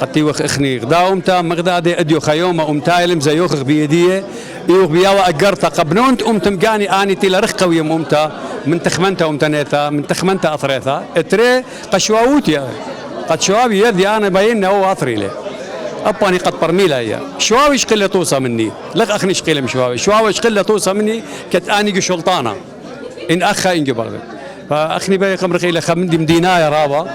قد وخ اخني غداومتا مغدادي اديو خيومه امتايلم زيوخ بيديه يوخ بياوا اجرتا قبنونت امتمقاني اني تيلا رخوي امتا من تخمنتا امتنيتا من تخمنتا اثريتا اتري قشواوتيا قد شوابي يدي انا باين هو اثري له اباني قد برميلا هي شواوي شقله توصى مني لك اخني شقله مشواوي شواوي شقله توصى مني كت اني شلطانه ان اخا ان جبر فاخني باي قمر خيله خمندي مدينايا رابا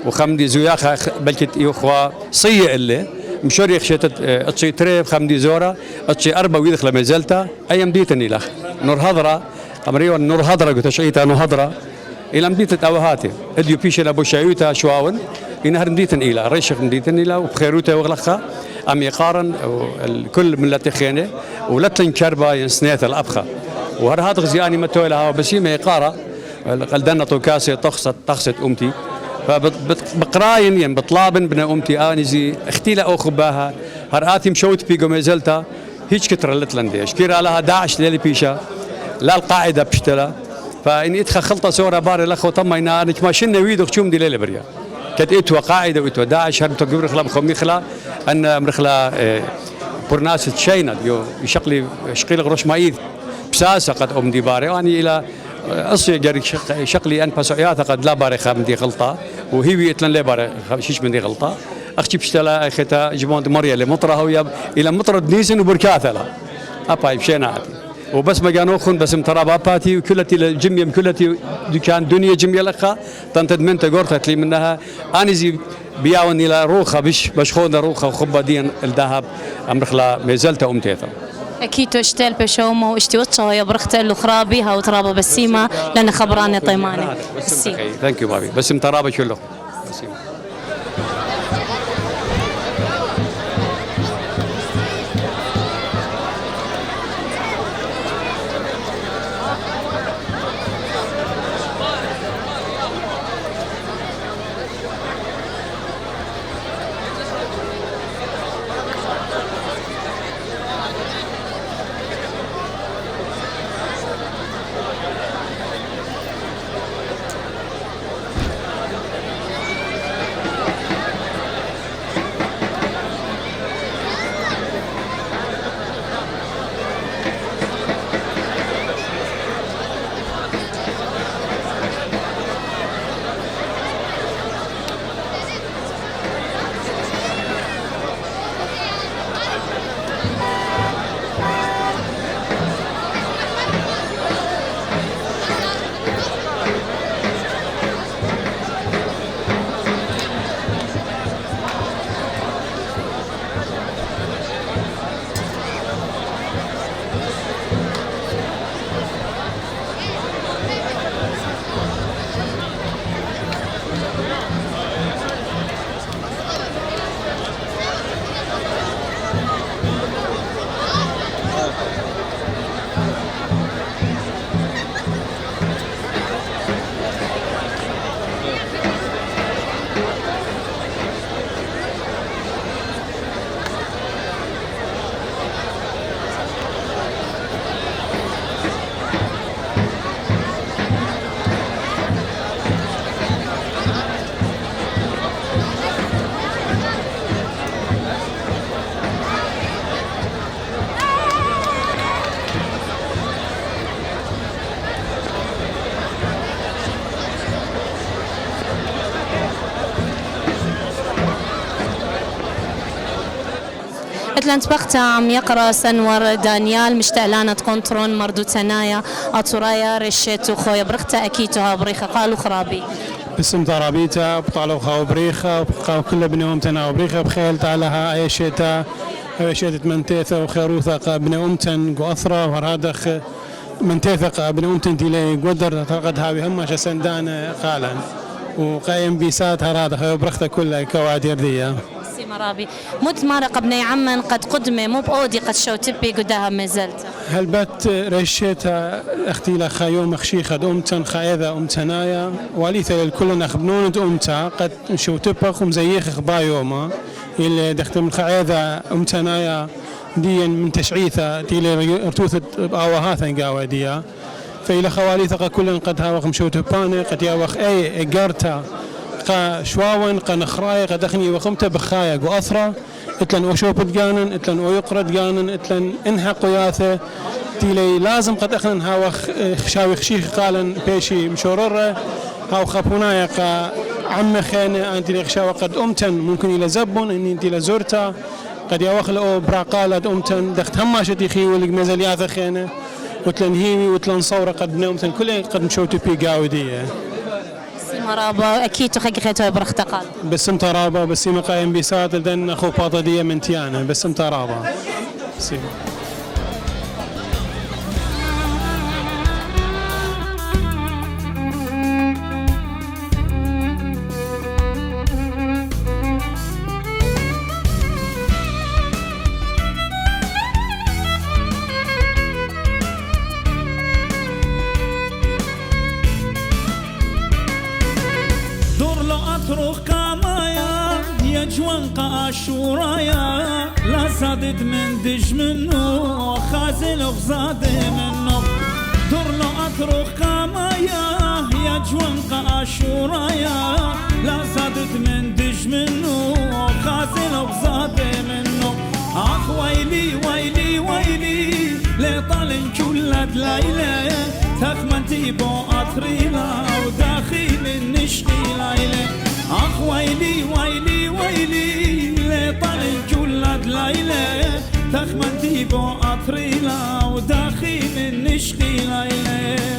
وخمدي زوياخا بلكت يخوا صيه اللي مشور يخشت اتشي تريب خمدي زورا اتشي اربع ويدخل مازلتا ايام ديتني لخ نور هضره قمريو نور هضره قلت شيتا نور هضره الى مديت اوهاتي اديو بيش ابو شايوتا شواون ينهر مديتن الى ريشخ مديتن الى وبخيروتا وغلخا ام يقارن الكل من لتخينه ولا تنكربا ينسنيت الابخه وهر هذا غزياني متولها بس ما يقارا قلدنا طوكاسي تخصت امتي فبقراين يعني بطلابن بنا امتي انزي اختي لا اخباها هراتي مشوت بيجو مازلتا هيك كتر لتلنديش كيرا لها داعش ليلي بيشا لا القاعده بشتلا فاني ادخل خلطه صوره بار الاخو طمينا انك ما شلنا ويدو خشوم دي ليله بريا كت اتوا قاعده واتوا داعش هرمتو قبر خلا بخمي خلا ان مرخلا برناس تشينا يشقلي شقيل غروش مايد بساسه قد ام دي باري اني الى اصي جاري شقلي ان باسويات قد لا باري خام دي غلطه وهي يتلن لا باري شيش من دي غلطه اختي بشتلا اختا جبون مريا لمطره الى مطرد نيسن وبركاته لا اباي بشينا وبس ما كانوا خن بس مترابا باتي وكلتي الجميه كلتي دكان دنيا جميه لخا تنتد من تقرتت لي منها انزي بياون الى روخه باش خون روخه وخبه دين الذهب امرخلا مازلت امتيثا اكيد اشتال بشومه واشتي وصايا برخت الاخرى بها وترابه بسيمه لان خبراني طيماني ثانك يو بابي بس مترابه شلو اتلانت بختة عم يقرأ سنور دانيال مشتعلانة كونترون مردو تنايا أطورايا رشيتو خويا برختة أكيتوها بريخة قالوا خرابي باسم ضرابيتا بطالو خاو بريخة وبقاو كل بني أمتنا وبريخة بخيل تعالها أي شيتا منتيثة وخيروثة بني أمتن وأثرة وهرادخ من تثق ابن أمتنتي لي قدر تقد هاوي هم شسندان قالا وقايم بيسات هذا برختة كلها كوادر دي سي مرابي مت مارق ابني عمن قد قدمه مو بأودي قد شو تبي قدها ما زلت هل بات رشيتا اختي لخا يوم اخشي خد أمتن خايذا أمتنايا وليثا الكل نخبنون أمتا قد شو تبق ومزيخ اخبا يوما اللي دختم خايذا أمتنايا دي من تشعيثة تيلي ارتوثت بآوهاثا قاوة ديا فإلى خوالي ثقة كل قد هاوخ مشوت باني قد ياوخ أي إجارتا قا شواون قا نخراي قد أخني وخمت بخايا وأثرة إتلن أشوبت جانن إتلن أيقرد جانن إتلن إنها قياثة تيلي لازم قد أخن هاوخ شاوخ شيخ قالن بيشي مشوررة هاو خابونايا قا عم خانة أنت لخشاوة قد أمتن ممكن إلى زبون إن أنت لزورتا قد ياوخل أو براقالة أمتن دخت هماشة يخي ولق مزالياث خانة وتلن هيمي وتلن صورة قد نومتن كلها قد مشوتو بي قاودية سي مرابا أكيد تخيك خيتو برختقال بسم ترابا بسيم قايم بيسات لدن أخو باطدية من تيانا بسم ترابا بسيم شورايا لا صادت من دج منه خازن وغزاد منه دور له أطرق قامايا يا جوان شورايا لا صادت من دج منه خازن وغزاد منه أخ ويلي ويلي ويلي لطالن كلت ليلة تخمنتي بو أطريلا وداخل النشقي ليلة أخ ويلي ويلي ويلي لطالن كلت ليلة تخمنتي بو أطريلا وداخل النشقي ليلة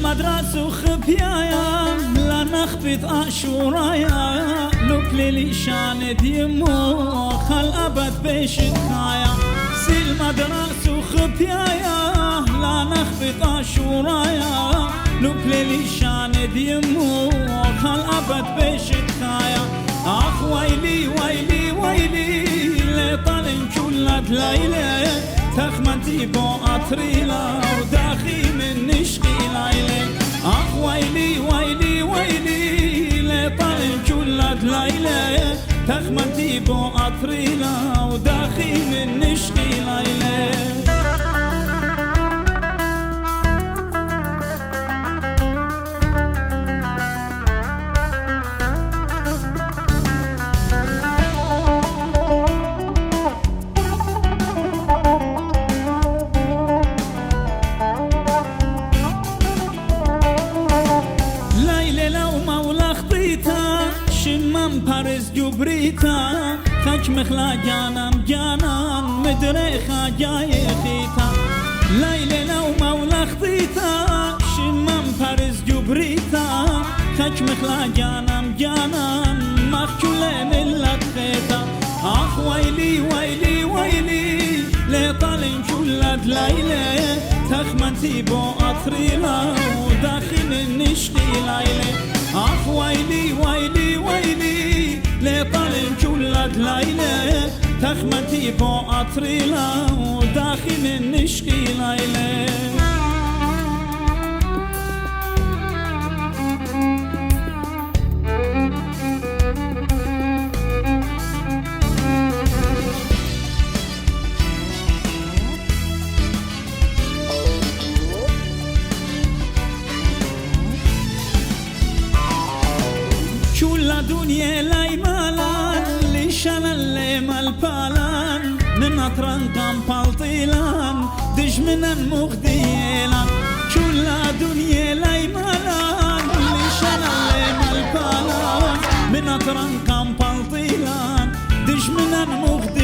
المدرسة خبيايا لا نخبط أشورايا لوك لي شان ديمو خل أبد بيش خايا سي المدرسة خبيايا لا نخبط أشورايا لوك لي شان ديمو خل أبد بيش خايا أخ ويلي ويلي ويلي لطالن كلت ليلة تخمنتي بو أطريلا وداخي من نشقي ليلة أخ ويلي ويلي ويلي لطالن كلت ليلة تخمنتي بو أطريلا وداخي من نشقي ليلة پارس جبریتا خاک مخلا جانم جانان مدرخا جای خیتا لیل نو مولا خطیتا شمم پارس جبریتا خاک مخلا جانم جانان مخجول ملت خیتا آخ ویلی ویلی ویلی لطالن كلت لیله تخمنتي بو أطريلا وداخل النشقي ليلة أخ ويلي ويلي ويلي لطالن كلت ليلة تخمنتي بو أطريلا وداخل النشقي ليلة دنيا لاي مالان ليشان اللي مالبالان من أطران قام بالطيلان دج من مغديلان كل دنيا لاي مالان ليشان اللي مالبالان من أطران قام بالطيلان دج من مغديلان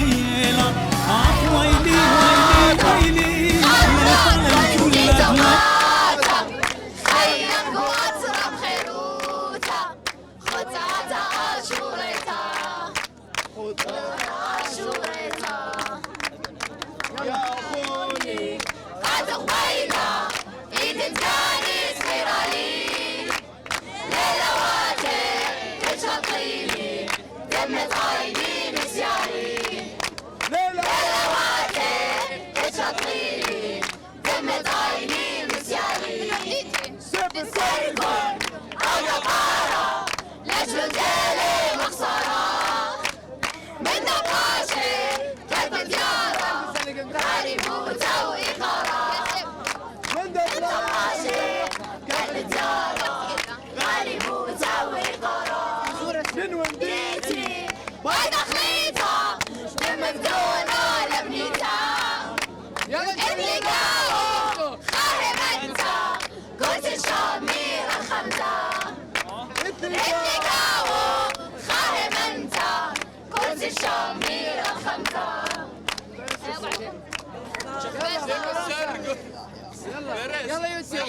يلا يوسف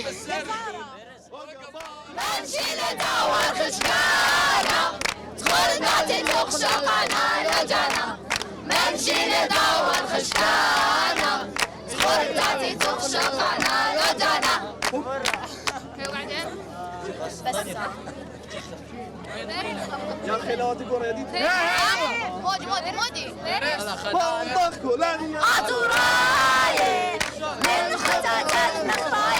منشي لدور خشكانا تخل نعطي تخشقنا لجانا منشي لدور خشكانا تخل نعطي تخشقنا لجانا وبعدين بس يا اخي لا تقول يا دي مودي ضخوا لا عطوراي من خطة المخطط